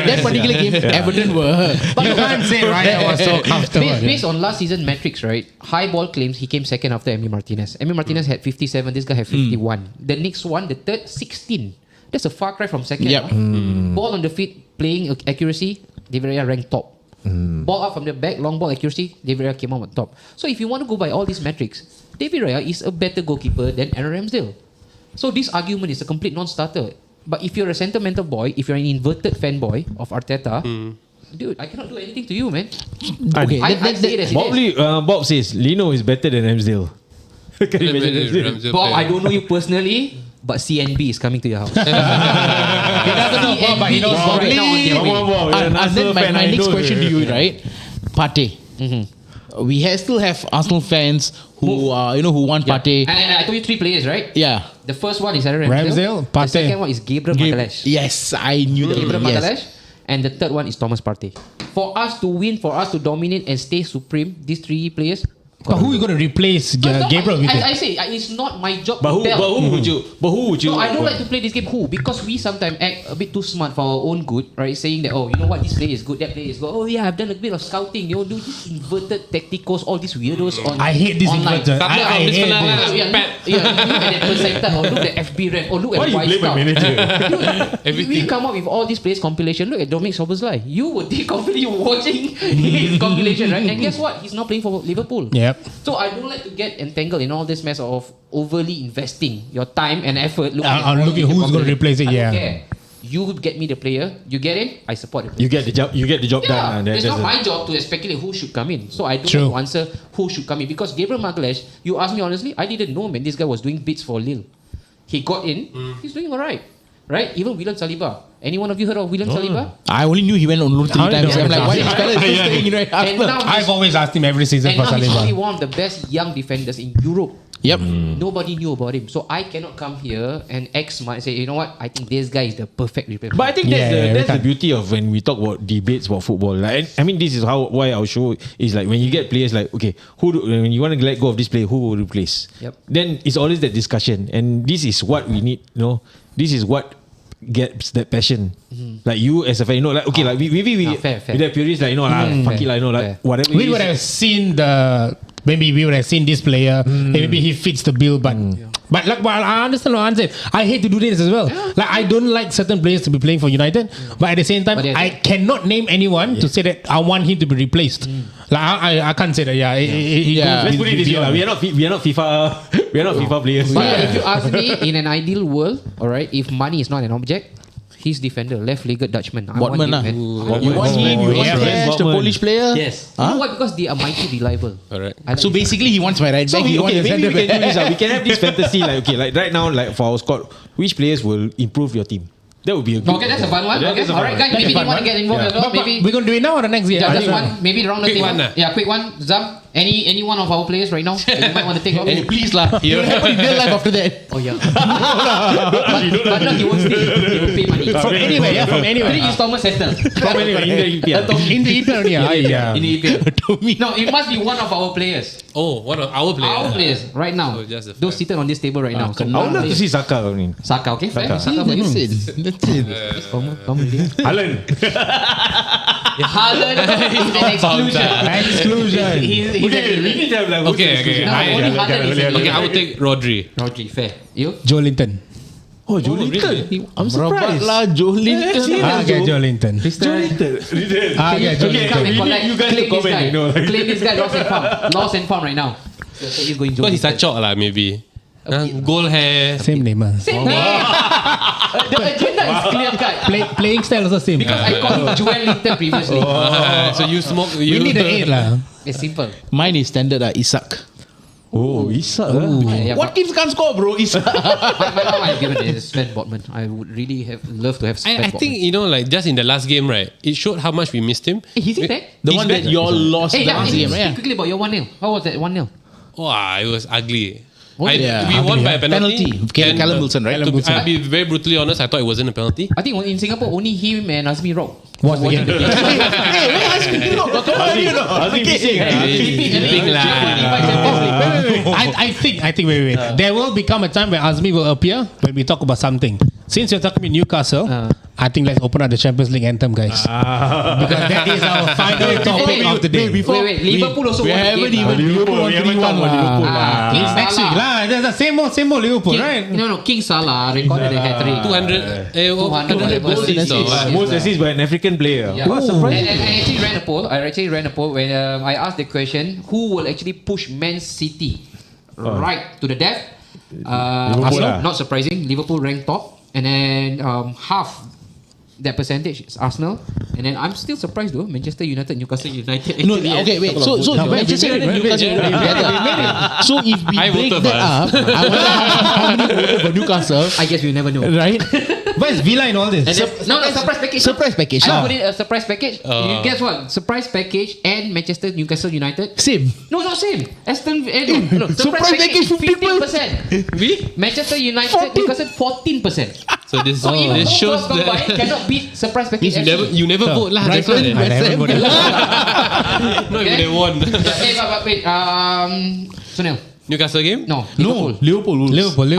Speaker 4: that particular game, Everton were.
Speaker 3: But you can't say Raya was so comfortable.
Speaker 5: Based on last season metrics, right? High ball claims, he came second after Emi Martinez. Emi Martinez had 57, this guy had 51. The next one, the third, 16. That's a far cry from second.
Speaker 4: Yep.
Speaker 5: Ball on the feet, playing accuracy, David Raya ranked top. Ball out from the back, long ball accuracy, David Raya came out on top. So if you want to go by all these metrics, David Raya is a better goalkeeper than Aaron Ramsdale. So this argument is a complete non-starter. But if you're a sentimental boy, if you're an inverted fanboy of Arteta, dude, I cannot do anything to you, man.
Speaker 4: Okay,
Speaker 5: I say it as it is.
Speaker 1: Bob says Lino is better than Ramsdale. Can you imagine Ramsdale?
Speaker 2: Ramsdale
Speaker 5: Bob,
Speaker 2: player.
Speaker 5: I don't know you personally, but CNB is coming to your house.
Speaker 3: He doesn't know Bob, but he knows Bob.
Speaker 5: right now on their way.
Speaker 4: And then my next question to you, right? Partey. We still have Arsenal fans who who want Partey.
Speaker 5: And I told you 3 players, right?
Speaker 4: Yeah.
Speaker 5: The first one is Aaron
Speaker 3: Ramsdale,
Speaker 5: The
Speaker 3: Partey.
Speaker 5: second one is Gabriel Magalhaes.
Speaker 4: Yes, I knew that.
Speaker 5: Gabriel
Speaker 4: Yes.
Speaker 5: Magalhaes. And the third one is Thomas Partey. For us to win, for us to dominate and stay supreme, these 3 players.
Speaker 3: But who are you going to replace Gabriel with?
Speaker 5: I say it's not my job
Speaker 1: But
Speaker 5: to tell.
Speaker 1: who would you?
Speaker 5: No, I don't like to play this game. Who? Because we sometimes act a bit too smart for our own good, right? Saying that, you know what, this player is good, that player is good. Oh yeah, I've done a bit of scouting. Do these inverted tacticals, all these weirdos on.
Speaker 3: I hate this
Speaker 5: online.
Speaker 3: inverted. I hate this.
Speaker 5: Look at that percentile, or look at FB ref, or look
Speaker 1: Why
Speaker 5: at
Speaker 1: you
Speaker 5: Y
Speaker 1: blame my
Speaker 5: Scout.
Speaker 1: manager?
Speaker 5: We come up with all these players compilation. Look at Dominic Szoboszlai. You would take company watching his compilation, right? And guess what? He's now playing for Liverpool.
Speaker 3: Yep.
Speaker 5: So I don't like to get entangled in all this mess of overly investing your time and effort looking
Speaker 3: looking who's going to replace it.
Speaker 5: I
Speaker 3: Yeah.
Speaker 5: don't care. You get me the player, you get it, I support it.
Speaker 1: You get the job done.
Speaker 5: It's not my job to speculate who should come in. So I don't want to answer who should come in. Because Gabriel Magalhaes, you ask me honestly, I didn't know, man, this guy was doing bits for Lille. He got in, he's doing alright. Right? Even William Saliba. Any one of you heard of William Saliba?
Speaker 4: I only knew he went on loan 3 times. I'm like, why is this fella still staying in right
Speaker 5: And
Speaker 4: after?
Speaker 5: now
Speaker 3: I've always asked him every season for
Speaker 5: he's probably
Speaker 3: Saliba.
Speaker 5: one of the best young defenders in Europe.
Speaker 4: Yep.
Speaker 5: Nobody knew about him. So I cannot come here and X might say, you know what, I think this guy is the perfect replacement.
Speaker 1: But I think that's the beauty of when we talk about debates about football. Like, I mean, this is why our show is like when you get players like, okay, when you want to let go of this player, who will replace?
Speaker 5: Yep.
Speaker 1: Then it's always that discussion, and this is what we need. This is what gets that passion. Like you as a fan, like okay, like we
Speaker 5: fair.
Speaker 1: with that purist, like fuck it, like like whatever.
Speaker 3: We would have seen maybe we would have seen this player. Maybe he fits the bill, but like, well, I understand what I said. I hate to do this as well. Like I don't like certain players to be playing for United, but at the same time, I cannot name anyone to say that I want him to be replaced. Like I can't say that.
Speaker 1: Let's put it this way. We are not FIFA. We are not FIFA players.
Speaker 5: But if you ask me, in an ideal world, alright, if money is not an object, he's defender, left-legged Dutchman.
Speaker 4: Botman lah. You want him? You want Cash, the Polish player?
Speaker 5: Yes. You know why? Because they are mighty reliable.
Speaker 2: Alright.
Speaker 4: So basically, he wants my right back.
Speaker 1: Maybe we can do this. We can have this fantasy. Like right now, like for our squad, which players will improve your team? That would be a good.
Speaker 5: Okay, that's a fun one.
Speaker 1: Yeah,
Speaker 5: Okay,
Speaker 1: that's a
Speaker 5: all
Speaker 1: fun
Speaker 5: right,
Speaker 1: one.
Speaker 5: guys. Maybe they want to get involved as well. Maybe
Speaker 3: We're going to do it now or the next game?
Speaker 5: just one. Maybe round the
Speaker 2: Quick
Speaker 5: table.
Speaker 2: one,
Speaker 5: Yeah, quick one. Zam, any one of our players right now that you might want to take off.
Speaker 4: Please lah. You'll happen in real life after that.
Speaker 5: Oh yeah. but no, he won't stay. He will pay money.
Speaker 3: From anywhere, yeah, from
Speaker 5: 3
Speaker 3: anywhere.
Speaker 5: installment settle.
Speaker 1: From anywhere in the EPL.
Speaker 3: In the EPL, yeah.
Speaker 5: In the EPL. No, it must be one of our players.
Speaker 2: Oh, one of our players.
Speaker 5: Our players right now.
Speaker 2: So just the
Speaker 5: Those seated on this table right now. So
Speaker 1: I would love to see Saka.
Speaker 5: Saka, okay? Fair.
Speaker 1: Saka.
Speaker 5: Saka for you.
Speaker 4: That's it.
Speaker 5: Come with you.
Speaker 1: Haaland.
Speaker 5: Haaland is an exclusion.
Speaker 3: Exclusion.
Speaker 5: He's
Speaker 2: Okay.
Speaker 5: No, only Haaland is an
Speaker 2: Okay, I would take Rodri.
Speaker 5: Rodri, fair. You?
Speaker 3: Joe Linton.
Speaker 1: Oh, Jolinton.
Speaker 4: I'm surprised lah. Jolinton.
Speaker 3: Okay, Joe Linton.
Speaker 1: Jolinton.
Speaker 3: Okay, Joe
Speaker 5: Come and
Speaker 3: Linton.
Speaker 5: collect.
Speaker 1: you guys
Speaker 5: Claim this
Speaker 1: comment,
Speaker 5: guy.
Speaker 1: you know.
Speaker 5: Claim this guy lost and found. Lost and found right now. So he's going
Speaker 2: Because he's a
Speaker 5: Jolinton.
Speaker 2: chok lah, maybe. Gold hair.
Speaker 3: Same name.
Speaker 5: Same name. The agenda is clear cut.
Speaker 3: Playing style also same.
Speaker 5: Because I called him Joel Linton previously.
Speaker 2: So you smoke.
Speaker 3: We need an 8 lah.
Speaker 5: It's simple.
Speaker 4: Mine is standard Isak.
Speaker 1: Oh, Isak.
Speaker 5: Yeah,
Speaker 4: What teams can't score, bro? Isak.
Speaker 5: but now I've given it Sven Botman. I would really love to have Sven
Speaker 2: I
Speaker 5: Botman.
Speaker 2: think, like just in the last game, right, it showed how much we missed him.
Speaker 5: Hey, is he back?
Speaker 4: The
Speaker 2: He's
Speaker 4: one
Speaker 2: back.
Speaker 4: that you all lost
Speaker 5: Hey,
Speaker 4: the
Speaker 5: yeah,
Speaker 4: last game,
Speaker 5: speak
Speaker 4: yeah.
Speaker 5: quickly about your 1-0. How was that 1-0?
Speaker 2: Wow, it was ugly.
Speaker 4: Yeah.
Speaker 2: We won by a penalty.
Speaker 4: Penalty. Callum Wilson, right?
Speaker 2: I'll be very brutally honest, I thought it wasn't a penalty.
Speaker 5: I think in Singapore, only him and Azmi Rock.
Speaker 3: What's the game? I think wait. There will become a time where Azmi will appear when we talk about something. Since you're talking about Newcastle, I think let's open up the Champions League anthem, guys. Because that is our final topic of the day.
Speaker 5: Wait. Liverpool also
Speaker 4: We
Speaker 5: won the
Speaker 4: haven't
Speaker 5: game.
Speaker 4: even Liverpool won 3-1
Speaker 5: King
Speaker 3: Next week
Speaker 5: Salah.
Speaker 3: lah. There's the same old Liverpool, right?
Speaker 5: No, King Salah recorded a hat-trick.
Speaker 2: 200 goals
Speaker 5: assists.
Speaker 1: Most assists by an African player.
Speaker 5: Yeah.
Speaker 1: What surprising.
Speaker 5: And I actually ran a poll when I asked the question, who will actually push Man City right to the death? Arsenal,
Speaker 1: lah.
Speaker 5: not surprising. Liverpool ranked top. And then half that percentage is Arsenal. And then I'm still surprised though, Manchester United, Newcastle United.
Speaker 4: No, okay, wait. So Manchester United and Newcastle United together. So if we
Speaker 2: I
Speaker 4: break
Speaker 2: voted
Speaker 4: that up, I wonder how many voted for Newcastle,
Speaker 5: I guess we'll never know.
Speaker 4: right?
Speaker 3: Where's Villa in all this?
Speaker 5: And then, no, surprise package.
Speaker 4: Surprise package.
Speaker 5: I
Speaker 4: lah.
Speaker 5: put in a surprise package. You guess what? Surprise package and Manchester Newcastle United.
Speaker 4: Same.
Speaker 5: No, not same. Aston no,
Speaker 4: Surprise package
Speaker 5: 15%.
Speaker 2: We?
Speaker 5: Manchester United Newcastle 14%.
Speaker 2: So this
Speaker 5: First
Speaker 2: shows
Speaker 5: combined
Speaker 2: that
Speaker 5: cannot beat surprise package.
Speaker 2: you never vote lah. That's why.
Speaker 3: I haven't voted.
Speaker 2: Not even they won.
Speaker 5: Hey, but wait. Sunil.
Speaker 2: Newcastle game?
Speaker 5: No.
Speaker 4: No, Liverpool.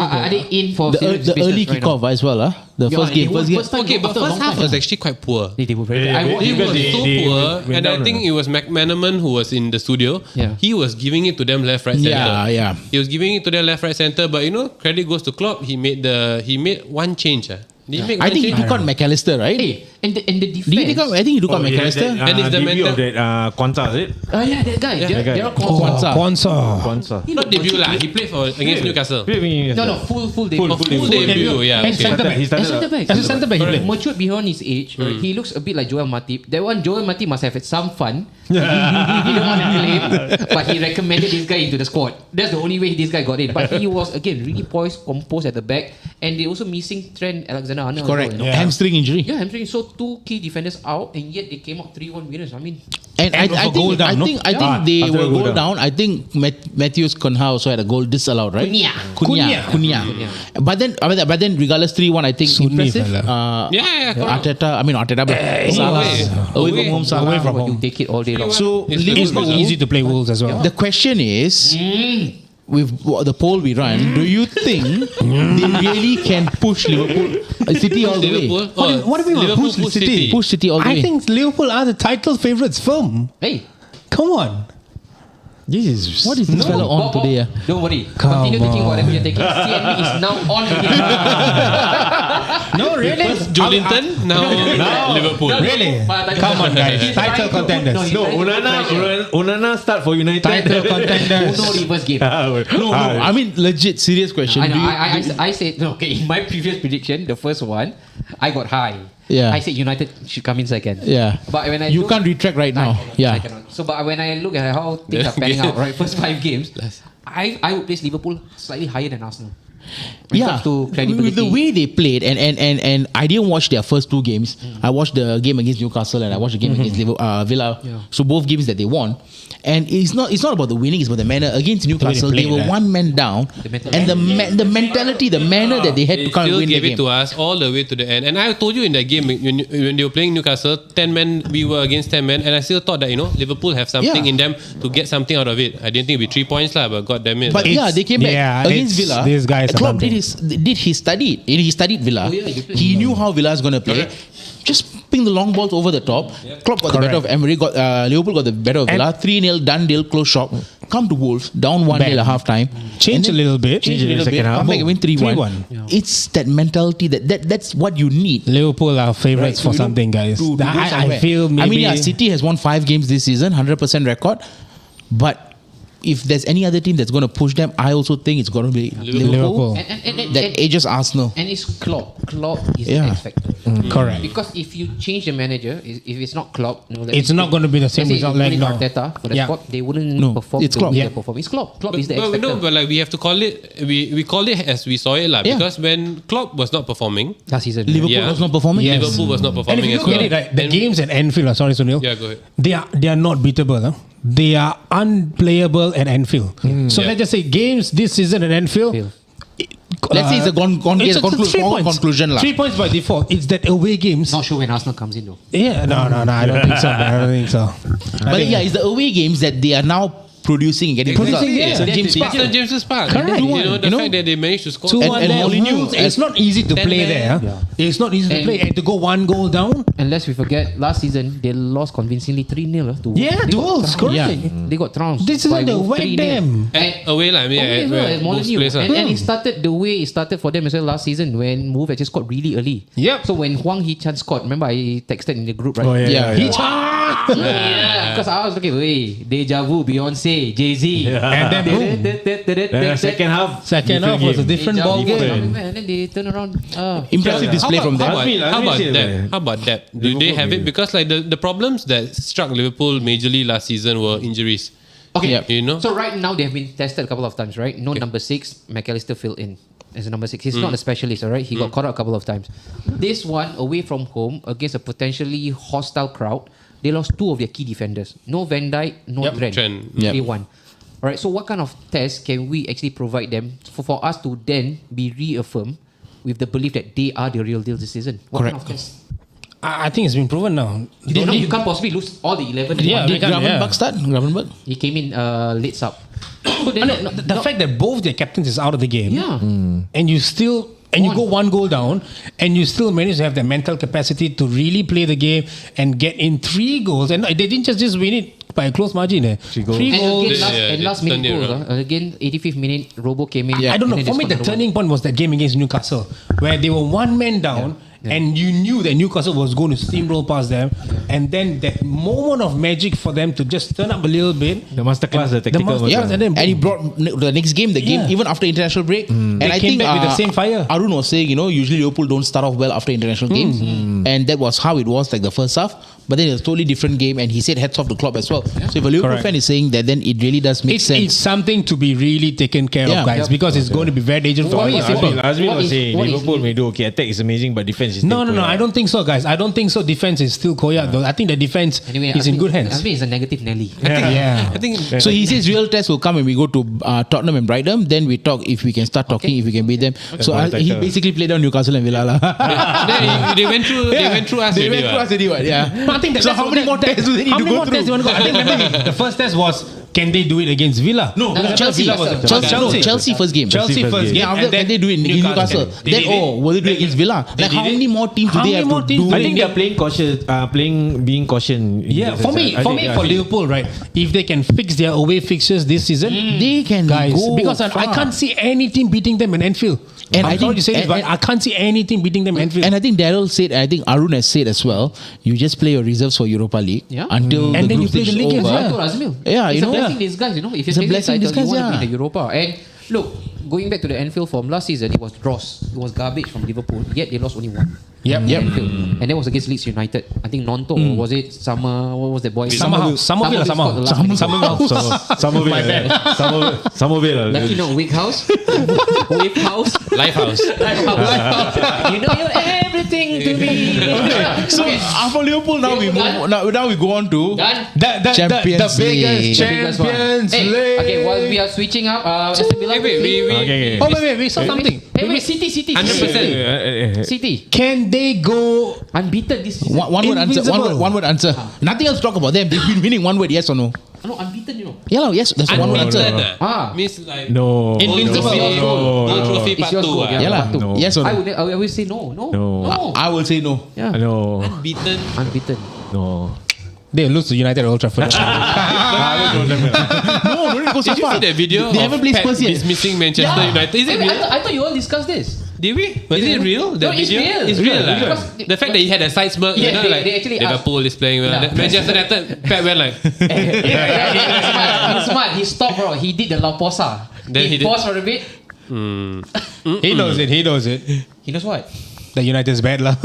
Speaker 5: Are they in for
Speaker 4: The early kickoff as well, the first game.
Speaker 2: Okay, but first half was actually quite poor.
Speaker 5: They were very
Speaker 2: It was so
Speaker 1: they
Speaker 2: poor,
Speaker 1: went
Speaker 2: and I
Speaker 1: down
Speaker 2: think it was McManaman who was in the studio.
Speaker 5: Yeah.
Speaker 2: He was giving it to them left, right, center.
Speaker 4: Yeah.
Speaker 2: He was giving it to them left, right, center. But credit goes to Klopp. He made one change. Did he make
Speaker 4: I
Speaker 2: one
Speaker 4: think he
Speaker 2: change?
Speaker 4: took out McAllister, right?
Speaker 5: Hey, and the defense.
Speaker 4: Did he take out? I think he took out McAllister.
Speaker 2: And it's the
Speaker 1: debut
Speaker 2: mental-
Speaker 1: of that Quanta, is it?
Speaker 5: Yeah, that guy.
Speaker 2: Yeah.
Speaker 5: They're all
Speaker 4: Kwanzaa.
Speaker 1: Quanta.
Speaker 2: Not debut lah. He played against Newcastle.
Speaker 5: No, full debut.
Speaker 2: Full debut. Yeah.
Speaker 3: And
Speaker 2: Okay.
Speaker 3: centre back.
Speaker 1: He started.
Speaker 5: As centre back.
Speaker 3: As a centre back, he played.
Speaker 5: Matured beyond his age. He looks a bit like Joel Matip. That one, Joel Matip must have had some fun. He didn't want to claim, but he recommended this guy into the squad. That's the only way this guy got in. But he was again really poised, composed at the back, and they also missing Trent Alexander-Arnold.
Speaker 4: Correct.
Speaker 5: As well,
Speaker 4: Hamstring injury.
Speaker 5: Yeah, hamstring. So 2 key defenders out, and yet they came out 3-1 winners. I mean,
Speaker 4: And I
Speaker 3: a goal
Speaker 4: think
Speaker 3: down, no?
Speaker 4: I think they
Speaker 1: after a
Speaker 4: were
Speaker 1: goal
Speaker 4: goal down. I think Matthews Cunha also had a goal disallowed, right? Cunha. But then regardless 3-1, I think
Speaker 3: Sunni
Speaker 4: impressive.
Speaker 3: fella.
Speaker 2: Yeah, correct.
Speaker 4: Arteta, but Salah away from home. Salah.
Speaker 3: Away from
Speaker 5: you
Speaker 3: home.
Speaker 5: take it all day long.
Speaker 4: So
Speaker 2: It's
Speaker 3: It's not
Speaker 2: Liverpool.
Speaker 3: easy to play Wolves as well.
Speaker 4: the question is, with the poll we run, do you think they really can push Liverpool City all the way?
Speaker 2: Liverpool.
Speaker 3: What do you mean
Speaker 2: Liverpool
Speaker 3: push
Speaker 2: push
Speaker 3: City?
Speaker 4: Push City all the
Speaker 3: I
Speaker 4: way.
Speaker 3: think Liverpool are the title favourites firm.
Speaker 5: Hey,
Speaker 3: Come on.
Speaker 1: This is
Speaker 4: What is this fella on
Speaker 5: Bob,
Speaker 4: today?
Speaker 5: don't worry.
Speaker 3: Come
Speaker 5: Continue taking
Speaker 3: on.
Speaker 5: whatever you're taking. CNB is now on again.
Speaker 3: No, really?
Speaker 2: First Jolinton, now Liverpool.
Speaker 3: Really? Come on, guys. Title contenders.
Speaker 1: no, Onana start for United.
Speaker 3: Title contenders.
Speaker 5: No reverse game.
Speaker 4: No, I mean legit serious question.
Speaker 5: I know.
Speaker 4: Do you-
Speaker 5: I said no. Okay, in my previous prediction, the first one, I got high.
Speaker 4: Yeah.
Speaker 5: I said United should come in second.
Speaker 4: Yeah.
Speaker 5: But when I
Speaker 4: You
Speaker 5: look,
Speaker 4: can't retract right
Speaker 5: I
Speaker 4: now.
Speaker 5: cannot,
Speaker 4: Yeah.
Speaker 5: I cannot. So, but when I look at how things are panning out, right, first 5 games, I would place Liverpool slightly higher than Arsenal.
Speaker 4: Yeah,
Speaker 5: to
Speaker 4: with
Speaker 5: credibility.
Speaker 4: the way they played, and I didn't watch their first two games. I watched the game against Newcastle and I watched the game against Villa.
Speaker 5: Yeah.
Speaker 4: So both games that they won. And it's not about the winning, it's about the manner. Against Newcastle, they were one man down, and the mentality, the manner that they had to come and
Speaker 2: still
Speaker 4: win the
Speaker 2: gave
Speaker 4: game.
Speaker 2: it to us all the way to the end. And I told you in that game when they were playing Newcastle, 10 men, we were against 10 men, and I still thought that Liverpool have something in them to get something out of it. I didn't think it'd be 3 points but god damn it.
Speaker 4: But they came back against Villa.
Speaker 3: These guys
Speaker 4: Klopp he studied. He studied Villa. He knew how Villa is going to play. Just ping the long balls over the top. Klopp got the better of Emery. Liverpool got the better of Villa. 3-0, done deal, close shop. Come to Wolves, down 1-0 at half time.
Speaker 3: Change a little bit.
Speaker 4: Come back and win 3-1. It's that mentality that's what you need.
Speaker 3: Liverpool are favourites for something, guys. I feel maybe.
Speaker 4: City has won 5 games this season, 100% record. But if there's any other team that's going to push them, I also think it's going to be Liverpool. That ages Arsenal.
Speaker 5: And it's Klopp. Klopp is the X factor.
Speaker 3: Correct.
Speaker 5: Because if you change the manager, if it's not Klopp,
Speaker 3: it's not going to be the same result like now.
Speaker 5: Arteta for the squad, they wouldn't perform.
Speaker 4: It's Klopp.
Speaker 5: It's Klopp. Klopp is the X factor.
Speaker 2: But we have to call it. We call it as we saw it because when Klopp was not performing
Speaker 5: last season,
Speaker 4: Liverpool was not performing.
Speaker 3: Yes.
Speaker 2: Liverpool was not performing.
Speaker 3: And if you look at it, right, the games at Anfield. Sorry, Sunil.
Speaker 2: Yeah, go ahead.
Speaker 3: They are not beatable. Huh? They are unplayable at Anfield. So let's just say games this season at Anfield.
Speaker 4: Let's say it's a gone case, conclusion.
Speaker 3: 3 points by default. It's that away games.
Speaker 5: Not sure when Arsenal comes in though.
Speaker 3: Yeah, no, I don't think so.
Speaker 4: But it's the away games that they are now producing and getting
Speaker 2: St. James's Park.
Speaker 3: Correct.
Speaker 2: The fact that they managed to score.
Speaker 3: 2-1
Speaker 4: and
Speaker 3: there.
Speaker 4: Mourinho,
Speaker 3: It's not easy to play there. It's not easy to play. And to go 1 goal down.
Speaker 5: And lest we forget, last season they lost convincingly 3-0 to Wolves.
Speaker 3: Yeah, to Wolves. Correct.
Speaker 5: They got trounced.
Speaker 3: This is they whacked them.
Speaker 2: Away
Speaker 5: and it started the way it started for them as well last season when Wolves actually scored really early.
Speaker 3: Yep.
Speaker 5: So when Hwang Hee-chan scored, remember I texted in the group, right?
Speaker 3: Oh yeah.
Speaker 5: Because I was looking, Deja Vu, Beyonce, Jay-Z.
Speaker 3: And then boom.
Speaker 1: Second half
Speaker 3: was a different ball game.
Speaker 5: And then they turn around.
Speaker 4: impressive display from them.
Speaker 2: How about that? Do they have it? Because the problems that struck Liverpool majorly last season were injuries.
Speaker 5: Okay.
Speaker 2: So
Speaker 5: right now they have been tested a couple of times, right? No number 6, McAllister filled in as a number 6. He's not a specialist, alright? He got caught out a couple of times. This one, away from home, against a potentially hostile crowd, they lost 2 of their key defenders. No Van Dijk, no Trent. They won. Alright, so what kind of test can we actually provide them for us to then be reaffirmed with the belief that they are the real deal this season? What kind of test?
Speaker 3: I think it's been proven now.
Speaker 5: You can't possibly lose all the 11.
Speaker 4: Did Gravenberch start? Gravenberch?
Speaker 5: He came in late sub. So
Speaker 3: the fact that both their captains is out of the game, and you still you go 1 goal down, and you still manage to have the mental capacity to really play the game and get in 3 goals, and they didn't just win it by a close margin. 3 goals.
Speaker 5: And last minute goals. Again, 85th minute, Robo came in.
Speaker 3: I don't know. For me, the turning point was that game against Newcastle, where they were 1 man down. And you knew that Newcastle was going to steamroll past them, and then that moment of magic for them to just turn up a little bit.
Speaker 1: The masterclass, the tactical.
Speaker 4: And he brought the next game, even after international break. And I
Speaker 3: came
Speaker 4: think
Speaker 3: back with the same fire.
Speaker 4: Arun was saying, usually Liverpool don't start off well after international games, and that was how it was like the first half. But then it's a totally different game, and he said hats off to Klopp as well. So if a Liverpool fan is saying that, then it really does make sense.
Speaker 3: It's something to be really taken care of, guys, because it's going to be very dangerous for us.
Speaker 1: Azmi was saying Liverpool may do okay. Attack is amazing, but defense is
Speaker 3: no. I don't think so, guys. I don't think so. Defense is still koyak though. I think the defense is in good hands.
Speaker 5: Azmi is a negative Nelly.
Speaker 2: I think
Speaker 4: so. He says real test will come when we go to Tottenham and Brighton. Then we talk if we can start talking, if we can beat them. So he basically played down Newcastle and Villa.
Speaker 2: They went through us.
Speaker 3: I think
Speaker 4: so. How many more tests do they need to go through?
Speaker 3: I think remember the first test was, can they do it against Villa?
Speaker 4: No, Chelsea first game.
Speaker 3: Chelsea first game.
Speaker 4: After can they do it in Newcastle? Then will they do it against Villa? Like how many more teams do they have to do?
Speaker 1: I think they are playing cautious, being caution.
Speaker 3: Yeah, for Liverpool, right? If they can fix their away fixtures this season,
Speaker 4: they can go
Speaker 3: because I can't see any team beating them in Anfield. And I think you say this, but I can't see any team beating them in Anfield.
Speaker 4: And I think Daryl said, I think Arun has said as well, you just play your reserves for Europa League until
Speaker 3: and
Speaker 4: the
Speaker 3: then you
Speaker 4: group
Speaker 3: play the
Speaker 4: stage
Speaker 3: league.
Speaker 5: It's a blessing in disguise, If
Speaker 4: it's a blessing in disguise,
Speaker 5: you want to be in the Europa. And look, going back to the Anfield form last season, it was dross. It was garbage from Liverpool. Yet they lost only 1.
Speaker 3: Yep.
Speaker 5: And that was against Leeds United. I think Nonto, or was it Summer? What was that boy?
Speaker 3: Somerville.
Speaker 1: Somerville.
Speaker 5: Lucky not Wig House. Wig House.
Speaker 2: Lifehouse.
Speaker 5: You know you're everything to me.
Speaker 4: So after Liverpool, now we go on to
Speaker 5: Done.
Speaker 4: Champions
Speaker 3: the
Speaker 4: League.
Speaker 3: biggest Champions
Speaker 5: Hey,
Speaker 3: League.
Speaker 5: okay, while we are switching up, Aston Villa.
Speaker 3: Wait, we saw something.
Speaker 5: Wait, City.
Speaker 2: 100%.
Speaker 5: City.
Speaker 3: Can they go?
Speaker 5: Unbeaten this season.
Speaker 4: One word answer. One word answer. Nothing else to talk about them. They've been winning. One word, yes or no?
Speaker 5: No, unbeaten, you know.
Speaker 4: Yeah, yes. That's one word answer.
Speaker 2: Means like
Speaker 1: No.
Speaker 3: Invincible.
Speaker 2: Gold trophy
Speaker 5: It's
Speaker 2: part
Speaker 5: yours
Speaker 2: 2.
Speaker 5: goal,
Speaker 4: Yeah, lah.
Speaker 1: No.
Speaker 4: Yes or no?
Speaker 5: I will say no.
Speaker 4: I will say no.
Speaker 5: Yeah.
Speaker 1: No.
Speaker 2: Unbeaten.
Speaker 5: Unbeaten.
Speaker 1: No.
Speaker 3: They lose to United at Old Trafford.
Speaker 4: No, don't go so
Speaker 2: Did you
Speaker 4: far.
Speaker 2: see that video?
Speaker 4: They haven't played Spurs yet.
Speaker 2: Dismissing Manchester United. Is it
Speaker 5: Wait,
Speaker 2: real?
Speaker 5: I thought you all discussed this.
Speaker 2: Did we? Is it real?
Speaker 5: No, it's real.
Speaker 2: It's real. lah.
Speaker 5: Because
Speaker 2: The fact that he had a side smirk,
Speaker 5: Yeah,
Speaker 2: you know,
Speaker 5: they
Speaker 2: like
Speaker 5: actually
Speaker 2: Liverpool is playing well.
Speaker 5: Yeah.
Speaker 2: Manchester United, Pep went like,
Speaker 5: He's smart. He stopped, bro. He did the La Posa.
Speaker 2: Then he did-
Speaker 5: paused for a bit.
Speaker 3: He knows it.
Speaker 5: He knows what?
Speaker 3: The United is bad lah.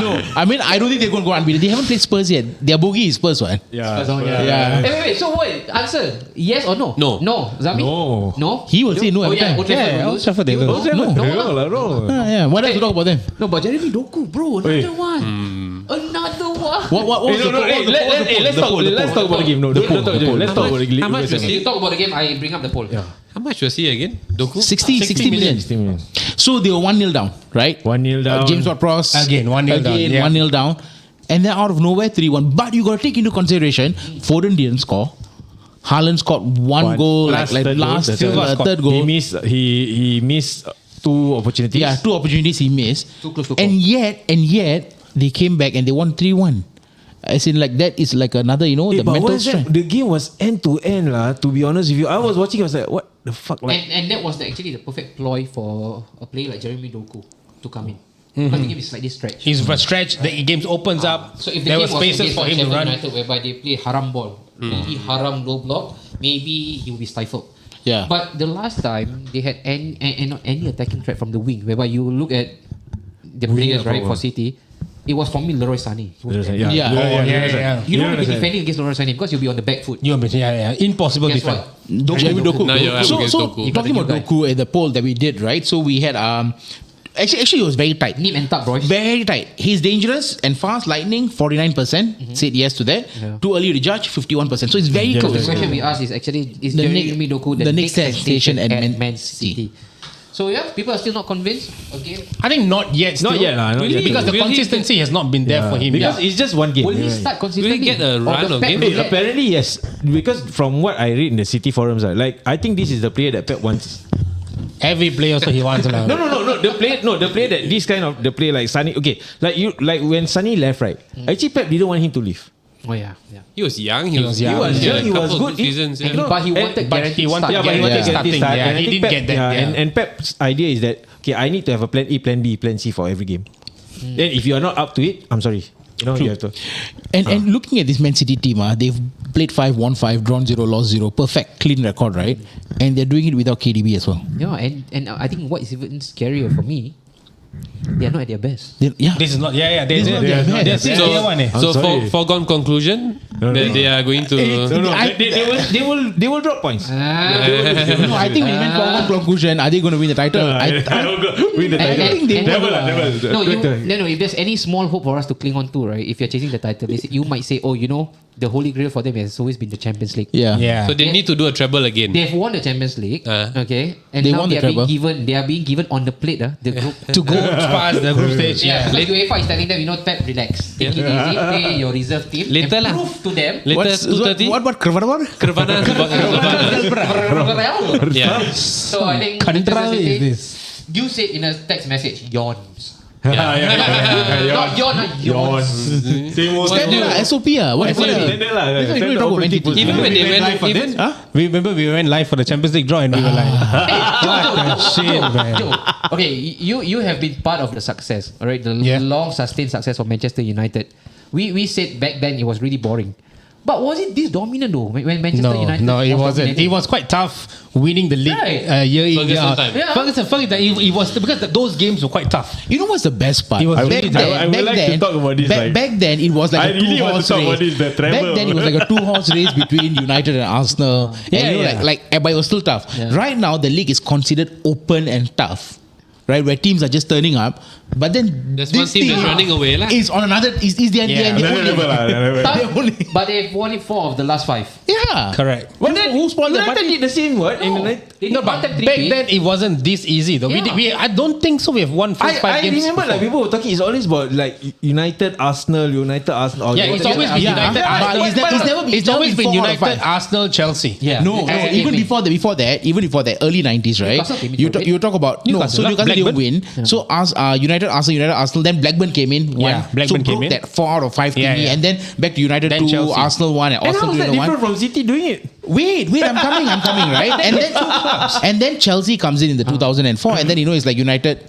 Speaker 4: No, I mean, I don't think they're going to go unbeaten. They haven't played Spurs yet. Their bogey is Spurs, right?
Speaker 1: Yeah.
Speaker 4: Yeah.
Speaker 5: Wait. So what? Answer. Yes or no?
Speaker 2: No.
Speaker 5: No. Zami?
Speaker 1: No.
Speaker 5: No?
Speaker 4: He will say no every time.
Speaker 5: Old Trafford will
Speaker 3: Old
Speaker 5: lose.
Speaker 3: Trafford they
Speaker 5: You
Speaker 3: lose.
Speaker 5: will-
Speaker 1: No.
Speaker 4: Yeah. What else to talk about them?
Speaker 5: No, but Jeremy Doku, bro. Another one. Another one.
Speaker 4: What was the
Speaker 1: Let's talk about the game. No, let's talk about the game.
Speaker 2: How much was
Speaker 5: If you
Speaker 2: he?
Speaker 5: talk about the game, I bring up the poll.
Speaker 2: How much was he again? Doku?
Speaker 4: 60 million.
Speaker 1: 60 million.
Speaker 4: So they were 1-0 down, right?
Speaker 1: 1-0 down.
Speaker 4: James Ward-Prowse
Speaker 3: Again, 1-0 down, yeah.
Speaker 4: 1-0 down. And then out of nowhere, 3-1. But you got to take into consideration, Foden didn't score. Haaland scored one goal, like last third goal.
Speaker 1: He missed 2 opportunities.
Speaker 4: Yeah, 2 opportunities he missed.
Speaker 5: Too close to
Speaker 4: And yet, they came back and they won 3-1. As in, like, that is like another, the
Speaker 1: but
Speaker 4: mental
Speaker 1: what's that?
Speaker 4: strength.
Speaker 1: The game was end to end, lah. To be honest with you, I was watching. I was like, what the fuck, like.
Speaker 5: And that was actually the perfect ploy for a player like Jeremy Doku to come in. Because the game is slightly stretched.
Speaker 3: He's stretched. The game's opens up.
Speaker 5: So if the
Speaker 3: There
Speaker 5: game
Speaker 3: were
Speaker 5: was
Speaker 3: spaces
Speaker 5: against
Speaker 3: for him to
Speaker 5: Sheffield
Speaker 3: run.
Speaker 5: United whereby they play haram ball, maybe haram low block, maybe he will be stifled.
Speaker 4: Yeah.
Speaker 5: But the last time they had any attacking threat from the wing, whereby you look at the players right for City, it was for me Leroy Sané. He was there.
Speaker 3: Yeah.
Speaker 5: You don't want to be defending against Leroy Sané because you'll be on the back foot.
Speaker 3: Impossible
Speaker 5: Guess
Speaker 3: defense.
Speaker 5: what?
Speaker 4: Jeremy Doku.
Speaker 2: Now you're up
Speaker 4: So
Speaker 2: against Doku.
Speaker 4: talking about Doku and the poll that we did, right? So we had actually it was very tight.
Speaker 5: Nip and tuck, boys.
Speaker 4: Very tight. He's dangerous and fast. Lightning 49% said yes to that.
Speaker 5: Yeah.
Speaker 4: Too early to judge 51%. So it's very
Speaker 5: The
Speaker 4: close.
Speaker 5: question we asked is actually is
Speaker 4: The
Speaker 5: Jeremy Doku
Speaker 4: the next station at Man
Speaker 5: City? So yeah, people are still not convinced. Okay.
Speaker 3: I think not yet.
Speaker 1: Not
Speaker 3: still.
Speaker 1: yet, lah. Not yet.
Speaker 3: Because the
Speaker 2: Will he
Speaker 3: consistency has not been there for him.
Speaker 1: Because it's just one game.
Speaker 5: Will he start consistently?
Speaker 2: Will he get a
Speaker 5: Or
Speaker 2: run
Speaker 5: the
Speaker 2: of
Speaker 5: Pep
Speaker 2: games?
Speaker 5: will
Speaker 1: Hey,
Speaker 5: let-
Speaker 1: apparently yes, because from what I read in the City forums, like I think this is the player that Pep wants.
Speaker 3: Every player also he wants.
Speaker 1: No. The player that this kind of the player like Sunny. Okay, like when Sunny left, right? Actually, Pep didn't want him to leave.
Speaker 5: Oh yeah.
Speaker 2: He was young.
Speaker 3: He was young.
Speaker 1: He was good.
Speaker 2: Seasons,
Speaker 5: And but he wanted
Speaker 3: But
Speaker 5: guaranteed
Speaker 3: he wanted
Speaker 5: start.
Speaker 1: But he wanted
Speaker 3: starting,
Speaker 1: to start.
Speaker 3: yeah,
Speaker 1: And I
Speaker 3: he
Speaker 1: think
Speaker 3: didn't get that, yeah.
Speaker 1: And Pep's idea is that I need to have a plan A, plan B, plan C for every game. Then if you are not up to it, I'm sorry. You have to.
Speaker 4: And looking at this Man City team, they've played 5, won 5, drawn 0, lost 0. Perfect, clean record, right? And they're doing it without KDB as well.
Speaker 5: Yeah, and I think what is even scarier for me, they are not at their best.
Speaker 3: This is not. They're
Speaker 2: So,
Speaker 3: tier one.
Speaker 2: so
Speaker 1: sorry.
Speaker 2: foregone conclusion that they are going to.
Speaker 1: They will drop points.
Speaker 4: No, I think we went for one conclusion. Are they going to win the title?
Speaker 1: Win the title.
Speaker 4: I think they will.
Speaker 5: No, if there's any small hope for us to cling on to, right? If you're chasing the title, you might say, the holy grail for them has always been the Champions League.
Speaker 4: Yeah.
Speaker 2: So they need to do a treble again.
Speaker 5: They've won the Champions League, okay, and
Speaker 4: They
Speaker 5: now
Speaker 4: won the
Speaker 5: they are being given on the plate, the group
Speaker 3: To go past the group stage.
Speaker 5: Yeah, because UEFA is telling them, Pep, relax, take it easy, play your reserve team,
Speaker 2: Later
Speaker 5: and
Speaker 2: lah.
Speaker 5: prove to them.
Speaker 2: Later 2:30.
Speaker 4: What Kervana?
Speaker 2: Kervana. Yeah.
Speaker 5: So I think
Speaker 3: Control is
Speaker 5: City,
Speaker 3: this.
Speaker 5: you said in a text message, yawns.
Speaker 2: Yeah.
Speaker 5: Not yawn,
Speaker 4: Standard lah, SOP lah. What is it?
Speaker 2: Even when they went,
Speaker 3: Remember we went live for the Champions League draw and we were like, shit, man.
Speaker 5: Okay, you have been part of the success, alright? The long sustained success of Manchester United. We said back then it was really boring. But was it this dominant though when Manchester United?
Speaker 3: No, it wasn't.
Speaker 5: dominated?
Speaker 3: It was quite tough winning the league year in, year out. Ferguson, it was because those games were quite tough.
Speaker 4: You know what's the best part?
Speaker 3: It was
Speaker 1: I would like to talk about this.
Speaker 4: Back then, it was like
Speaker 1: I
Speaker 4: a
Speaker 1: really want to
Speaker 4: two-horse
Speaker 1: talk
Speaker 4: race.
Speaker 1: about this, the treble.
Speaker 4: Back then, it was like a two-horse race between United and Arsenal. But it was still tough.
Speaker 5: Yeah.
Speaker 4: Right now, the league is considered open and tough. Right, where teams are just turning up, but then
Speaker 2: There's one team that's running away lah.
Speaker 4: is on another is the only.
Speaker 5: But they've won it 4 of the last 5.
Speaker 4: Yeah,
Speaker 3: Correct.
Speaker 4: Well, who spoiled that?
Speaker 1: United did the same what? In the night.
Speaker 5: They
Speaker 3: No,
Speaker 5: did
Speaker 3: but
Speaker 5: one time
Speaker 3: back
Speaker 5: 3-3.
Speaker 3: then it wasn't this easy though.
Speaker 5: Yeah.
Speaker 3: I don't think so. We have won first 5
Speaker 1: I
Speaker 3: games.
Speaker 1: remember like people were talking. It's always about like United, Arsenal.
Speaker 3: Yeah, it's always been United. It's always been United, Arsenal, Chelsea.
Speaker 5: Yeah.
Speaker 4: No, even before that, early 90s, right?
Speaker 5: Newcastle came in
Speaker 4: You talk about
Speaker 3: Newcastle,
Speaker 4: so Newcastle didn't
Speaker 3: Blackburn.
Speaker 4: win. So United, Arsenal. Then Blackburn came in.
Speaker 3: Blackburn came in.
Speaker 4: That 4 out of 5 thingy,
Speaker 3: Yeah.
Speaker 4: and then back to United
Speaker 3: Then
Speaker 4: 2,
Speaker 3: Chelsea.
Speaker 4: Arsenal 1, and
Speaker 1: And
Speaker 4: Arsenal
Speaker 1: how is that
Speaker 4: 1.
Speaker 1: different from City doing it?
Speaker 4: Wait, I'm coming, right? And then Chelsea comes in the 2004, and then it's like United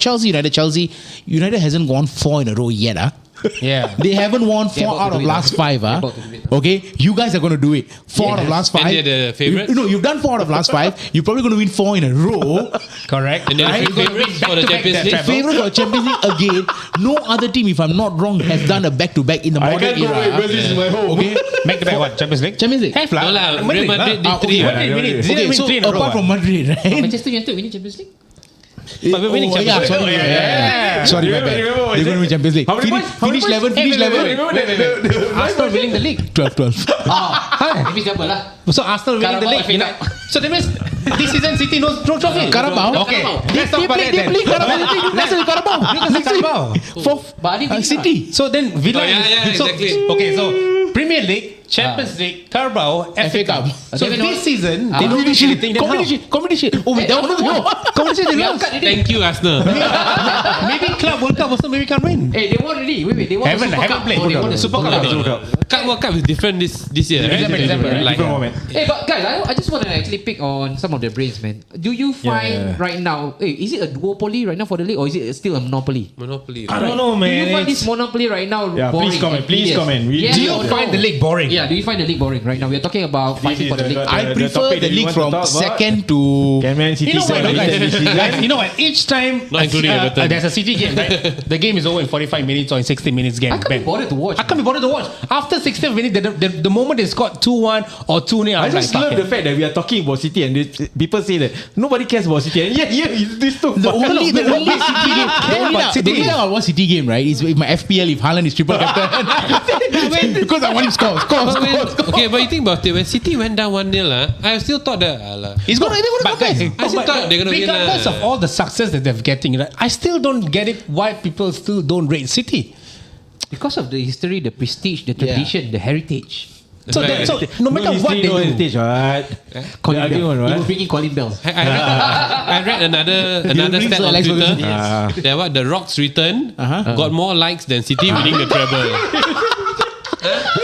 Speaker 4: hasn't gone 4 in a row yet.
Speaker 3: Yeah.
Speaker 4: They haven't won
Speaker 5: They're
Speaker 4: 4
Speaker 5: about
Speaker 4: out
Speaker 5: to
Speaker 4: of
Speaker 5: do it
Speaker 4: last
Speaker 5: now.
Speaker 4: 5.
Speaker 5: They're about to do it now.
Speaker 4: Okay, you guys are going to do it. 4 out of last 5.
Speaker 2: And they're the favourites?
Speaker 4: You've done 4 out of last 5. You're probably going to win 4 in a row.
Speaker 3: Correct.
Speaker 2: And they're
Speaker 4: Right?
Speaker 2: the favourites for the Champions League.
Speaker 4: Favorite for Champions League again. No other team, if I'm not wrong, has done a back-to-back in the
Speaker 1: I
Speaker 4: modern
Speaker 1: can't go away
Speaker 4: era.
Speaker 1: because this is my home.
Speaker 4: Okay,
Speaker 3: Back to back what? Champions League?
Speaker 4: Champions League.
Speaker 3: Have lah.
Speaker 2: No lah,
Speaker 3: Madrid
Speaker 2: Real Madrid
Speaker 3: lah.
Speaker 2: did 3.
Speaker 4: Okay, so apart from Madrid, right?
Speaker 5: Manchester United winning Champions League?
Speaker 3: But we're winning Champions League.
Speaker 4: Sorry, my bad. They're going to win Champions League.
Speaker 1: How many points?
Speaker 4: Finish 11.
Speaker 3: Arsenal winning the league.
Speaker 4: 12.
Speaker 5: Maybe double lah.
Speaker 3: So Arsenal winning the
Speaker 5: Carabao
Speaker 3: league.
Speaker 5: FA
Speaker 3: You know? So that means this season City no trophy.
Speaker 4: Carabao.
Speaker 3: Okay.
Speaker 5: Carabao.
Speaker 3: Let's talk about that then.
Speaker 4: Newcastle Carabao.
Speaker 3: Newcastle Carabao.
Speaker 4: Fourth.
Speaker 5: But I didn't
Speaker 4: City.
Speaker 3: So then Villa.
Speaker 2: Oh, yeah,
Speaker 3: so,
Speaker 2: exactly.
Speaker 3: Okay, so Premier League, Champions League, Carabao, FA Cup. So
Speaker 5: Okay,
Speaker 3: this season they don't win anything. Then how?
Speaker 4: Competition. Oh, wait, that one.
Speaker 3: Competition they
Speaker 5: We
Speaker 3: lost.
Speaker 5: cut already.
Speaker 2: Thank you, Arsenal.
Speaker 3: Maybe Club World Cup also maybe can't win.
Speaker 5: Hey, they won already. Wait. They won the Super Cup.
Speaker 3: Played.
Speaker 5: Oh, they won the
Speaker 3: Super Cup.
Speaker 2: Cup World Cup is different this year. Right?
Speaker 3: December, right?
Speaker 2: Like,
Speaker 5: Hey, but guys, I just want to actually pick on some of the brains, man. Do you find right now, is it a duopoly right now for the league, or is it still a monopoly?
Speaker 2: Monopoly.
Speaker 3: I don't know,
Speaker 5: Do you
Speaker 3: man.
Speaker 5: find this monopoly right now
Speaker 1: Yeah,
Speaker 5: boring?
Speaker 1: please comment,
Speaker 5: and
Speaker 1: please
Speaker 5: tedious?
Speaker 1: comment.
Speaker 5: Yes
Speaker 3: Do you
Speaker 5: or no?
Speaker 3: find the league boring?
Speaker 5: Yeah, do you find the league boring right now? We're talking about fighting for the league.
Speaker 4: I
Speaker 1: The
Speaker 4: prefer
Speaker 1: topic
Speaker 4: the
Speaker 1: that you
Speaker 4: league
Speaker 1: want to
Speaker 4: from
Speaker 1: talk about?
Speaker 4: second to.
Speaker 1: Can Man City
Speaker 3: You know what,
Speaker 1: sell
Speaker 3: guys?
Speaker 1: this season?
Speaker 3: Guys, you know what? Each time
Speaker 2: Not including Everton.
Speaker 3: there's a City game, right? The game is over in 45 minutes or in 60 minutes game.
Speaker 5: I can't be bothered to watch.
Speaker 3: I can't be bothered to watch. After 60 minutes, the moment they scored 2-1 or 2-0,
Speaker 1: I
Speaker 3: I'm
Speaker 1: just
Speaker 3: like,
Speaker 1: love
Speaker 3: fuck
Speaker 1: the
Speaker 3: it.
Speaker 1: fact that we are talking about City and people say that nobody cares about City. And yet, it's this too.
Speaker 4: The only City game. The only time I watch City game, right, is if my FPL, if Haaland is triple captain. Because I want him score.
Speaker 2: Okay, but you think about it, when City went down 1-0, I still thought that.
Speaker 4: He's going to
Speaker 3: But
Speaker 4: come back.
Speaker 3: guys,
Speaker 2: I still thought they're gonna win.
Speaker 3: regardless of all the success that they're getting, right, I still don't get it why people still don't rate City.
Speaker 5: Because of the history, the prestige, the tradition, the heritage.
Speaker 3: So no matter what they do,
Speaker 1: heritage, right?
Speaker 5: Colin
Speaker 1: The
Speaker 5: Bell.
Speaker 1: argument, right?
Speaker 5: He was bringing Colin Bell.
Speaker 2: I read another
Speaker 4: bring
Speaker 2: stat
Speaker 4: Sir
Speaker 2: on
Speaker 4: Alex
Speaker 2: Twitter
Speaker 4: Ferguson.
Speaker 2: that what the Rock's return got more likes than City winning the treble.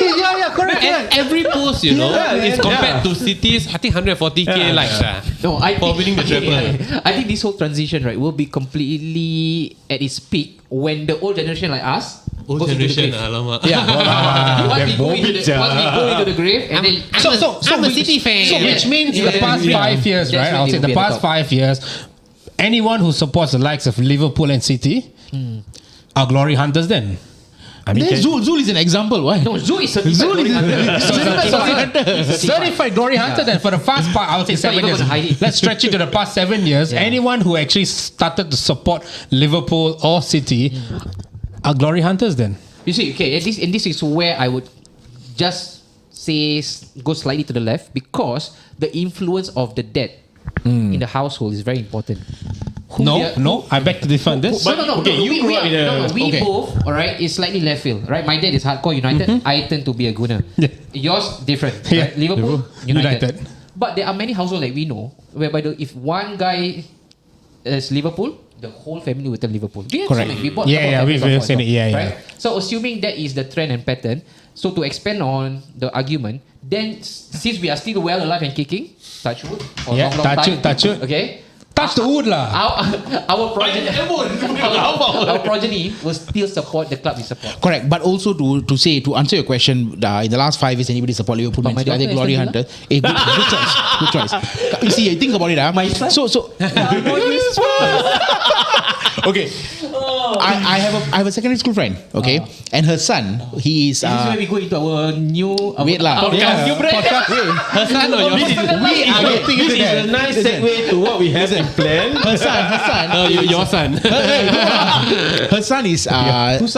Speaker 3: yeah, correct.
Speaker 2: And every post, is compared to City's, I think 140k likes.
Speaker 5: No, I
Speaker 2: For
Speaker 5: think,
Speaker 2: winning the treble.
Speaker 5: I think this whole transition, right, will be completely at its peak when the old generation like us
Speaker 2: Old
Speaker 5: goes into the
Speaker 2: generation,
Speaker 5: grave.
Speaker 2: alamak.
Speaker 5: Yeah. Once we go into the grave, and then
Speaker 3: I'm a City fan. So which means the past 5 years,
Speaker 5: That's
Speaker 3: right?
Speaker 5: when
Speaker 3: I'll
Speaker 5: they
Speaker 3: say
Speaker 5: will
Speaker 3: the
Speaker 5: be at the
Speaker 3: past
Speaker 5: top.
Speaker 3: 5 years, anyone who supports the likes of Liverpool and City are glory hunters then.
Speaker 4: Zul is an example. Why?
Speaker 5: No, Zoo is certified.
Speaker 3: Certified glory hunter then for the past part, I would say
Speaker 5: It's not
Speaker 3: 7
Speaker 5: even
Speaker 3: years.
Speaker 5: gonna hide it.
Speaker 3: Let's stretch it to the past 7 years.
Speaker 5: Yeah.
Speaker 3: Anyone who actually started to support Liverpool or City are glory hunters then.
Speaker 5: You see, okay, and this is where I would just say go slightly to the left, because the influence of the dead in the household is very important.
Speaker 3: No, I beg to defend this.
Speaker 5: No.
Speaker 1: Okay, you grew up in a-
Speaker 5: We
Speaker 4: okay.
Speaker 5: both, all right, is slightly left field, right? My dad is hardcore United. I tend to be a Gooner.
Speaker 3: Yeah.
Speaker 5: Yours different,
Speaker 3: Yeah.
Speaker 5: right? Liverpool, United.
Speaker 3: United.
Speaker 5: But there are many households like we know whereby if one guy is Liverpool, the whole family will turn Liverpool. We have
Speaker 3: Correct.
Speaker 5: seen it. We bought
Speaker 3: Yeah,
Speaker 5: couple
Speaker 3: yeah,
Speaker 5: of
Speaker 3: we've
Speaker 5: families
Speaker 3: seen
Speaker 5: of
Speaker 3: it. Yeah, yeah.
Speaker 5: right? So assuming that is the trend and pattern, so to expand on the argument, then since we are still well alive and kicking, touch wood, for
Speaker 3: Yeah,
Speaker 5: long
Speaker 3: touch
Speaker 5: time,
Speaker 3: wood, touch wood.
Speaker 5: okay,
Speaker 3: Touch the wood lah.
Speaker 5: Our progeny will still support the club we support.
Speaker 4: Correct, but also to answer your question, in the last 5 years, anybody support Liverpool?
Speaker 5: But my
Speaker 4: Are they
Speaker 5: daughter
Speaker 4: glory
Speaker 5: is
Speaker 4: hunters? Good choice. Good choice. You see, think about it.
Speaker 5: My son?
Speaker 4: Okay. I have a secondary school friend. Okay, and her son, he is.
Speaker 5: This is where we go into our new
Speaker 4: wait lah.
Speaker 5: new brand.
Speaker 2: Her son or your son?
Speaker 1: This is a nice segue to what we have in plan.
Speaker 4: Her son.
Speaker 2: Your son.
Speaker 4: Her son is
Speaker 3: Whose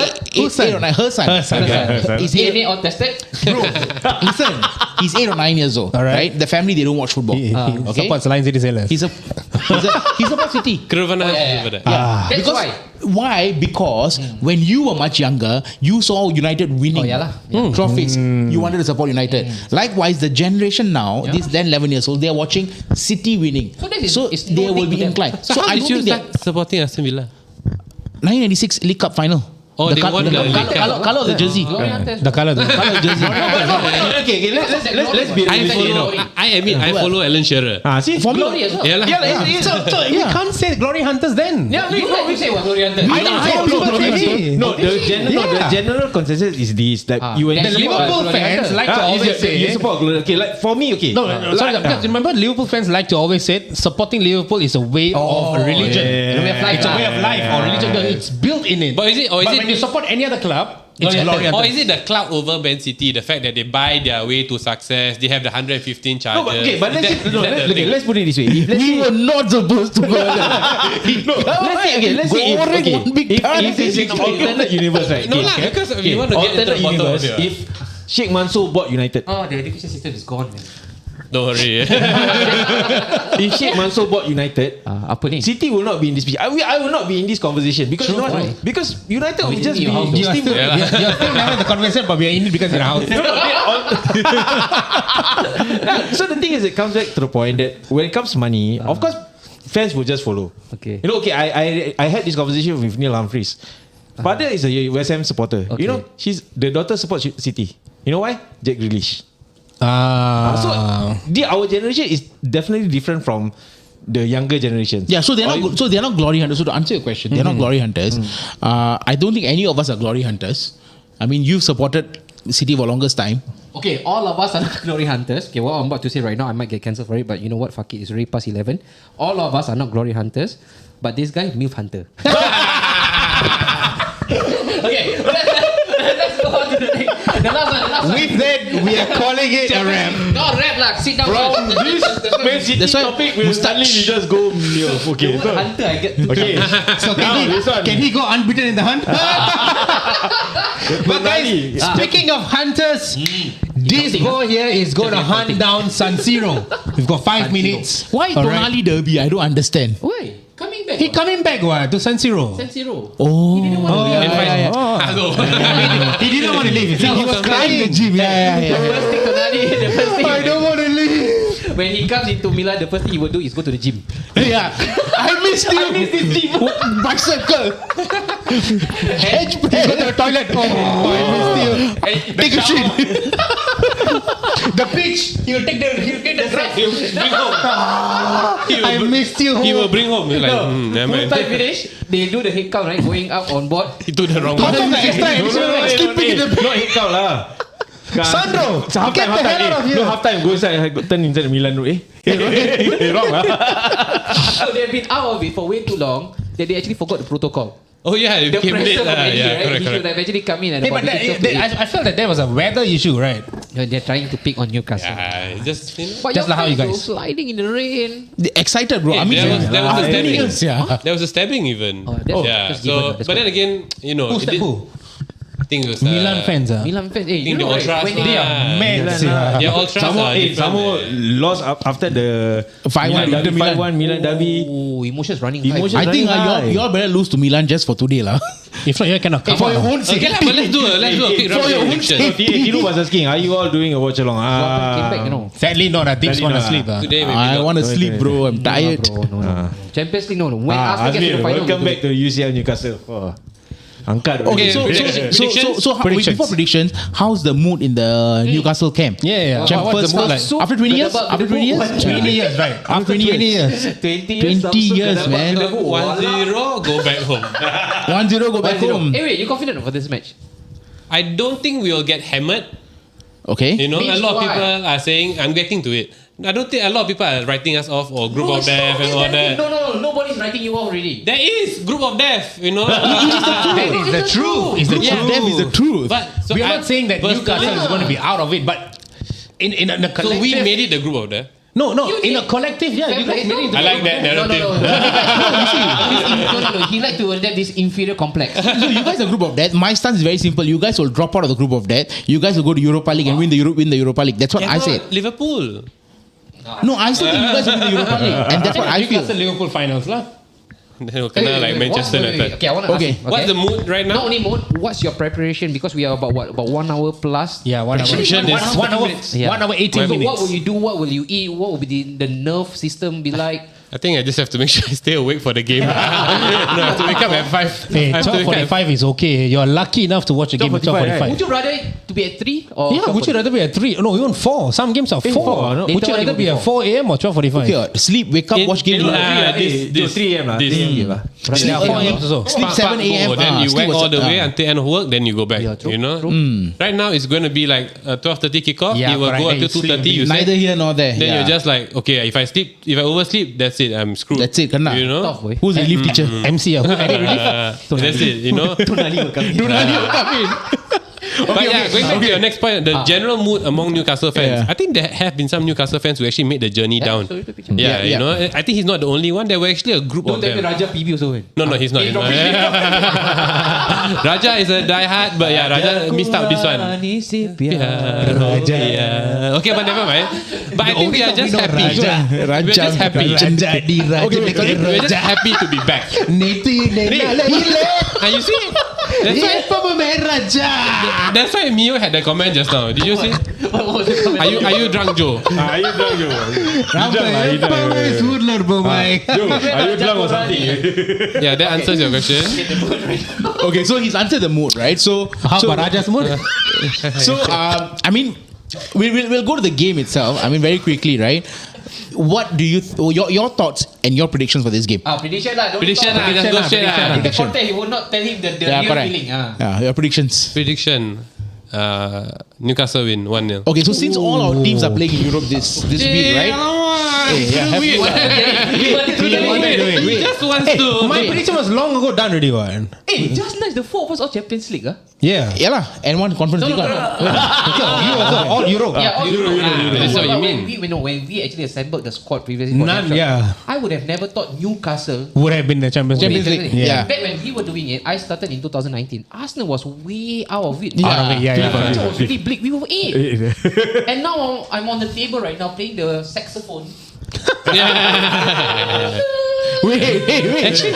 Speaker 3: son?
Speaker 4: Her son. He's
Speaker 5: DNA all tested.
Speaker 4: Bro, listen, he's 8 or 9 years old. Right? The family, they don't watch football.
Speaker 3: He
Speaker 4: Okay?
Speaker 3: supports Lions City Sailors.
Speaker 4: He supports City.
Speaker 2: Kervana.
Speaker 5: That's
Speaker 4: Because
Speaker 5: why.
Speaker 4: Because when you were much younger, you saw United winning trophies. You wanted to support United. Likewise, the generation now, this then 11 years old, they are watching City winning.
Speaker 5: So it's
Speaker 4: they
Speaker 5: no
Speaker 4: will
Speaker 5: thing
Speaker 4: be
Speaker 5: to them.
Speaker 4: inclined.
Speaker 2: So how
Speaker 4: I
Speaker 2: did
Speaker 4: don't
Speaker 2: you
Speaker 4: think
Speaker 2: start supporting Aston Villa?
Speaker 4: 1996 League Cup final.
Speaker 2: Oh, they won the League Cup.
Speaker 4: Color of the jersey.
Speaker 3: The colour.
Speaker 1: Okay, let's be realistic.
Speaker 2: I admit, I follow Alan Shearer.
Speaker 1: See,
Speaker 4: For me,
Speaker 5: Glory as well.
Speaker 2: Yeah, lah.
Speaker 3: So we can't say Glory Hunters then.
Speaker 5: Yeah, we say what Glory Hunters.
Speaker 1: the general consensus is this: that you
Speaker 5: The
Speaker 3: The Liverpool fans like to always say.
Speaker 1: you support Glory. Okay, like for me, okay.
Speaker 3: No, sorry, because remember Liverpool fans like to always say supporting Liverpool is a way of religion. It's a way of life or religion. It's built in it.
Speaker 2: But is it
Speaker 3: when you support any other club, it's Glory
Speaker 2: or
Speaker 3: Hunters.
Speaker 2: is it the club over Man City? The fact that they buy their way to success, they have the 115 charges.
Speaker 1: No, but okay, but let's put it this way. If,
Speaker 4: we were not supposed to go there.
Speaker 1: let's say if it's an alternate universe, right?
Speaker 2: No lah, because we want to get to the bottom of it.
Speaker 1: If Sheikh Mansour bought United,
Speaker 5: The education system is gone, man.
Speaker 2: Don't worry.
Speaker 1: if Sheikh Mansour bought United,
Speaker 5: Apa ni?
Speaker 1: City will not be in this pitch. I will not be in this conversation because you know
Speaker 5: Why?
Speaker 1: what? Because United will just be.
Speaker 5: You
Speaker 3: You're still never in the conversation, but we are in it because in our house.
Speaker 1: So the thing is, it comes back to the point that when it comes to money, of course, fans will just follow.
Speaker 5: Okay.
Speaker 1: You know, okay, I had this conversation with Neil Humphreys. Father is a West Ham supporter.
Speaker 5: Okay.
Speaker 1: You know, the daughter supports City. You know why? Jack Grealish. So our generation is definitely different from the younger generations.
Speaker 4: Yeah, so they're not glory hunters. So to answer your question, they're not glory hunters. I don't think any of us are glory hunters. I mean, you've supported City for the longest time.
Speaker 5: Okay, all of us are not glory hunters. Okay, what I'm about to say right now, I might get cancelled for it, but you know what? Fuck it, it's already past 11. All of us are not glory hunters, but this guy, MILF hunter. Okay, let's go on to the next. The last one.
Speaker 3: With that, we are calling it a rap.
Speaker 5: Not rap lah. Sit down.
Speaker 1: From this Man City
Speaker 4: That's why
Speaker 1: topic, we suddenly we just go Neil. Okay, so
Speaker 5: Hunter, I get.
Speaker 1: okay.
Speaker 3: So
Speaker 1: this one.
Speaker 3: can he go unbeaten in the hunt? But guys, speaking of hunters, this boy here is going to hunt down San Siro. We've got 5 minutes.
Speaker 4: Why
Speaker 3: Alright.
Speaker 4: Tonali Derby? I don't understand.
Speaker 5: Why? Coming back.
Speaker 3: He coming back to San Siro.
Speaker 5: San Siro.
Speaker 4: Oh,
Speaker 5: He didn't want to leave.
Speaker 2: Hello.
Speaker 3: He didn't want to leave. He was crying in the gym.
Speaker 5: The first thing Tonali, the first thing
Speaker 3: I don't want to leave.
Speaker 5: when he comes into Milan, the first thing he will do is go to the gym.
Speaker 4: Yeah, I missed you. Bicycle. Hedge
Speaker 3: Go to the toilet. Oh, I missed you.
Speaker 4: Take a shit.
Speaker 3: The pitch. He'll take the grass.
Speaker 2: He'll bring home.
Speaker 3: I missed you.
Speaker 2: He will bring home. Like, never
Speaker 5: Full
Speaker 2: mind.
Speaker 5: time finish, they do the head count, right? Going up on board.
Speaker 2: He took the wrong
Speaker 3: How
Speaker 2: one.
Speaker 3: come the extra insurance sleeping in the
Speaker 1: Not hit count lah.
Speaker 3: Sandro, get the hell out of here.
Speaker 1: No, half time go inside. Turn inside the Milan road. Wrong lah.
Speaker 5: So they've been out of it for way too long that they actually forgot the protocol.
Speaker 2: Oh yeah, it
Speaker 5: The
Speaker 2: came late.
Speaker 5: presser from Eddie,
Speaker 2: Yeah,
Speaker 5: right?
Speaker 2: correct,
Speaker 5: He should
Speaker 2: correct.
Speaker 5: have actually come in at
Speaker 3: Hey,
Speaker 5: about
Speaker 3: but
Speaker 5: 12 to 8.
Speaker 3: I felt that there was a weather issue, right?
Speaker 5: They're trying to pick on Newcastle.
Speaker 2: Yeah, just you know.
Speaker 5: But
Speaker 3: Just
Speaker 5: your
Speaker 3: like how you
Speaker 5: fans
Speaker 3: guys-
Speaker 5: were sliding in the rain.
Speaker 4: Excited, bro. I mean,
Speaker 2: there was a stabbing.
Speaker 4: Yeah.
Speaker 2: There was a stabbing even.
Speaker 5: Oh, that's-
Speaker 2: Yeah.
Speaker 5: that's given,
Speaker 2: So,
Speaker 5: that's
Speaker 2: but then
Speaker 5: good.
Speaker 2: again, you know,
Speaker 3: Who
Speaker 2: it
Speaker 3: stabbed
Speaker 2: did-
Speaker 3: who?
Speaker 2: I think it was
Speaker 3: Milan fans.
Speaker 5: Milan fans, hey,
Speaker 2: I
Speaker 5: you
Speaker 2: think the
Speaker 5: know, right?
Speaker 2: ultras
Speaker 5: When they
Speaker 2: lah.
Speaker 5: are
Speaker 3: Man,
Speaker 2: Yeah, ultras
Speaker 1: Some
Speaker 2: are
Speaker 1: more
Speaker 2: different.
Speaker 1: lost after the
Speaker 4: 5-1
Speaker 1: Milan
Speaker 4: Milan.
Speaker 1: 5-1 Milan derby.
Speaker 5: Oh, emotions running
Speaker 1: Emotions
Speaker 5: high.
Speaker 4: I think
Speaker 1: running high.
Speaker 4: you all better lose to Milan just for today, lah.
Speaker 3: If not, you cannot come
Speaker 4: For your
Speaker 3: out.
Speaker 4: own sake.
Speaker 2: Okay lah, but let's do a quick round of prediction.
Speaker 1: Tino was asking, are you all doing a watch along?
Speaker 5: Came back, you know.
Speaker 3: Sadly not. I think
Speaker 1: Sadly
Speaker 3: want to
Speaker 1: not.
Speaker 3: sleep.
Speaker 2: Today maybe
Speaker 4: I
Speaker 2: not.
Speaker 4: want to sleep, bro. I'm tired.
Speaker 5: Bro, no. Champions League, no. When Arsenal gets to
Speaker 1: Azmir,
Speaker 5: the final,
Speaker 1: welcome
Speaker 5: we
Speaker 1: back to UCL Newcastle. Oh. Angkat.
Speaker 4: Okay, before predictions, how's the mood in the Newcastle camp?
Speaker 3: Yeah.
Speaker 4: What's the mood like? After 20 years? After 20 years?
Speaker 3: 20 years, right?
Speaker 4: After 20 years. 20 years, man.
Speaker 2: 1-0, go back home.
Speaker 4: 1-0, go back home.
Speaker 5: Hey, wait, you confident for this match?
Speaker 2: I don't think we'll get hammered.
Speaker 4: Okay.
Speaker 2: You know,
Speaker 5: Means
Speaker 2: a lot of
Speaker 5: why?
Speaker 2: people are saying, I'm getting to it. I don't think a lot of people are writing us off or group of death and all that.
Speaker 5: No, nobody's writing you off already.
Speaker 2: There is group of death, you know.
Speaker 3: That is the truth. Is the truth.
Speaker 4: That is the truth.
Speaker 2: But so
Speaker 3: We are not saying that Newcastle is going to be out of it, but in a collective.
Speaker 2: So we made it the group of death.
Speaker 3: No, in a collective, yeah. You guys made it.
Speaker 2: I like that narrative.
Speaker 5: No. He like to adapt this inferior complex.
Speaker 4: So you guys are a group of death. My stance is very simple. You guys will drop out of the group of death. You guys will go to Europa League and win the Europa League. That's what I said.
Speaker 2: Liverpool.
Speaker 4: No, I still think you guys will win the Europa League, and that's what I feel.
Speaker 3: Newcastle Liverpool finals lah.
Speaker 2: Kinda like Manchester United.
Speaker 5: Okay, I want to ask you.
Speaker 2: What's the mood right now?
Speaker 5: Not only mood, what's your preparation? Because we are about 1 hour plus.
Speaker 3: Yeah, 1 hour.
Speaker 2: Prediction is
Speaker 3: 1 hour.
Speaker 5: Yeah.
Speaker 3: 1 hour 18
Speaker 5: So
Speaker 3: minutes.
Speaker 5: what will you do? What will you eat? What will be the nerve system be like?
Speaker 2: I think I just have to make sure I stay awake for the game. No, I have to wake up at 5.
Speaker 3: Hey,
Speaker 2: I have to wake up
Speaker 3: 12:45 is okay. You're lucky enough to watch a game at 12:45.
Speaker 5: Would you rather it to be at 3 or?
Speaker 3: Yeah, would you rather be at 3? No, even 4. Some games are 4.
Speaker 1: no?
Speaker 3: Would you rather be at 4 a.m. or 12:45?
Speaker 4: Okay, sleep, wake up, watch game.
Speaker 2: this
Speaker 1: 3 a.m. lah.
Speaker 2: this.
Speaker 1: 3 a.m. lah.
Speaker 3: Yeah, 4 a.m. also.
Speaker 4: Sleep 7 a.m.
Speaker 2: Then you
Speaker 4: sleep
Speaker 2: whack all
Speaker 4: was-
Speaker 2: the way until end of work, then you go back.
Speaker 5: Yeah, true,
Speaker 2: You know,
Speaker 5: true.
Speaker 2: right now it's going to be like 12:30 kickoff.
Speaker 3: Yeah,
Speaker 2: it will
Speaker 3: correct.
Speaker 2: go
Speaker 3: Then
Speaker 2: until
Speaker 3: you sleep
Speaker 2: 2:30. You
Speaker 4: Neither
Speaker 2: said.
Speaker 4: here nor there.
Speaker 2: Then
Speaker 4: Yeah.
Speaker 2: you're just like, okay, if I oversleep, that's it. I'm screwed.
Speaker 4: That's it, kena.
Speaker 2: You know,
Speaker 5: Tough, boy.
Speaker 4: Who's the relief teacher?
Speaker 3: MC ah.
Speaker 2: that's it. You know. But yeah, going back to your next point, the general mood among Newcastle fans.
Speaker 4: Yeah.
Speaker 2: I think there have been some Newcastle fans who actually made the journey down.
Speaker 5: So the picture.
Speaker 2: Yeah,
Speaker 4: Yeah.
Speaker 2: you know, I think he's not the only one. There were actually a group
Speaker 5: Don't
Speaker 2: of
Speaker 5: tell me
Speaker 2: them.
Speaker 5: Raja PB also.
Speaker 2: No, he's not. Raja is a diehard, but yeah, Raja missed out this one. Yeah. Okay, but never mind. But I think we are just happy. We're just happy. We're just happy to be back. And you see, that's why Mio had the comment just now. Did you see? Are you drunk, Joe?
Speaker 1: Are you drunk, Joe? Are you drunk or something?
Speaker 2: Yeah, that answers your question.
Speaker 4: Okay, so he's answered the mood, right? So,
Speaker 3: How about Raja's mood?
Speaker 4: I mean, we'll go to the game itself. I mean, very quickly, right? What do you your thoughts and your predictions for this game?
Speaker 5: Prediction lah.
Speaker 2: Prediction lah. Just go straight lah.
Speaker 5: In the context, he will not tell him the real
Speaker 4: correct.
Speaker 5: feeling.
Speaker 4: Yeah, your predictions.
Speaker 2: Prediction. Newcastle win 1-0.
Speaker 4: Okay, so since all our teams are playing in Europe this week, right?
Speaker 2: He just wants to.
Speaker 3: My prediction was long ago done already, one.
Speaker 5: Hey, just nice. The 4 of us all Champions League.
Speaker 3: Yeah.
Speaker 4: Yeah lah, and one conference league.
Speaker 3: You also all Europe.
Speaker 5: Yeah, all Europe.
Speaker 2: That's what you mean.
Speaker 5: When we actually assembled the squad previously, for
Speaker 3: None,
Speaker 5: Napshot,
Speaker 3: yeah.
Speaker 5: I would have never thought Newcastle
Speaker 3: Would have been the Champions
Speaker 4: Champions
Speaker 3: League.
Speaker 4: League.
Speaker 3: Yeah.
Speaker 5: Back when we were doing it, I started in 2019. Arsenal was way out of it.
Speaker 3: Out of it, yeah.
Speaker 5: The picture was really bleak. We were 8. And now I'm on the table right now playing the saxophone.
Speaker 4: Wait.
Speaker 2: Actually,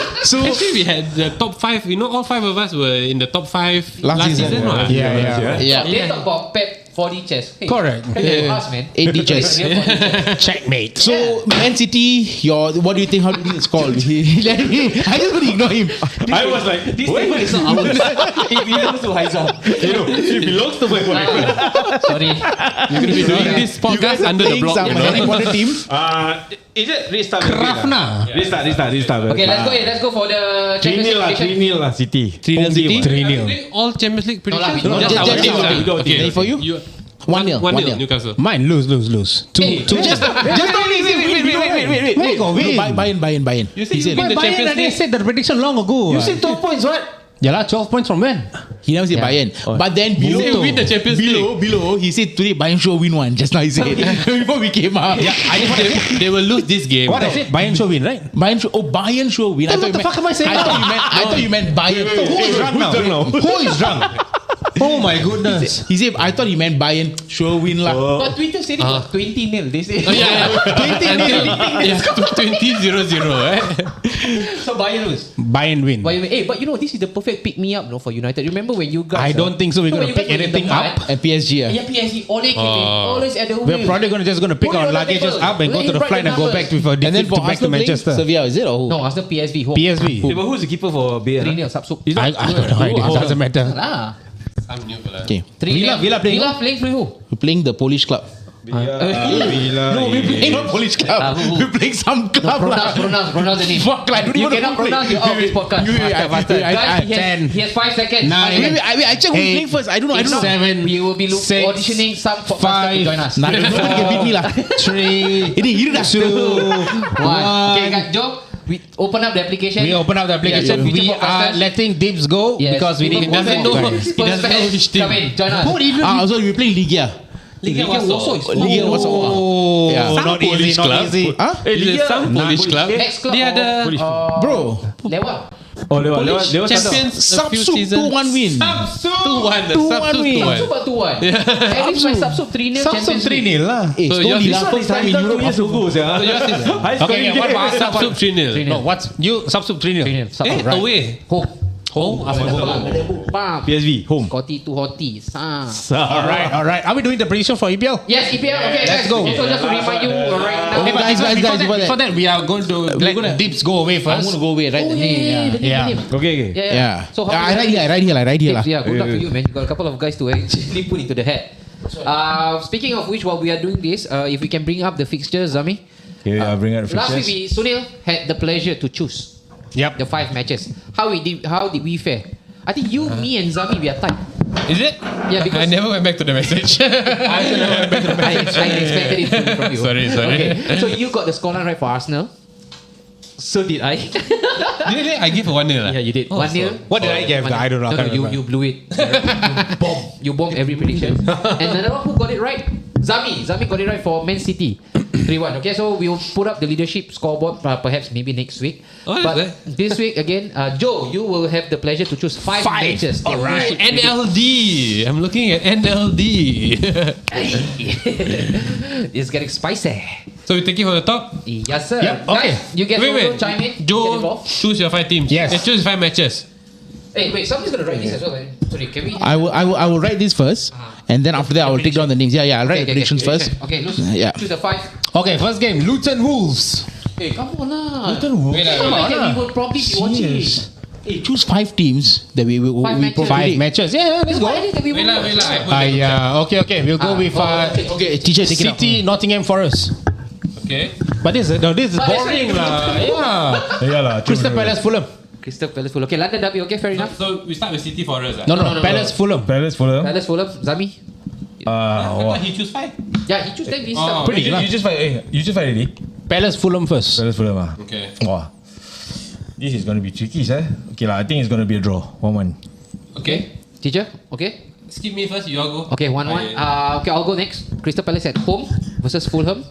Speaker 2: we had the top 5. You know, all 5 of us were in the top 5 last season. Right?
Speaker 3: Yeah.
Speaker 5: They talk about Pep 4D chess. Hey,
Speaker 3: Correct.
Speaker 5: us, man.
Speaker 4: 8 DJs.
Speaker 3: Checkmate.
Speaker 4: So Man City, what do you think? How do you think it's called? I just want to ignore him.
Speaker 1: I was like,
Speaker 5: This table is not ours. It belongs to Haizam.
Speaker 1: it belongs to my wife.
Speaker 5: Sorry.
Speaker 2: You're going to be doing this podcast under the block. You know?
Speaker 4: Important team.
Speaker 1: Is it restart?
Speaker 3: Krafna.
Speaker 1: Restart.
Speaker 5: Okay, let's go for the Champions
Speaker 1: 3-0 lah, City.
Speaker 4: 3-0 City.
Speaker 3: 3-0.
Speaker 2: All Champions League predictions.
Speaker 5: No,
Speaker 2: Just
Speaker 4: just
Speaker 2: our
Speaker 4: our
Speaker 2: teams.
Speaker 4: team.
Speaker 2: Ah. Okay,
Speaker 4: Then for you? 1-0.
Speaker 2: 1-0 Newcastle.
Speaker 3: Mine lose.
Speaker 5: Hey,
Speaker 3: Just wait.
Speaker 4: Bayern.
Speaker 2: You said
Speaker 3: But
Speaker 2: you win the
Speaker 3: Bayern
Speaker 2: Champions
Speaker 3: already
Speaker 2: League.
Speaker 3: said the prediction long ago.
Speaker 1: You said 12 points, what?
Speaker 3: Yeah lah, 12 points from when?
Speaker 4: He never said Bayern. But then
Speaker 2: You say
Speaker 4: below,
Speaker 2: win the Champions League.
Speaker 4: below, he said today Bayern sure win one. Just now he said before we came up.
Speaker 2: I think they will lose this game.
Speaker 3: What I said? Bayern should win, right?
Speaker 4: Bayern sure win.
Speaker 3: Then what the fuck am I saying?
Speaker 4: I thought you meant Bayern.
Speaker 3: Who is drunk now? Who is drunk? Oh my goodness.
Speaker 4: He said, I thought he meant Bayern. Sure win lah.
Speaker 5: But Twitter said it was 20-0. They say.
Speaker 2: 20-0, right?
Speaker 5: So Bayern lose.
Speaker 3: Bayern win.
Speaker 5: Hey, but you know, this is the perfect pick me up, no, for United. Remember when you guys?
Speaker 3: I don't think so. We're going to pick anything up.
Speaker 4: At PSG.
Speaker 5: Yeah, PSG. Always came in. Always at the wheel.
Speaker 3: We're probably just going to pick our luggages up and go to the flight and go back with a
Speaker 4: And then
Speaker 3: defeat
Speaker 4: for
Speaker 3: back to
Speaker 4: Arsenal
Speaker 3: Manchester.
Speaker 4: Sevilla, is it or who?
Speaker 5: No, Arsenal PSV. Home.
Speaker 3: PSV.
Speaker 1: But who's the keeper for Bayern?
Speaker 5: 3-0 Subsup.
Speaker 3: I don't know. It doesn't matter.
Speaker 5: Ah.
Speaker 2: I'm new for that.
Speaker 4: Okay.
Speaker 3: Villa playing
Speaker 5: playing who?
Speaker 4: We're playing the Polish club.
Speaker 1: Villa.
Speaker 4: No, we're playing not Polish club.
Speaker 5: who?
Speaker 4: We're playing some club.
Speaker 5: Pronounce the name.
Speaker 4: Fuck, like,
Speaker 5: You cannot pronounce your this podcast.
Speaker 3: Faster.
Speaker 5: Guys,
Speaker 3: Ten.
Speaker 5: he has 5 seconds.
Speaker 3: Nine.
Speaker 4: Wait, I check who's playing first. I don't know.
Speaker 5: If not,
Speaker 3: 7,
Speaker 5: we will be
Speaker 3: 6,
Speaker 5: auditioning some podcasters to join us.
Speaker 4: Nobody can beat me lah.
Speaker 3: 3,
Speaker 4: Ini hiru dah.
Speaker 3: 2,
Speaker 5: 1. Okay, guys, Joe, we open up the application.
Speaker 3: We open up the application.
Speaker 5: Yeah,
Speaker 3: We are letting Dips go because we need
Speaker 2: He doesn't know. He doesn't know which team.
Speaker 5: Come in, join us.
Speaker 4: So we're playing Liga.
Speaker 5: Liga Warsaw is
Speaker 4: Liga Warsaw.
Speaker 3: Oh,
Speaker 4: Yeah.
Speaker 3: not
Speaker 2: Polish
Speaker 3: easy, not
Speaker 2: club.
Speaker 3: easy.
Speaker 4: Huh?
Speaker 2: Is it some Polish club?
Speaker 5: Next club.
Speaker 2: They are the
Speaker 4: Bro.
Speaker 5: Lewa.
Speaker 1: Oh, Lewa
Speaker 2: champions a few
Speaker 4: Subsup
Speaker 2: seasons.
Speaker 4: 2-1 win.
Speaker 2: 2-1.
Speaker 4: 2-1 win.
Speaker 5: Subsup 2-1. Every my Subsup 3-0
Speaker 3: Subsup
Speaker 5: Champions League.
Speaker 3: 3-0 lah.
Speaker 4: Eh,
Speaker 2: So
Speaker 4: slowly
Speaker 2: yours
Speaker 4: lah.
Speaker 2: is-
Speaker 4: First time in Europe.
Speaker 1: years ago,
Speaker 2: So yours is
Speaker 3: Okay, what about
Speaker 2: Subsup 3-0.
Speaker 3: No, what's you Subsup 3-0?
Speaker 5: 3-0. Subsup, right.
Speaker 2: Away.
Speaker 5: Home. Bam.
Speaker 1: PSV home.
Speaker 5: Scotty to Hotty.
Speaker 3: All right. Are we doing the prediction for EPL?
Speaker 5: Yes, EPL. Okay,
Speaker 3: Let's
Speaker 5: guys.
Speaker 3: go.
Speaker 5: So just to remind you right now.
Speaker 4: Okay, guys,
Speaker 3: Before that, we are going to let Dips go away
Speaker 4: I'm
Speaker 3: first.
Speaker 4: going to go away right
Speaker 5: Oh,
Speaker 4: there.
Speaker 5: yeah.
Speaker 1: Okay.
Speaker 4: Yeah.
Speaker 5: So how
Speaker 4: I write here lah.
Speaker 5: Yeah, good luck to you, man. You got a couple of guys to actually put into the hat. Speaking of which, while we are doing this, if we can bring up the fixtures, Zami.
Speaker 1: Okay, I'll bring out the
Speaker 5: Last week,
Speaker 1: fixtures.
Speaker 5: Sunil had the pleasure to choose the 5 matches. How did we fare? I think you, me, and Zami, we are tight.
Speaker 2: Is it?
Speaker 5: Yeah, because
Speaker 2: I never went back to the message.
Speaker 5: I expected it from you.
Speaker 2: Sorry.
Speaker 5: Okay, so you got the scoreline right for Arsenal. So did I.
Speaker 2: Really? I give a 1-0.
Speaker 5: Yeah, you did. 1-0.
Speaker 3: What did I give? I don't know. I can't remember.
Speaker 5: You blew it. You bombed every prediction. And another one who got it right? Zami got it right for Man City. 3-1. Okay, so we'll put up the leadership scoreboard perhaps maybe next week.
Speaker 2: Oh,
Speaker 5: but
Speaker 2: is
Speaker 5: this week again, Joe, you will have the pleasure to choose 5 matches.
Speaker 2: All right. NLD. I'm looking at NLD.
Speaker 5: It's getting spicy.
Speaker 2: So we take it from the top.
Speaker 5: Yes, sir.
Speaker 3: Yep, okay.
Speaker 5: Guys, you get
Speaker 2: Wait.
Speaker 5: chime in. Get
Speaker 2: Joe,
Speaker 5: involved.
Speaker 2: choose your 5 teams.
Speaker 3: Yes.
Speaker 2: Choose 5 matches.
Speaker 5: Hey, wait, somebody's gonna write this as well. Man. Sorry, can we?
Speaker 4: I will write this first, and then after that I will take down the names. Yeah, I'll write the predictions first.
Speaker 5: Okay,
Speaker 4: Yeah.
Speaker 5: choose the 5.
Speaker 3: Okay, first game, Luton Wolves.
Speaker 5: Hey, come on lah.
Speaker 2: Wait,
Speaker 5: Come on, we will probably be watching.
Speaker 4: Hey, choose 5 teams that we
Speaker 5: 5 matches.
Speaker 3: 5 matches. Yeah, let's go.
Speaker 5: Why is it that we will watch?
Speaker 3: Okay. We'll go with
Speaker 4: Okay, teacher, take it up.
Speaker 3: City, Nottingham Forest.
Speaker 2: Okay.
Speaker 3: But this is
Speaker 5: But
Speaker 3: boring lah. Yeah. Crystal Palace, Fulham.
Speaker 5: Crystal Palace, Fulham. Okay, London Derby. Okay, fair enough.
Speaker 2: So we start with City Forest.
Speaker 3: No, Palace, Fulham.
Speaker 1: Palace Fulham.
Speaker 5: Palace, Fulham. Zami.
Speaker 2: He choose 5.
Speaker 5: Yeah, he choose them. He
Speaker 2: Oh,
Speaker 5: start.
Speaker 3: pretty lah.
Speaker 1: You just fight already.
Speaker 3: Palace, Fulham first.
Speaker 1: Palace Fulham.
Speaker 2: Okay.
Speaker 1: Wow. This is going to be tricky, sir. Okay lah. I think it's going to be a draw. 1-1.
Speaker 2: Okay.
Speaker 5: Teacher. Okay.
Speaker 2: Skip me first. You all go.
Speaker 5: Okay, 1-1. Okay, I'll go next. Crystal Palace at home versus Fulham.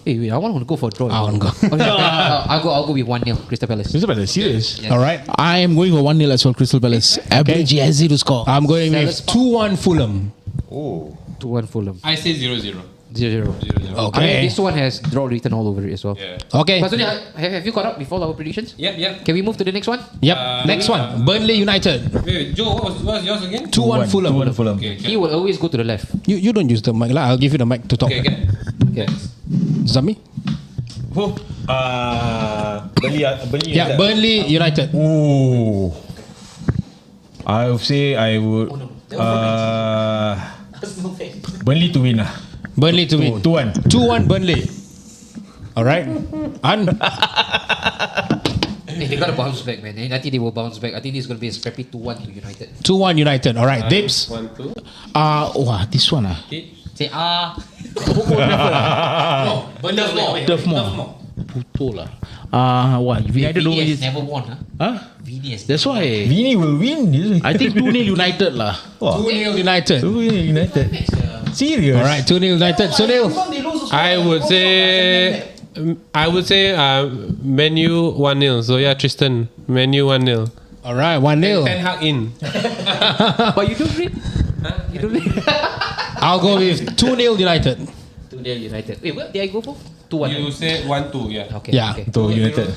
Speaker 5: Hey, wait, I want to go for a draw.
Speaker 3: I want to go.
Speaker 5: Okay, I'll go with 1-0 Crystal Palace.
Speaker 1: Crystal Palace, serious?
Speaker 5: Yes.
Speaker 3: All right.
Speaker 4: I am going for 1-0 as well, Crystal Palace. Average Yazzie to score.
Speaker 3: I'm going with
Speaker 5: Palace.
Speaker 3: 2-1 Fulham.
Speaker 5: 2-1 Fulham.
Speaker 2: I say 0-0.
Speaker 5: 0-0.
Speaker 3: Okay.
Speaker 5: I mean, this one has draw written all over it as well.
Speaker 2: Yeah.
Speaker 3: Okay.
Speaker 5: But Sonia, have you caught up with all our predictions?
Speaker 2: Yep.
Speaker 5: Can we move to the next one?
Speaker 3: Yep. Next one, Burnley United.
Speaker 2: Wait, Joe, what was yours again?
Speaker 3: 2-1 Fulham.
Speaker 1: 2-1 Fulham.
Speaker 2: Okay.
Speaker 5: He will always go to the left.
Speaker 3: You don't use the mic lah. I'll give you the mic to talk.
Speaker 2: Okay.
Speaker 5: Okay.
Speaker 3: Zami?
Speaker 1: Who? Burnley
Speaker 3: Yeah, Burnley United.
Speaker 1: Ooh. I would say I would. Burnley to win lah.
Speaker 3: Burnley to win.
Speaker 1: 2-1.
Speaker 3: 2-1 Burnley. All right.
Speaker 5: Hey, they got to bounce back, man. I think they will bounce back. I think this is going to be a scrappy 2-1 to United.
Speaker 3: 2-1 United. All right. Dibs.
Speaker 2: 1-2.
Speaker 4: This one.
Speaker 5: Say
Speaker 4: Turfmore. Puto lah. United don't
Speaker 5: VD
Speaker 4: win.
Speaker 5: has never won, huh?
Speaker 4: Huh?
Speaker 5: VD has
Speaker 4: That's why.
Speaker 1: Vini will win.
Speaker 4: I think 2-0 United lah.
Speaker 3: 2-0 United.
Speaker 1: 2-0 United. Serious?
Speaker 3: All right. 2-0 United. Sunil.
Speaker 2: I would say Man U 1-0. So yeah, Tristan, Man U 1-0.
Speaker 3: All right, 1-0.
Speaker 2: Ten Hag in.
Speaker 5: But you don't read. You don't read.
Speaker 3: I'll go with 2-0 United.
Speaker 5: 2-0 United. Wait, what did I go for? 2-1.
Speaker 2: You said 1-2, yeah.
Speaker 5: Okay.
Speaker 3: Yeah.
Speaker 5: Okay.
Speaker 1: To United.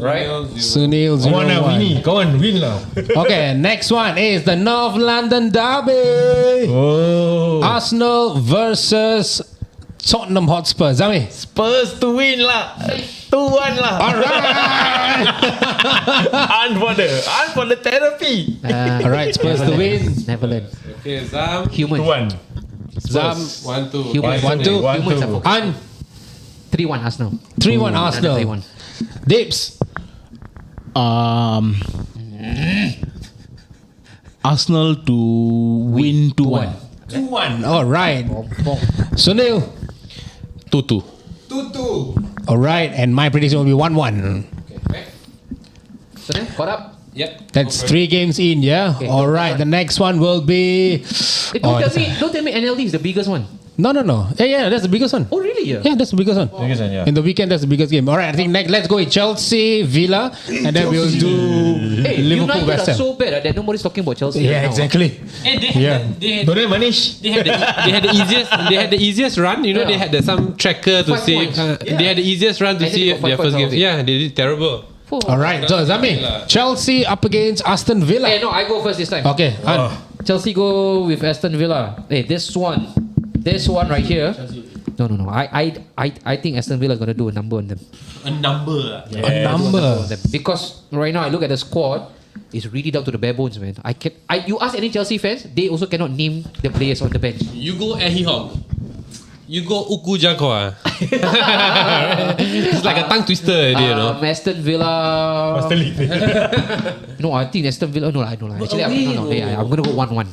Speaker 5: Right.
Speaker 3: Sunil 0-1.
Speaker 1: Come on now, Winnie. Come on, win now.
Speaker 3: Okay, next one is the North London Derby.
Speaker 1: Oh.
Speaker 3: Arsenal versus Tottenham Hotspur. Zami.
Speaker 1: Spurs to win lah. 2-1 lah.
Speaker 3: Alright.
Speaker 1: And for the therapy.
Speaker 3: Alright, Spurs to win.
Speaker 5: Never learn.
Speaker 2: Okay, Zam.
Speaker 5: Human.
Speaker 1: 2-1.
Speaker 3: Zam.
Speaker 2: 1-2.
Speaker 5: Human.
Speaker 3: 1-2.
Speaker 5: Humans are focused.
Speaker 3: And
Speaker 5: 3-1 Arsenal.
Speaker 3: 3-1 Arsenal.
Speaker 5: 3-1.
Speaker 3: Dips.
Speaker 4: Arsenal to win 2-1.
Speaker 3: 2-1. Alright. Sunil.
Speaker 2: 2-2.
Speaker 3: 2-2. Alright, and my prediction will be 1-1.
Speaker 5: So then, caught up.
Speaker 2: Yep.
Speaker 3: That's 3 games in, yeah?
Speaker 5: Okay,
Speaker 3: Alright, the next one will be...
Speaker 5: Don't tell me NLD is the biggest one.
Speaker 3: No. Yeah, that's the biggest one.
Speaker 5: Oh, really? Yeah.
Speaker 3: Yeah, that's the biggest one.
Speaker 1: Yeah.
Speaker 3: In the weekend, that's the biggest game. All right, I think next, let's go with Chelsea, Villa, and then we'll do
Speaker 5: Hey,
Speaker 3: Liverpool,
Speaker 5: United
Speaker 3: West
Speaker 5: are
Speaker 3: Ham.
Speaker 5: so bad that nobody's talking about Chelsea.
Speaker 3: Yeah,
Speaker 5: right now.
Speaker 3: exactly.
Speaker 2: Hey,
Speaker 1: Don't they Manish?
Speaker 2: They had the easiest run. You know, they had some tracker to
Speaker 5: 5
Speaker 2: see.
Speaker 5: points.
Speaker 2: They had the easiest run to
Speaker 5: And they
Speaker 2: see
Speaker 5: got 5
Speaker 2: their first
Speaker 5: points
Speaker 2: game.
Speaker 5: out of it.
Speaker 2: Yeah, they did terrible.
Speaker 3: All right, so Zami, Chelsea up against Aston Villa.
Speaker 5: Hey, no, I go first this time.
Speaker 3: Okay,
Speaker 5: Chelsea go with Aston Villa. Hey, this one right here. No. I think Aston Villa is gonna do a number on them.
Speaker 2: A number.
Speaker 3: a number.
Speaker 5: Because right now I look at the squad, it's really down to the bare bones, man. You ask any Chelsea fans, they also cannot name the players on the bench.
Speaker 2: You go Ehi Hong. You go Uku Jakwa. It's like a tongue twister, you know.
Speaker 5: Aston Villa. No, I think Aston Villa. No. Actually, I'm gonna go 1-1.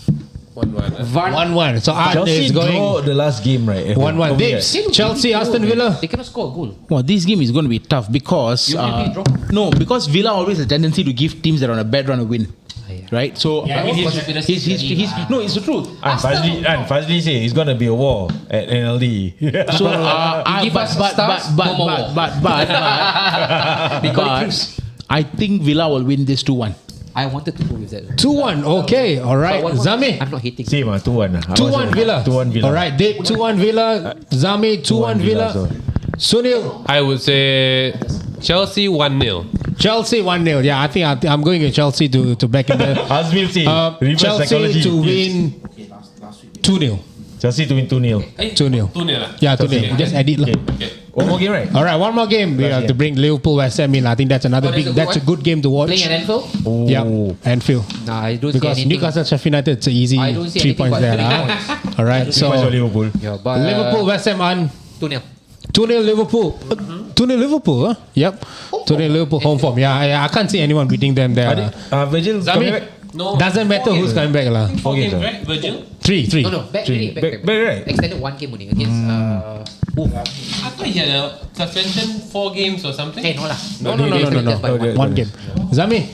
Speaker 3: 1-1. So Art
Speaker 1: Chelsea
Speaker 3: is
Speaker 1: draw
Speaker 3: going
Speaker 1: the last game, right?
Speaker 3: 1-1. Dips, Chelsea, Aston Villa.
Speaker 5: They cannot score a goal.
Speaker 4: Well, this game is going to be tough because because Villa always has a tendency to give teams that are on a bad run a win. Right, so he's no, it's the truth.
Speaker 1: And Fazli say it's gonna be a war at NLD.
Speaker 5: Give us stars,
Speaker 4: but I think Villa will win this 2-1.
Speaker 5: I wanted to go with that.
Speaker 3: 2-1. Okay, all right.
Speaker 5: But 1-1,
Speaker 3: Zami.
Speaker 5: I'm not hating.
Speaker 1: Same 2-1.
Speaker 3: 2-1 Villa.
Speaker 1: 2-1 Villa.
Speaker 3: All right, Dip 2-1 Villa. Zami 2-1 Villa. Sunil.
Speaker 2: I would say Chelsea 1-0.
Speaker 3: Chelsea 1-0. Yeah, I think I'm going with Chelsea to back in there.
Speaker 1: Azmil say reverse
Speaker 3: Chelsea
Speaker 1: psychology.
Speaker 3: to win 2-0.
Speaker 1: Chelsea to win 2-0.
Speaker 3: 2-0.
Speaker 2: 2-0.
Speaker 3: Yeah, 2-0. Just edit lah.
Speaker 2: Okay.
Speaker 1: One more game, right?
Speaker 3: All right, one more game. We have to bring Liverpool West Ham in. I think that's another big. That's a good game to watch.
Speaker 5: Playing at Anfield?
Speaker 3: Yeah, Anfield.
Speaker 5: Nah, I don't
Speaker 3: Because
Speaker 5: see anything.
Speaker 3: Newcastle Sheffield United, it's an easy
Speaker 5: I don't see
Speaker 3: 3
Speaker 5: anything
Speaker 3: points
Speaker 5: but
Speaker 3: there.
Speaker 5: 3
Speaker 3: Huh?
Speaker 5: points.
Speaker 3: All right, so
Speaker 1: Liverpool.
Speaker 5: Yeah, but
Speaker 3: Liverpool West Ham on
Speaker 5: 2-0.
Speaker 3: 2-0 Liverpool. 2-0 Liverpool. Huh? Yep. 2-0 Liverpool home form. Yeah, I can't see anyone beating them there.
Speaker 1: Virgil coming back?
Speaker 2: No.
Speaker 3: Doesn't matter who's coming back lah.
Speaker 2: 4 games,
Speaker 1: games,
Speaker 2: right, Virgil?
Speaker 3: 3.
Speaker 5: No, back,
Speaker 1: Back, right?
Speaker 5: Extended 1 game only against Wolf.
Speaker 2: I thought he had a suspension 4 games or something.
Speaker 5: Hey, no lah.
Speaker 3: No.
Speaker 5: Just by one.
Speaker 3: One game. Zami.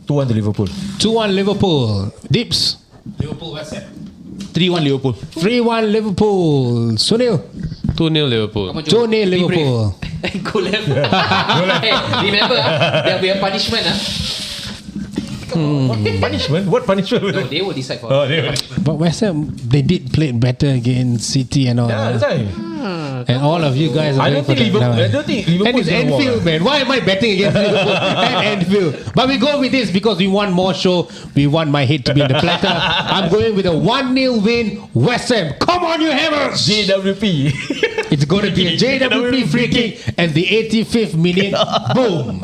Speaker 1: 2-1 to Liverpool.
Speaker 3: 2-1 Liverpool. Dips.
Speaker 2: Liverpool West Ham.
Speaker 4: 3-1 Liverpool.
Speaker 3: 3-1 Liverpool. Sunil.
Speaker 2: 2-0 Liverpool.
Speaker 5: Come on, Joe.
Speaker 3: 2-0
Speaker 5: Be
Speaker 3: Liverpool.
Speaker 5: brave. Go left. Hey, remember, there'll be a punishment.
Speaker 1: Punishment? What punishment?
Speaker 5: No, they will decide for
Speaker 1: Oh,
Speaker 5: us.
Speaker 1: they will.
Speaker 3: But West Ham, they did play better against City and all.
Speaker 1: Yeah, that's right.
Speaker 3: And all of you guys are
Speaker 1: I don't think Liverpool. I don't think Liverpool.
Speaker 3: And it's Anfield, man. Why am I betting against Liverpool and Anfield? But we go with this because we want more show. We want my head to be in the platter. I'm going with a 1-0 win, West Ham. Come on, you hammers!
Speaker 1: JWP.
Speaker 3: It's going to be a JWP free kick and the 85th minute. Boom!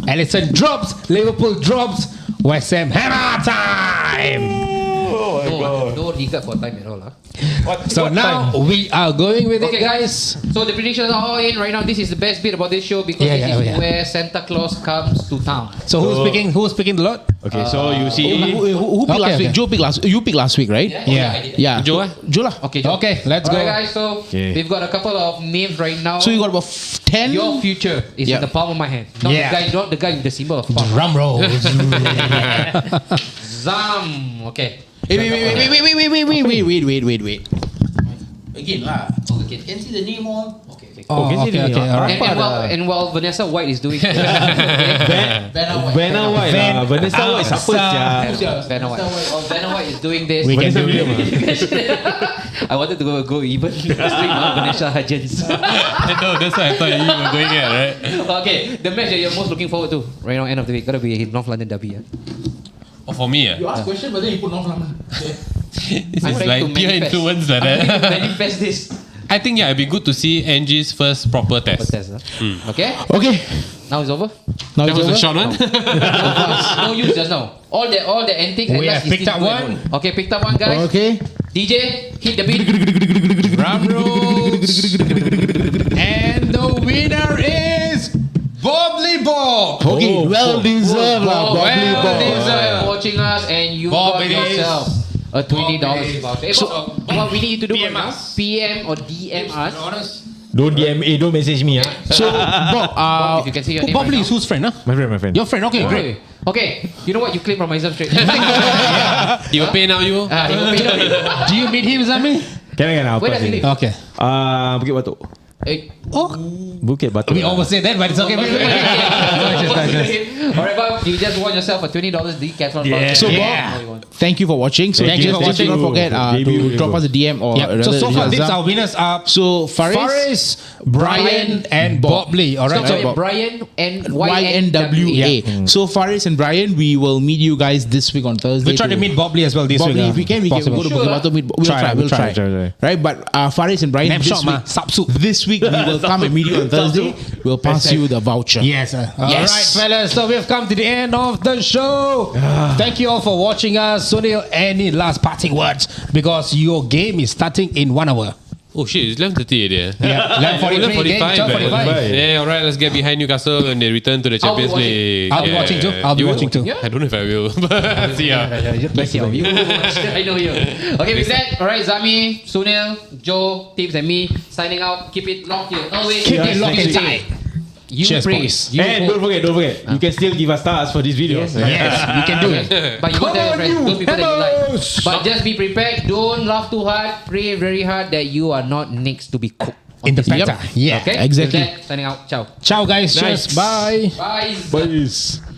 Speaker 3: Alisson drops, Liverpool drops, West Ham hammer time!
Speaker 5: No regard for time at all.
Speaker 3: So now we are going with it, guys.
Speaker 5: So the predictions are all in right now. This is the best bit about this show because this is where Santa Claus comes to town.
Speaker 3: So who's picking the lot?
Speaker 1: Okay, so you see.
Speaker 4: Who picked last week? Joe picked last. You picked last week, right? Yeah.
Speaker 2: Joe?
Speaker 4: Joe lah.
Speaker 5: Okay, Joe.
Speaker 3: Okay, let's go.
Speaker 5: Alright, guys. So we've got a couple of names right now.
Speaker 4: So you got about 10.
Speaker 5: Your future is in the palm of my hand. Not the guy with the symbol of palm.
Speaker 3: Drum roll.
Speaker 5: Zam. Okay.
Speaker 4: Hey, wait. Again lah.
Speaker 5: Okay.
Speaker 4: Can see the name all.
Speaker 5: Okay. Gameweek.
Speaker 3: Oh, okay. Alright.
Speaker 5: And while Vanessa White is doing
Speaker 1: Vanna White lah. Vanessa White siapa sia?
Speaker 5: Vanna White. Vanna White is doing this.
Speaker 3: We can do it.
Speaker 5: I wanted to go even stream Vanessa Hudgens.
Speaker 2: No, that's what I thought you were going at, right?
Speaker 5: Okay, the match that you're most looking forward to right now, end of the week, gotta be North London Derby.
Speaker 2: Oh, for me,
Speaker 4: You ask question, but then you put North London.
Speaker 2: this
Speaker 5: I'm
Speaker 2: is
Speaker 5: trying
Speaker 2: like
Speaker 5: to
Speaker 2: peer
Speaker 5: manifest.
Speaker 2: influence like
Speaker 5: I'm trying to
Speaker 2: that.
Speaker 5: manifest this.
Speaker 2: I think it'd be good to see Angie's first proper test.
Speaker 5: Okay,
Speaker 4: Okay.
Speaker 5: now it's over.
Speaker 4: Now
Speaker 2: That
Speaker 4: it's
Speaker 2: was a
Speaker 4: over.
Speaker 2: short one.
Speaker 5: No use just now. All the antics.
Speaker 3: We
Speaker 5: at
Speaker 3: have
Speaker 5: last is
Speaker 3: picked
Speaker 5: still
Speaker 3: up
Speaker 5: going
Speaker 3: one.
Speaker 5: on. Okay, picked up one, guys.
Speaker 4: Okay.
Speaker 5: DJ, hit the beat.
Speaker 3: Drum rolls. And the winner is Bobbly Bob.
Speaker 4: Okay. Well deserved lah.
Speaker 5: Well deserved watching us, and you
Speaker 3: Bob
Speaker 5: got
Speaker 3: it is.
Speaker 5: yourself a $20
Speaker 3: is.
Speaker 5: voucher. Hey, Bob, what we need you to do right now? PM or DM us.
Speaker 1: Don't DM, don't message me.
Speaker 4: So Bob,
Speaker 5: Bob, if you can see your name
Speaker 3: Bobbly
Speaker 5: right
Speaker 3: is whose friend?
Speaker 1: My friend.
Speaker 3: Your friend. Okay,
Speaker 5: now.
Speaker 3: great.
Speaker 5: Okay, you know what? You claim from myself straight.
Speaker 2: You will pay now, you?
Speaker 5: You pay now.
Speaker 3: Do you meet him, Zami?
Speaker 1: Can I
Speaker 5: Where does he live?
Speaker 3: Okay.
Speaker 1: Bukit Batok.
Speaker 3: Oh,
Speaker 1: Bukit Batok.
Speaker 3: we almost said that, but it's okay.
Speaker 5: Alright, Bob, you just won yourself a $20 Decathlon voucher.
Speaker 4: So
Speaker 3: Yeah.
Speaker 4: Bob, thank you for watching. So
Speaker 3: Thank you for watching.
Speaker 4: Don't forget to drop us a DM or
Speaker 3: So far, these
Speaker 4: Azam.
Speaker 3: our winners are
Speaker 4: So
Speaker 3: Faris, Brian, and Bobbly. All right.
Speaker 5: So, Brian and
Speaker 4: YNWA. So Faris and Brian, we will meet you guys this week on Thursday.
Speaker 3: We'll try to meet Bobbly as well this
Speaker 4: Bobbly,
Speaker 3: week.
Speaker 4: if we can go to
Speaker 5: Sure.
Speaker 4: Bukit Batok. We'll try. Right, but Faris and Brian,
Speaker 3: Napshot,
Speaker 4: this week we will come and meet you on Thursday. We'll pass you the voucher.
Speaker 3: Yes. All right,
Speaker 4: Yes.
Speaker 3: fellas. So we've come to the end of the show. Thank you all for watching us. Sunil, any last parting words? Because your game is starting in 1 hour.
Speaker 2: Oh shit, it's 11:30 already.
Speaker 3: Yeah, 11:43,
Speaker 2: 11:45. Yeah, alright, let's get behind Newcastle when they return to the Champions League.
Speaker 3: I'll be watching too. I'll be
Speaker 2: You will?
Speaker 3: watching too.
Speaker 2: I don't know if I will. But see ya.
Speaker 5: You I know you. Okay, with that, alright, Zami, Sunil, Joe, Tips, and me signing out. Keep it locked here. Always
Speaker 3: Keep it locked
Speaker 5: stay
Speaker 3: and
Speaker 5: safe. You
Speaker 3: Cheers,
Speaker 5: praise.
Speaker 3: boys.
Speaker 5: You
Speaker 1: And
Speaker 5: hope.
Speaker 1: don't forget. You can still give us stars for this video.
Speaker 3: Yes, you can do it.
Speaker 5: But you won't tell your friends, those people that you like.
Speaker 3: Hellos.
Speaker 5: But just be prepared. Don't laugh too hard. Pray very hard that you are not next to be cooked.
Speaker 3: In the
Speaker 5: Yep.
Speaker 3: penta. Yeah.
Speaker 5: Okay?
Speaker 4: Exactly.
Speaker 5: With that, signing out. Ciao.
Speaker 3: Ciao, guys. Cheers. Bye.
Speaker 5: Bye.
Speaker 1: Boys.
Speaker 5: Bye.